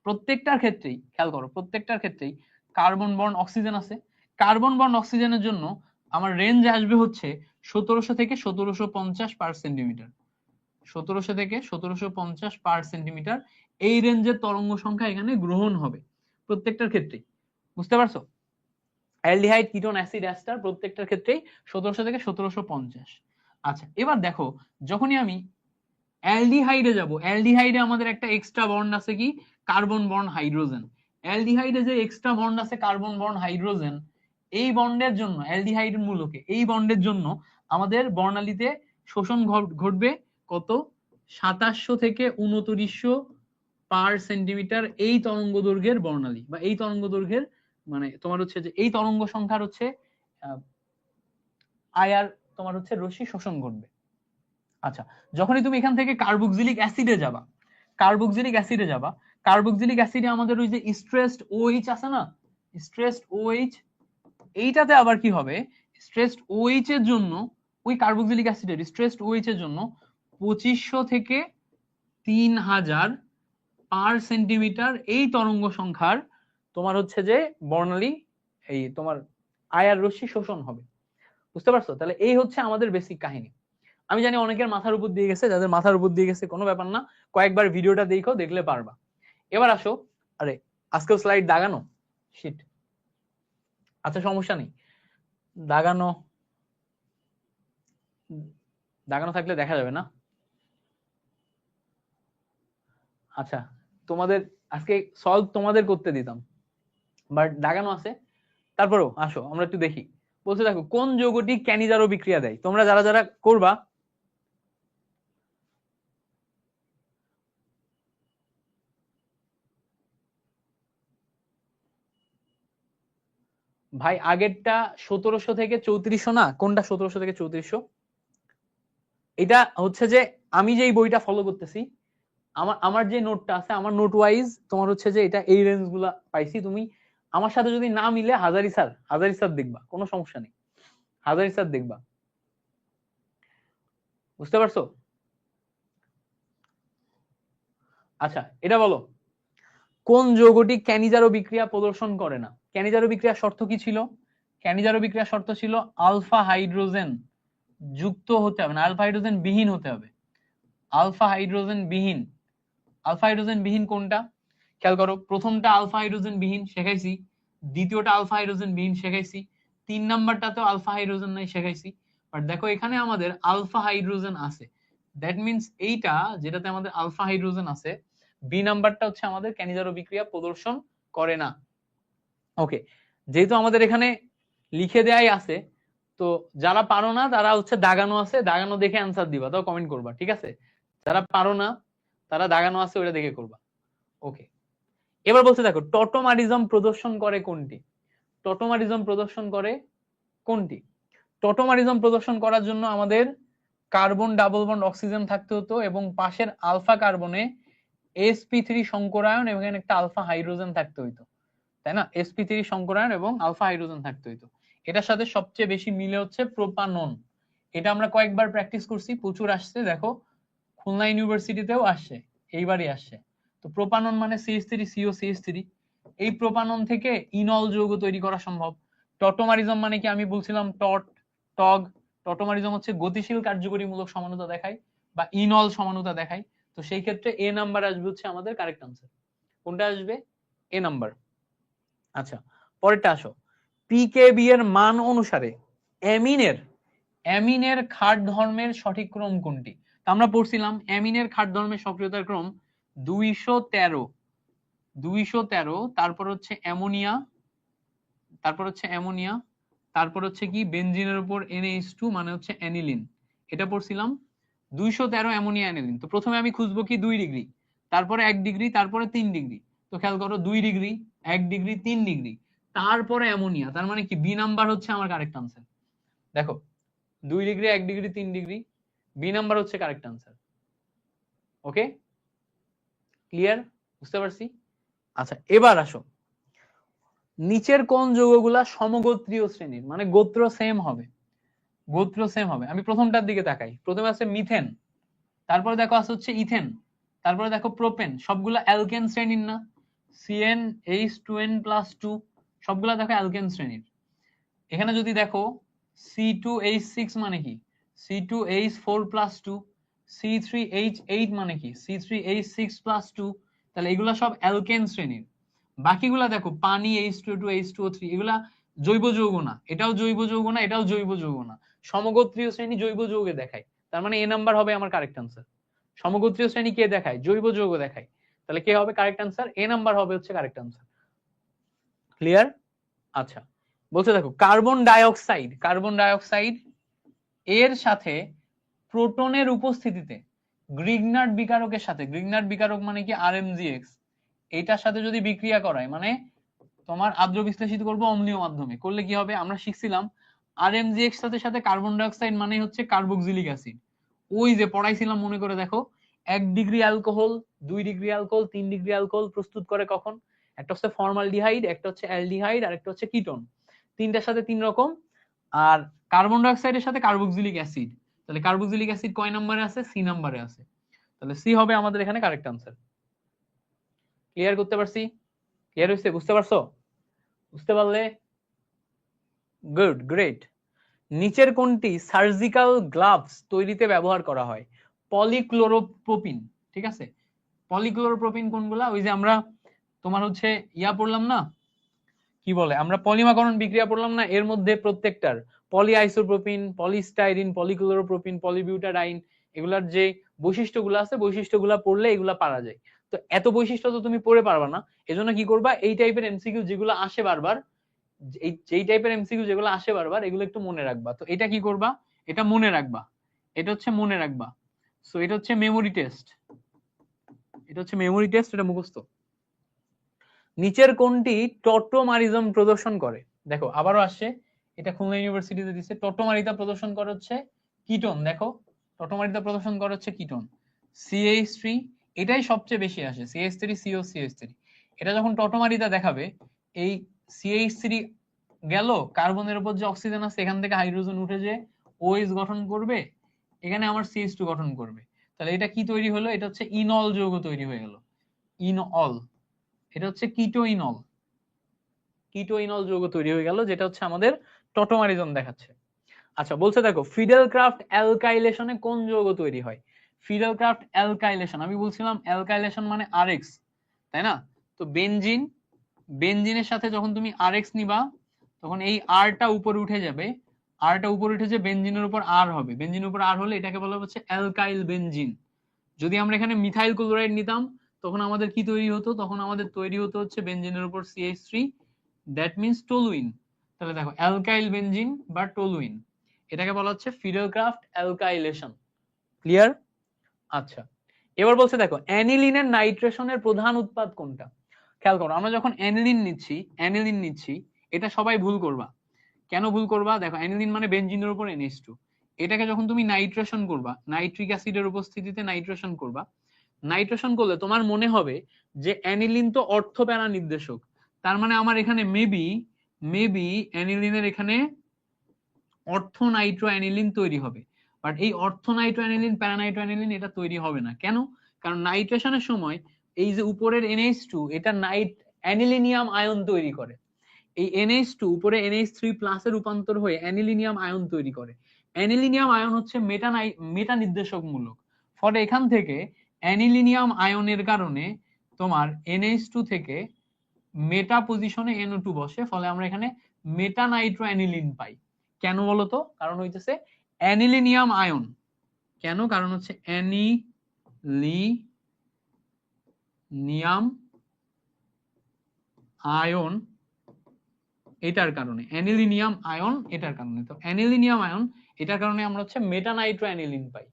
প্রত্যেকটার ক্ষেত্রেই খেয়াল করো, প্রত্যেকটার ক্ষেত্রেই কার্বন বর্ণ অক্সিজেন আছে। কার্বন বর্ণ অক্সিজেনের জন্য আমার রেঞ্জ আসবে হচ্ছে 1700 থেকে 1750 পার সেন্টিমিটার। 1700 থেকে 1750 পার সেন্টিমিটার, এই রেঞ্জের তরঙ্গ সংখ্যা এখানে গ্রহণ হবে প্রত্যেকটার ক্ষেত্রেই। বুঝতে পারছো? অ্যালডিহাইড, কিটোন, অ্যাসিড, এস্টার প্রত্যেকটার ক্ষেত্রেই 1700 থেকে 1750। আচ্ছা, এবার দেখো, যখনই আমি অ্যালডিহাইডে যাব, অ্যালডিহাইডে আমাদের একটা এক্সট্রা বন্ড আছে, কি? Carbon bond hydrogen. অ্যালডিহাইডে যে এক্সট্রা বন্ড আছে কার্বন বন্ড হাইড্রোজেন, এই বন্ডের জন্য, অ্যালডিহাইডের মূলকে এই বন্ডের জন্য আমাদের বর্ণালীতে শোষণ ঘটবে কত? 2700 থেকে 2900 পার সেন্টিমিটার, এই তরঙ্গ দৈর্ঘ্যের বর্ণালী, বা এই তরঙ্গ দৈর্ঘ্যের মানে তোমার হচ্ছে যে এই তরঙ্গ সংখ্যার হচ্ছে আয়ার তোমার হচ্ছে রশ্মি শোষণ ঘটবে। আচ্ছা, যখনই তুমি এখান থেকে কার্বক্সিলিক অ্যাসিডে যাবা, কার্বক্সিলিক অ্যাসিডে যাবা, কার্বক্সিলিক অ্যাসিডে আমাদের ওই যে স্ট্রেসড OH আছে না, স্ট্রেসড OH, এইটাতে আবার কি হবে? স্ট্রেসড OH এর জন্য, ওই কার্বক্সিলিক অ্যাসিডের স্ট্রেসড OH এর জন্য 2500 থেকে 3000 পার সেন্টিমিটার এই তরঙ্গ সংখ্যার তোমার হচ্ছে যে বর্ণালী, এই তোমার আয়ার রশ্মি শোষণ হবে। বুঝতে পারছো? তাহলে এই হচ্ছে আমাদের বেসিক কাহিনী। আমি জানি অনেকের মাথার উপর দিয়ে গেছে, যাদের মাথার উপর দিয়ে গেছে কোনো ব্যাপার না, কয়েকবার ভিডিওটা দেখো, দেখলে পারবা। এবার আসো, আরে আজকেও স্লাইড দাগানো, শিট। আচ্ছা, সমস্যা নেই, দাগানো দাগানো থাকলে দেখা যাবে না। আচ্ছা, তোমাদের আজকে সলভ তোমাদের করতে দিতাম, বাট দাগানো আছে। তারপরেও আসো আমরা একটু দেখি। বলতে দেখো, কোন যৌগটি ক্যানিজারো বিক্রিয়া দেয়? তোমরা যারা যারা করবা, ভাই আগেরটা 1700 থেকে 3400 না? কোনটা 1700 থেকে 3400? এটা হচ্ছে যে আমি যে বইটা ফলো করতেছি, আমার যে নোটটা আছে, আমার নোট ওয়াইজ তোমার হচ্ছে যে এটা এই রেঞ্জ গুলা পাইছি। তুমি আমার সাথে যদি না মিলে হাজারি স্যার দেখবা, কোনো সমস্যা নেই, হাজারি স্যার দেখবা। বুঝতে পারছো? আচ্ছা, এটা বলো, কোন যৌগটি ক্যানিজারো বিক্রিয়া প্রদর্শন করে না? ক্যানিজারো বিক্রিয়ার শর্ত কি ছিল? ক্যানিজারো বিক্রিয়ার শর্ত ছিল আলফা হাইড্রোজেন যুক্ত হতে হবে না, আলফা হাইড্রোজেন বিহীন হতে হবে। আলফা হাইড্রোজেন বিহীন, আলফা হাইড্রোজেন বিহীন কোনটা? খেয়াল করো, প্রথমটা আলফা হাইড্রোজেন বিহীন শেখাইছি, দ্বিতীয়টা আলফা হাইড্রোজেন বিহীন শেখাইছি, 3 নাম্বারটাতেও আলফা হাইড্রোজেন নাই শেখাইছি। বাট দেখো এখানে আমাদের আলফা হাইড্রোজেন আছে, দ্যাট মিন্স এইটা যেটাতে আমাদের আলফা হাইড্রোজেন আছে, বি নাম্বারটা হচ্ছে আমাদের ক্যানিজারো বিক্রিয়া প্রদর্শন করে না। ওকে, যেহেতু আমাদের এখানে লিখে দেয়াই আছে, তো যারা পারো না তারা হচ্ছে দাগানো আছে, দাগানো দেখে অ্যান্সার দিবা, তাও কমেন্ট করবা, ঠিক আছে? যারা পারো না তারা দাগানো আছে ওটা দেখে করবা। ওকে, এবার বলতে দেখো, টটোমারিজম প্রদর্শন করে কোনটি? টটোমারিজম প্রদর্শন করে কোনটি? টটোমারিজম প্রদর্শন করার জন্য আমাদের কার্বন ডাবল বন্ড অক্সিজেন থাকতে হতো, এবং পাশের আলফা কার্বনে sp3 সংকরায়ন এবং এখানে একটা আলফা হাইড্রোজেন থাকতে হইতো, তাই না? sp3 সংকরায়ন এবং আলফা হাইড্রোজেন থাকতে হইতো। এটার সাথে সবচেয়ে বেশি মিলে হচ্ছে প্রোপানন। এটা আমরা কয়েকবার প্র্যাকটিস করছি, প্রচুর আসছে, দেখো খুলনা ইউনিভার্সিটিতেও আসছে, এইবারই আসছে। তো প্রোপানন মানে CH3CO CH3, এই প্রোপানন থেকে ইনল যৌগ তৈরি করা সম্ভব। টটোমারিজম মানে কি? আমি বলছিলাম টগ। টটোমারিজম হচ্ছে গতিশীল কার্যকরীমূলক সমানুতা দেখায় বা ইনল সমানুতা দেখায়। তো সেই ক্ষেত্রে এ নাম্বার আসবে হচ্ছে আমাদের কারেক্ট আনসার। কোনটা আসবে? এ নাম্বার। আচ্ছা, পরেরটা আসো, পিকেবি এর মান অনুসারে অ্যামিনের ক্ষার ধর্মের সঠিক ক্রম কোনটি? আমরা পড়ছিলাম অ্যামিনের ক্ষার ধর্মের সক্রিয়তার ক্রম 213, তারপর হচ্ছে অ্যামোনিয়া, তারপর হচ্ছে কি বেনজিনের উপর NH2 মানে হচ্ছে অ্যানিলিন, এটা পড়ছিলাম 213 অ্যামোনিয়া অ্যানিলিন। তো প্রথমে আমি খুঁজবো কি 2 ডিগ্রি, তারপরে 1 ডিগ্রি, তারপরে 3 ডিগ্রি। তো খেয়াল করো 2 ডিগ্রি, 1 ডিগ্রি, 3 ডিগ্রি, তারপরে অ্যামোনিয়া, তার মানে কি বি নাম্বার হচ্ছে আমার কারেক্ট আনসার। দেখো 2 degree, 1 degree, 3 degree, B number হচ্ছে কারেক্ট আনসার। Okay, clear? বুঝতে পারছি? আচ্ছা এবার আসো, নিচের কোন যৌগগুলা সমগোত্রীয় শ্রেণীর, মানে গোত্র সেম হবে, গোত্র সেম হবে। আমি প্রথমটার দিকে তাকাই, প্রথমে আছে মিথেন, তারপরে দেখো আছে হচ্ছে ইথেন, তারপরে দেখো প্রোপেন, সবগুলা অ্যালকেন শ্রেণীর না, CnH2n+2 সবগুলা দেখো অ্যালকেন শ্রেণীর। এখানে যদি দেখো C2H6 মানে কি, C2H4+2, C3H8 মানে কি, C3H6+2, তাহলে এগুলা সব অ্যালকেন শ্রেণীর। বাকিগুলা দেখো পানি H2O2 H2O3, এগুলা জৈব যৌগ না, এটাও জৈব যৌগ না, এটাও জৈব যৌগ না, সমগোত্রীয় শ্রেণী জৈব যৌগে দেখায়, তার মানে এ নাম্বার হবে আমার কারেক্ট আনসার। সমগোত্রীয় শ্রেণী কে দেখায়, জৈব যৌগ দেখায়, তাহলে কে হবে কারেক্ট আনসার, এ নাম্বার হবে হচ্ছে কারেক্ট আনসার। ক্লিয়ার? আচ্ছা বলছে দেখো কার্বন ডাইঅক্সাইড, কার্বন ডাইঅক্সাইড এর সাথে প্রোটনের উপস্থিতিতে গ্রিগনার্ড বিকারকের সাথে, গ্রিগনার্ড বিকারক মানে কি RMGX, এটার সাথে যদি বিক্রিয়া করায়, মানে তোমার আদ্র বিশ্লেষিত করবো অম্লীয় মাধ্যমে, করলে কি হবে, আমরা শিখছিলাম RMGX সাথে সাথে কার্বন ডাইঅক্সাইড মানে হচ্ছে কার্বক্সিলিক অ্যাসিড, ওই যে পড়াইছিলাম মনে করে দেখো, 1 degree alcohol, 2 degree alcohol, 3 degree alcohol প্রস্তুত করে কখন, একটা হচ্ছে ফর্মালডিহাইড, একটা হচ্ছে অ্যালডিহাইড, আর একটা হচ্ছে কিটোন, তিনটার সাথে তিন রকম। আর কার্বন ডাইঅক্সাইডের সাথে কার্বক্সিলিক অ্যাসিড, তাহলে কার্বক্সিলিক অ্যাসিড কয় নম্বরে আছে, সি নম্বরে আছে, তাহলে সি হবে আমাদের এখানে কারেক্ট আনসার। ক্লিয়ার করতে পারছি? ক্লিয়ার হইছে? বুঝতে পারছো? বুঝতে পারলে গুড, গ্রেট। নিচের কোনটি সার্জিক্যাল গ্লাভস তৈরিতে ব্যবহার করা হয়, পলিক্লোরোপ্রোপিন, ঠিক আছে, পলিক্লোরোপ্রোপিন কোনগুলা, ওই যে আমরা তোমার হচ্ছে ইয়া পড়লাম না, কি বলে, আমরা পলিমাকরণ বিক্রিয়া পড়লাম না, এর মধ্যে প্রত্যেকটার পলিআইসোপ্রোপিন, পলিস্টাইরিন, পলিক্লোরোপ্রোপিন, পলিবিউটারাইন, এগুলার যে বৈশিষ্ট্যগুলো আছে বৈশিষ্ট্যগুলো পড়লে এগুলা পারা যায়। তো এত বৈশিষ্ট্য তো তুমি পড়ে পারবা না, এজন্য কি করবা, এই টাইপের এমসিকিউ যেগুলো আসে বারবার, যেই টাইপের এমসিকিউ যেগুলো আসে বারবার এগুলো একটু মনে রাখবা। তো এটা কি করবা, এটা মনে রাখবা, এটা হচ্ছে মনে রাখবা। সো এটা হচ্ছে মেমোরি টেস্ট, এটা হচ্ছে মেমোরি টেস্ট, এটা মুখস্থ। নিচের কোনটি টটোমারিজম প্রদর্শন করে, দেখো আবারও আসছে, এটা খুলনা ইউনিভার্সিটিতে দিচ্ছে, টটোমারিতা প্রদর্শন করে হচ্ছে কিটোন, দেখো টটোমারিতা প্রদর্শন করে হচ্ছে কিটোন, CH3, এটাই সবচেয়ে বেশি আসে, CH3 CO CH3, এটা যখন টটোমারিতা দেখাবে, এই CH3 গেল, কার্বনের উপর যে অক্সিজেন আছে এখান থেকে হাইড্রোজেন উঠে যে OH গঠন করবে, এখানে আমার CH2 গঠন করবে, তাহলে এটা কি তৈরি হলো, এটা হচ্ছে ইনল যৌগ তৈরি হয়ে গেল, ইনল, এটা হচ্ছে কিটোইনল, কিটোইনল যৌগ তৈরি হয়ে গেল, যেটা হচ্ছে আমাদের টটোমারিজম দেখাচ্ছে। আচ্ছা বলছে দেখো ফিডেলক্রাফট অ্যালকাইলেশনে কোন যৌগ তৈরি হয়, ফিডেলক্রাফট অ্যালকাইলেশন, আমি বলছিলাম অ্যালকাইলেশন মানে RX, তাই না, তো বেনজিন, বেনজিনের সাথে যখন তুমি RX নিবা তখন এই আরটা উপরে উঠে যাবে, আরটা উপরে উঠে যে বেনজিনের উপর আর হবে, বেনজিনের উপর আর হলে এটাকে বলা হচ্ছে অ্যালকাইল বেনজিন। যদি আমরা এখানে মিথাইল ক্লোরাইড নিতাম তখন আমাদের কি তৈরি হতো, তখন আমাদের তৈরি হতো হচ্ছে বেনজিনের উপর CH3, দ্যাট মিন্স টলুইন। তাহলে দেখো অ্যালকাইল বেনজিন বা টলুইন, এটাকে বলা হচ্ছে ফিডেলক্রাফট অ্যালকাইলেশন। ক্লিয়ার? আচ্ছা এবার বলছে দেখো অ্যানিলিনের নাইট্রেশনের প্রধান উৎপাদ কোনটা, খেয়াল করো আমরা যখন অ্যানিলিন নিচ্ছি, অ্যানিলিন নিচ্ছি, এটা সবাই ভুল করবা, কেন ভুল করবা, দেখো অ্যানিলিন মানে বেনজিনের উপর NH2, এটাকে যখন তুমি নাইট্রেশন করবা, নাইট্রিক অ্যাসিডের উপস্থিতিতে নাইট্রেশন করবা, নাইট্রেশন করলে তোমার মনে হবে যে অ্যানিলিন তো অর্থপ্যারা নির্দেশক, তার মানে আমার এখানে মেবি অ্যানিলিনের এখানে অর্থনাইট্রো অ্যানিলিন তৈরি হবে, বাট এই অর্থনাইট্রো অ্যানিলিন প্যারানাইট্রো অ্যানিলিন এটা তৈরি হবে না, কেন, কারণ নাইট্রেশনের সময় এই যে উপরের NH2 এটা অ্যানিলিনিয়াম আয়ন তৈরি করে, এই NH2 উপরে NH3+ এর রূপান্তর হয়ে অ্যানিলিনিয়াম আয়ন তৈরি করে, অ্যানিলিনিয়াম আয়ন হচ্ছে মেটা নির্দেশকমূলক, ফলে এখান থেকে অ্যানিলিনিয়াম আয়নের কারণে তোমার NH2 থেকে মেটা পজিশনে NO2 বসে, ফলে আমরা এখানে মেটা নাইট্রো অ্যানিলিন পাই। কেন বলতো, কারণ হইতেছে অ্যানিলিনিয়াম আয়ন, কেন, কারণ হচ্ছে অ্যানিলিনিয়াম আয়ন এটার কারণে, অ্যানিলিনিয়াম আয়ন এটার কারণে, তো অ্যানিলিনিয়াম আয়ন এটার কারণে আমরা হচ্ছে মেটা নাইট্রো অ্যানিলিন পাই।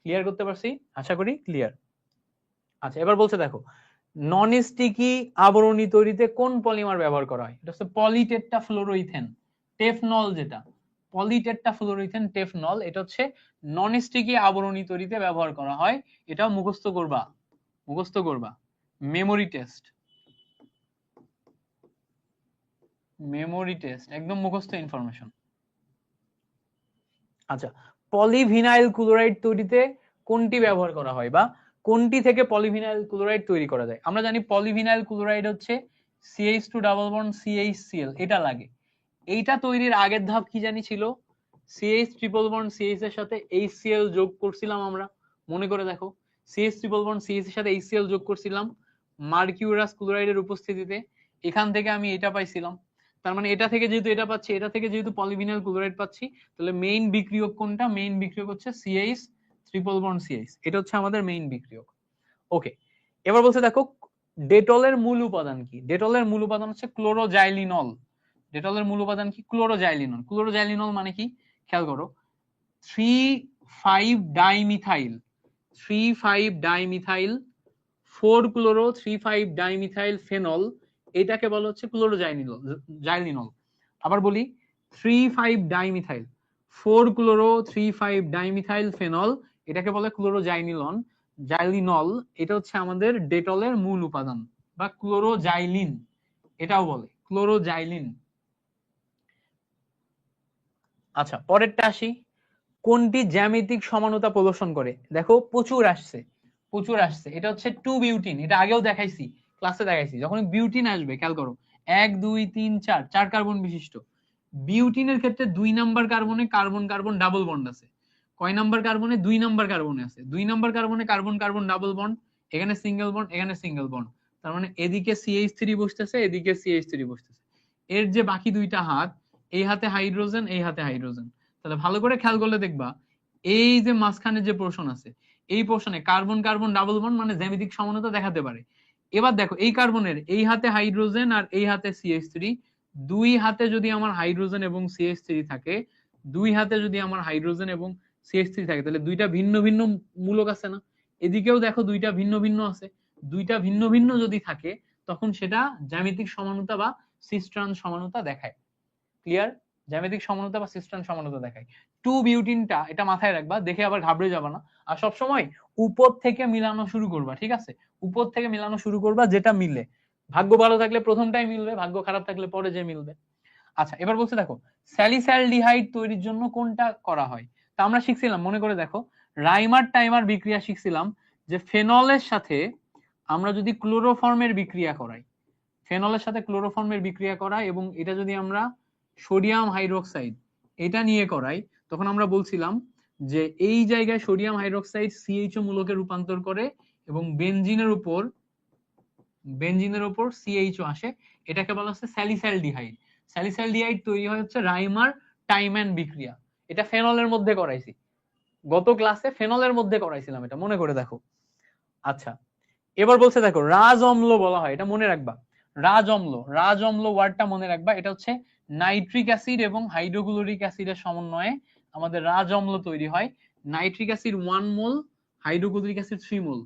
ক্লিয়ার করতে পারছি, আশা করি ক্লিয়ার। আচ্ছা এবার বলছে দেখো নন স্টিকি আবরণী তৈরিতে কোন পলিমার ব্যবহার করা হয়, এটা হচ্ছে পলিটেট্রাফ্লোরোইথেন, টেফনল, যেটা পলিটেট্রাফ্লোরোইথেন টেফনল, এটা হচ্ছে নন স্টিকি আবরণী তৈরিতে ব্যবহার করা হয়, এটাও মুখস্থ করবা, মুখস্থ করবা, মেমোরি টেস্ট। মেমোরি টেস্ট একদম মুখস্থ ইনফরমেশন। আচ্ছা, পলিভিনাইল ক্লোরাইড তৈরিতে কোনটি ব্যবহার করা হয় বা কোনটি থেকে পলিভিনাইল ক্লোরাইড তৈরি করা যায়? আমরা জানি পলিভিনাইল ক্লোরাইড হচ্ছে CH2 ডাবল বন্ড CHCl, এটা লাগে। এইটা তৈরির আগের ধাপ কি জানি ছিল? CH ট্রিপল বন্ড CH এর সাথে HCl যোগ করছিলাম আমরা, মনে করে দেখো। CH ট্রিপল বন্ড CH এর সাথে HCl যোগ করছিলাম মার্কিউরাস ক্লোরাইডের উপস্থিতিতে, এখান থেকে আমি এটা পাইছিলাম। তার মানে এটা থেকে যেহেতু এটা পাচ্ছি, এটা থেকে যেহেতু পলিভিনাইল ক্লোরাইড পাচ্ছি, তাহলে মেইন বিক্রিয়ক কোনটা? মেইন বিক্রিয়ক হচ্ছে CH ট্রিপল বন্ড CH, এটা হচ্ছে আমাদের মেইন বিক্রিয়ক। ওকে, এবার বলছে দেখো ডেটলের মূল উপাদান কি? ডেটলের মূল উপাদান হচ্ছে ক্লোরোজাইলিনল। ডেটলের মূল উপাদান কি? ক্লোরোজাইলিনল। ক্লোরোজাইলিনল মানে কি খেয়াল করো, 3,5-ডাইমিথাইল 3,5-ডাইমিথাইল 4-ক্লোরো 3,5-ডাইমিথাইল ফেনল, এটাকে বলা হচ্ছে ক্লোরোজাইলিনল। আবার বলি, 3,5-ডাইমিথাইল 4-ক্লোরো 3,5-ডাইমিথাইল ফেনল, এটাকে বলে ক্লোরোজাইলিনল। জাইলিনল, এটা হচ্ছে আমাদের ডেটলের মূল উপাদান বা ক্লোরোজাইলিন, এটাও বলে ক্লোরোজাইলিন। আচ্ছা, পরেরটা আসি, কোনটি জ্যামিতিক সমানতা প্রদর্শন করে? দেখো প্রচুর আসছে, প্রচুর আসছে। এটা হচ্ছে 2-বিউটিন, এটা আগেও দেখাইছি, ক্লাসে দেখাইছি। যখন বিউটিন আসবে খেয়াল করো, 1 2 3 4 4 কার্বন বিশিষ্ট বিউটিনের ক্ষেত্রে 2 নাম্বার কার্বনে কার্বন কার্বন ডাবল বন্ড আছে। কয় নাম্বার কার্বনে? 2 নাম্বার কার্বনে আছে। 2 নাম্বার কার্বনে কার্বন কার্বন ডাবল বন্ড, এখানে সিঙ্গেল বন্ড, এখানে সিঙ্গেল বন্ড। তার মানে এদিকে CH3 বসতেছে, এদিকে CH3 বসতেছে। এর যে বাকি দুইটা হাত, এই হাতে হাইড্রোজেন, এই হাতে হাইড্রোজেন। তাহলে ভালো করে খেয়াল করলে দেখবা এই যে মাঝখানে যে পোরশন আছে, এই পোরশনে কার্বন কার্বন ডাবল বন্ড মানে জ্যামিতিক সমানতা দেখাতে পারে। এবার দেখো এই কার্বনের এই হাতে হাইড্রোজেন আর এই হাতে CH3, দুই হাতে যদি আমার হাইড্রোজেন এবং CH3 থাকে, দুই হাতে যদি আমার হাইড্রোজেন এবং CH3 থাকে, তাহলে দুইটা ভিন্ন ভিন্ন মূলক আছে না? এদিকেও দেখো দুইটা ভিন্ন ভিন্ন আছে। দুইটা ভিন্ন ভিন্ন যদি থাকে, তখন সেটা জ্যামিতিক সমানতা বা সিস্টার্ন সমানতা দেখায়। ক্লিয়ার? জ্যামিতিক সমানতা বা সিস্টার্ন সমানতা দেখায়। 2-বিউটিনটা এটা মাথায় রাখবা, দেখে আবার ঘাবড়ে যাবা না। আর সব সময় উপর থেকে মিলানো শুরু করবা, ঠিক আছে? উপর থেকে মিলানো শুরু করবা, যেটা মিলে। ভাগ্য ভালো থাকলে প্রথমটাই মিলবে, ভাগ্য খারাপ থাকলে পরে যে মিলবে। আচ্ছা, এবার বলছে দেখো স্যালিসালডিহাইড তৈরির জন্য কোনটা করা হয়? তা আমরা শিখছিলাম, মনে করে দেখো, রাইমার টাইমার বিক্রিয়া শিখছিলাম, যে ফেনলের সাথে আমরা যদি ক্লোরোফর্মের বিক্রিয়া করাই, ফেনলের সাথে ক্লোরোফর্মের বিক্রিয়া করাই এবং এটা যদি আমরা সোডিয়াম হাইড্রোক্সাইড এটা নিয়ে করাই, তখন আমরা বলছিলাম যে এই জায়গায় সোডিয়াম হাইড্রোক্সাইড CHO মূলকে রূপান্তর করে এবং বেনজিনের উপর CHO আসে, এটাকে বলা হচ্ছে স্যালিসালডিহাইড। স্যালিসালডিহাইড তৈরি হয় হচ্ছে রাইমার টাইম্যান বিক্রিয়া। এটা ফেনলের মধ্যে করাইছি, গত ক্লাসে ফেনলের মধ্যে করাইছিলাম, এটা মনে করে দেখো। আচ্ছা, এবার বলছে দেখো রাজ অম্ল বলা হয়, এটা মনে রাখবা। রাজ অম্ল ওয়ার্ডটা মনে রাখবা। এটা হচ্ছে নাইট্রিক অ্যাসিড এবং হাইড্রোক্লোরিক অ্যাসিডের সমন্বয়ে আমাদের রাজ অম্ল তৈরি হয়। নাইট্রিক অ্যাসিড 1 মোল, হাইড্রোক্লোরিক অ্যাসিড 3 মোল,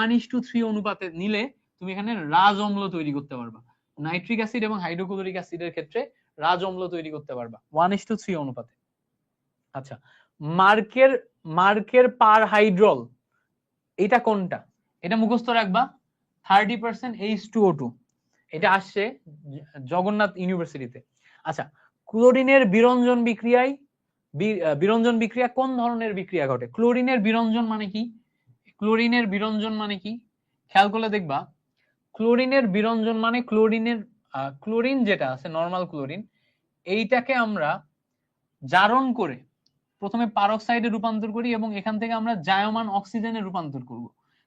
1:3 অনুপাতে নিলে তুমি এখানে রাজ অম্ল তৈরি করতে পারবা। নাইট্রিক অ্যাসিড এবং হাইড্রোক্লোরিক অ্যাসিডের ক্ষেত্রে রাজ অম্ল তৈরি করতে পারবা 1:3 অনুপাতে। আচ্ছা, মার্কের পার হাইড্রল এটা কোনটা? এটা মুখস্থ রাখবা, 30% H2O2, এটা আসছে জগন্নাথ ইউনিভার্সিটিতে। আচ্ছা, ক্লোরিনের বিরঞ্জন বিক্রিয়া কোন ধরনের বিক্রিয়া ঘটে? ক্লোরিনের বিরঞ্জন মানে কি? ক্লোরিনের বিরঞ্জন মানে কি খেয়াল করলে দেখবা, ক্লোরিনের বিরঞ্জন মানে ক্লোরিন যেটা আছে নরমাল ক্লোরিন, এইটাকে আমরা জারণ করে প্রথমে পারক্সাইডে রূপান্তর করি এবং এখান থেকে আমরা জায়মান অক্সিজেনে রূপান্তর করব।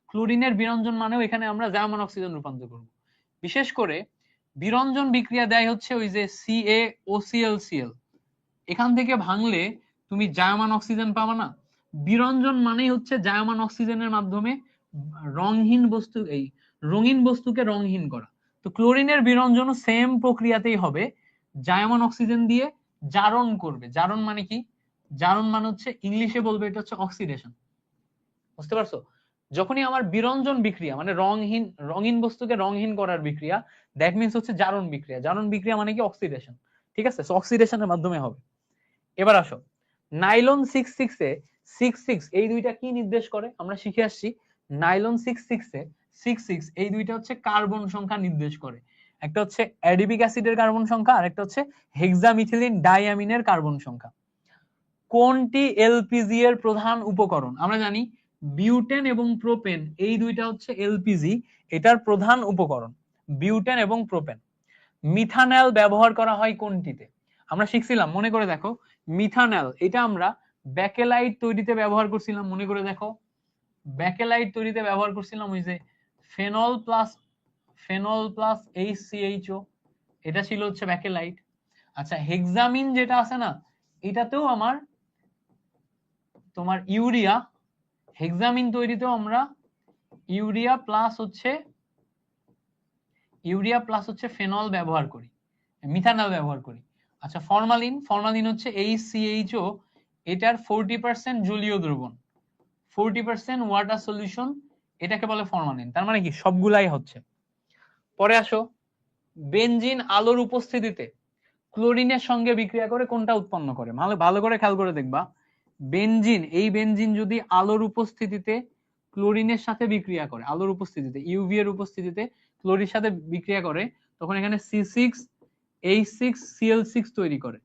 ক্লোরিনের বিরঞ্জন মানেও এখানে আমরা জায়মান অক্সিজেন রূপান্তর করব। বিশেষ করে বিরঞ্জন বিক্রিয়া দেয় হচ্ছে ওই যে CaOClCl, এখান থেকে ভাঙলে তুমি জায়মান অক্সিজেন পাবা না। বিরঞ্জন মানেই হচ্ছে জায়মান অক্সিজেনের মাধ্যমে রঙিন বস্তুকে রঙহীন করা। তো ক্লোরিনের বিরঞ্জনও সেম প্রক্রিয়াতেই হবে, জায়মান অক্সিজেন দিয়ে জারণ করবে। জারণ মানে কি? জারণ মানে হচ্ছে ইংলিশে বলবে এটা হচ্ছে অক্সিডেশন। বুঝতে পারছো? যখনই আমার বিরঞ্জন বিক্রিয়া মানে রঙিন বস্তুকে রঙহীন করার বিক্রিয়া, দ্যাট মিন্স হচ্ছে জারণ বিক্রিয়া। জারণ বিক্রিয়া মানে কি? অক্সিডেশন। ঠিক আছে, সো অক্সিডেশনের মাধ্যমে হবে। এবার আসো, নাইলন 66 এ 66 এই দুইটা কি নির্দেশ করে? আমরা শিখে আসছি নাইলন 66 এ 66 এই দুইটা হচ্ছে কার্বন সংখ্যা নির্দেশ করে। একটা হচ্ছে অ্যাডিবিক অ্যাসিডের কার্বন সংখ্যা আর একটা হচ্ছে হেক্সামিথিলিন ডাইঅ্যামিনের কার্বন সংখ্যা। কোনটি এলপিজি এর প্রধান উপকরণ? আমরা জানি বিউটেন এবং প্রোপেন এই দুইটা হচ্ছে এলপিজি এটার প্রধান উপকরণ, বিউটেন এবং প্রোপেন। মিথানল ব্যবহার করা হয় কোনটিতে? আমরা শিখছিলাম, মনে করে দেখো, মিথানল এটা আমরা ব্যাকেলাইট তৈরিতে ব্যবহার করছিলাম, মনে করে দেখো, ব্যাকেলাইট তৈরিতে ব্যবহার করছিলাম ওই যে ফেনল প্লাস HCHO, এটা ছিল হচ্ছে ব্যাকেলাইট। আচ্ছা হেক্সামিন যেটা আছে না, এটাতেও আমার তোমার ইউরিয়া, হেক্সামিন তৈরিতেও আমরা ইউরিয়া প্লাস হচ্ছে ফেনল ব্যবহার করি, মিথানল ব্যবহার করি। আচ্ছা ফরমালিন হচ্ছে HCHO, এটার 40% জলীয় দ্রবণ, 40% ওয়াটার সলিউশন, এটাকে বলে ফরমালিন। তার মানে কি সবগুলাই হচ্ছে। পরে আসো, বেনজিন আলোর উপস্থিতিতে ক্লোরিনের সঙ্গে বিক্রিয়া করে কোনটা উৎপন্ন করে? ভালো করে খেয়াল করে দেখবা, বেনজিন যদি আলোর উপস্থিতিতে ক্লোরিনের সাথে বিক্রিয়া করে, আলোর উপস্থিতিতে ইউভি এর উপস্থিতিতে ক্লোরিনের সাথে বিক্রিয়া করে, তখন এখানে C6H6Cl6 তৈরি করে,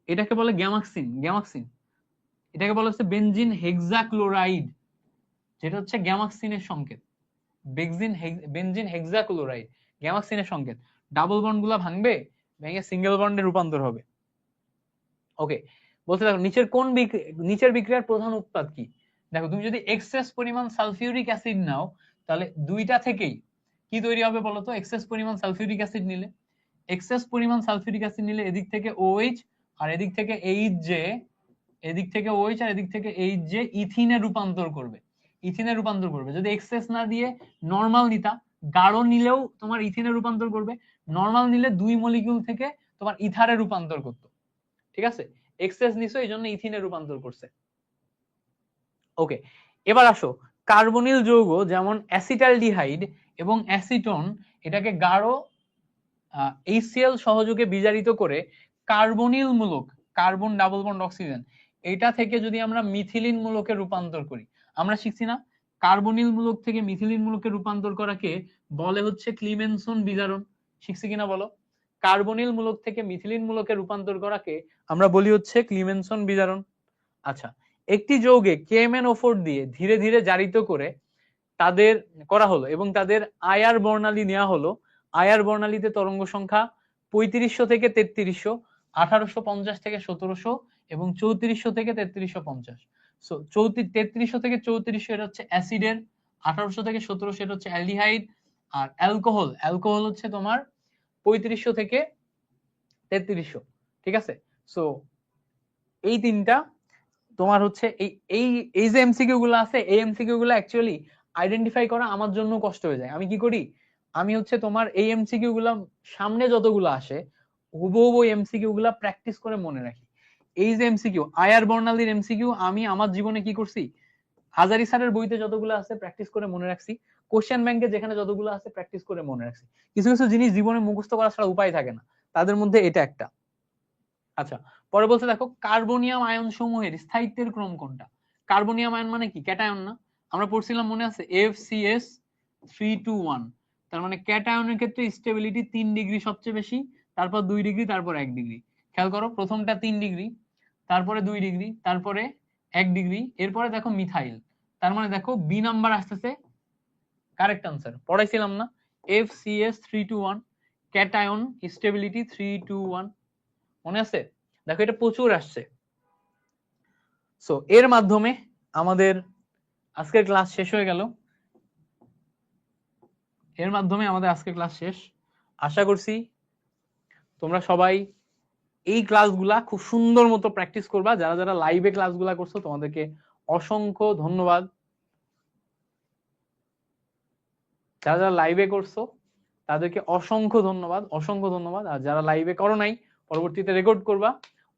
এটাকে বলে গ্যামাক্সিন। এটাকে বলা হচ্ছে বেনজিন হেক্সাক্লোরাইড, যেটা হচ্ছে গ্যামাক্সিনের সংকেত। বেনজিন হেক্সাক্লোরাইড গ্যামাক্সিনের সংকেত। ডাবল বন্ড গুলা ভাঙবে, ভেঙে সিঙ্গেল বন্ডে রূপান্তর হবে। ওকে, বলতে দেখো নিচের বিক্রিয়ার প্রধান উৎপাদ কি? দেখো তুমি যদি এক্সেস পরিমাণ সালফিউরিক অ্যাসিড নাও, তাহলে দুইটা থেকেই কি তৈরি হবে বলতো? এক্সেস পরিমাণ সালফিউরিক অ্যাসিড নিলে, এদিক থেকে OH আর এদিক থেকে HJ, OH আর এদিক থেকে HJ ইথিনে রূপান্তর করবে, যদি এক্সেস না দিয়ে নরমাল নিতা, গাঢ় নিলেও তোমার ইথিনে রূপান্তর করবে, নরমাল নিলে 2 মলিকিউল থেকে তোমার ইথারে রূপান্তর করতো। ঠিক আছে, এক্সেস নিছো এই জন্য ইথিনে রূপান্তর করছে। ওকে, এবার আসো, কার্বনিল যৌগ যেমন অ্যাসিটালডিহাইড এবং অ্যাসিটোন, এটাকে গাঢ় HCl সহযোগে বিজারিত করে কার্বনিল মূলক, কার্বন ডাবল বন্ড অক্সিজেন, এটা থেকে যদি আমরা মিথিলিন মূলকে রূপান্তর করি, আমরা শিখছি না কার্বনিল মূলক থেকে মিথিলিন মূলকে রূপান্তর করাকে বলে হচ্ছে ক্লিমেনসন বিজারণ, শিখছি কিনা বলো? কার্বনিল মূলক থেকে মিথিলিন মূলকে রূপান্তর করাকে আমরা বলি হচ্ছে ক্লিমেনসন বিজারণ। আচ্ছা, একটি যৌগে KMnO4 দিয়ে ধীরে ধীরে জারিত করে তাদের করা হলো এবং তাদের আয়ার বর্ণালী নেওয়া হলো। আয়ার বর্ণালীতে তরঙ্গ সংখ্যা 3500 থেকে 3300, 1850 থেকে 1700 এবং 3400 থেকে 3350। সো 3300 থেকে 3400 এটা হচ্ছে অ্যাসিডের, 1800 থেকে 1700 এটা হচ্ছে অ্যালডিহাইড, আর অ্যালকোহল হচ্ছে তোমার 3500 থেকে 3300। ঠিক আছে, সো এই তিনটা তোমার হচ্ছে এই যে এমসিকিউ গুলো আছে, এই এমসিকিউ গুলো অ্যাকচুয়ালি আইডেন্টিফাই করা আমার জন্য কষ্ট হয়ে যায়। আমি কি করি, আমি হচ্ছে তোমার এই এমসিকিউ গুলা সামনে যতগুলো আসে হুবহু এমসিকিউ গুলা প্র্যাকটিস করে মনে রাখি। এই যে এমসিকিউ, আয়ার বর্ণালীর এমসিকিউ আমি আমার জীবনে কি করছি, হাজারি স্যারের বইতে যতগুলো আছে প্র্যাকটিস করে মনে রাখছি, কোশ্চেন ব্যাংকে যেখানে যতগুলো আছে প্র্যাকটিস করে মনে রাখছি। কিছু কিছু জিনিস জীবনে মুখস্থ করা ছাড়া উপায় থাকে না, তাদের মধ্যে এটা একটা। আচ্ছা, পরে বলতে দেখো, কার্বনিয়াম আয়ন সমূহের স্থায়িত্বের ক্রম কোনটা? কার্বনিয়াম আয়ন মানে কি? ক্যাটায়ন না? আমরা পড়ছিলাম মনে আছে FCS321, তার মানে ক্যাটায়নের ক্ষেত্রে স্টেবিলিটি 3 ডিগ্রি সবচেয়ে বেশি, তারপর 2 ডিগ্রি, তারপর 1 ডিগ্রি। খেয়াল করো, প্রথমটা 3 ডিগ্রি, তারপরে 2 ডিগ্রি, তারপরে 1 ডিগ্রি, এরপরে দেখো মিথাইল, তার মানে দেখো বি নাম্বার আসতেছে কারেক্ট আনসার। পড়াইছিলাম না FCS321 ক্যাটায়ন স্টেবিলিটি 321, মনে আছে? দেখো এটা প্রচুর আসছে। সো এর মাধ্যমে আমাদের আজকের ক্লাস শেষ হয়ে গেল, শেষ। আশা করছি তোমরা সবাই এই ক্লাসগুলা খুব সুন্দর মতো প্র্যাকটিস করবা। যারা যারা লাইভে ক্লাসগুলা করছো তোমাদেরকে অসংখ্য ধন্যবাদ, যারা যারা লাইভে করছো তাদেরকে অসংখ্য ধন্যবাদ। আর যারা লাইভে করো নাই, পরবর্তীতে রেকর্ড করবা,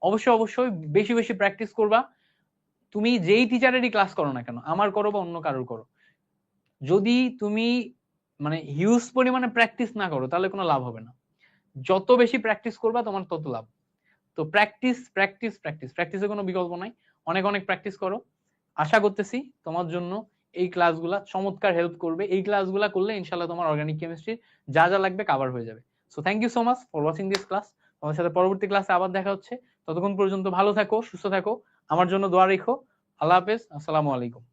অবশ্যই বেশি বেশি প্র্যাকটিস করবা। তুমি যেই টিচারেরই ক্লাস করো না কেন, আমার করো বা অন্য কারোর করো, যদি তুমি মানে হিউজ পরিমাণে প্র্যাকটিস না করো তাহলে কোনো লাভ হবে না। যত বেশি প্র্যাকটিস করবা তোমার তত লাভ। তো প্র্যাকটিসের কোনো বিকল্প নাই, অনেক প্র্যাকটিস করো। আশা করতেছি তোমার জন্য এই ক্লাসগুলা চমৎকার হেল্প করবে। এই ক্লাসগুলা করলে ইনশাআল্লাহ তোমার অর্গানিক কেমিস্ট্রি যা যা লাগবে কভার হয়ে যাবে। So thank you so much for watching this class. তোমাদের সাথে পরবর্তী ক্লাসে আবার দেখা হচ্ছে। ততক্ষণ পর্যন্ত ভালো থাকো, সুস্থ থাকো, আমার জন্য দোয়া রেখো। আল্লাহ হাফেজ, আসসালামু আলাইকুম।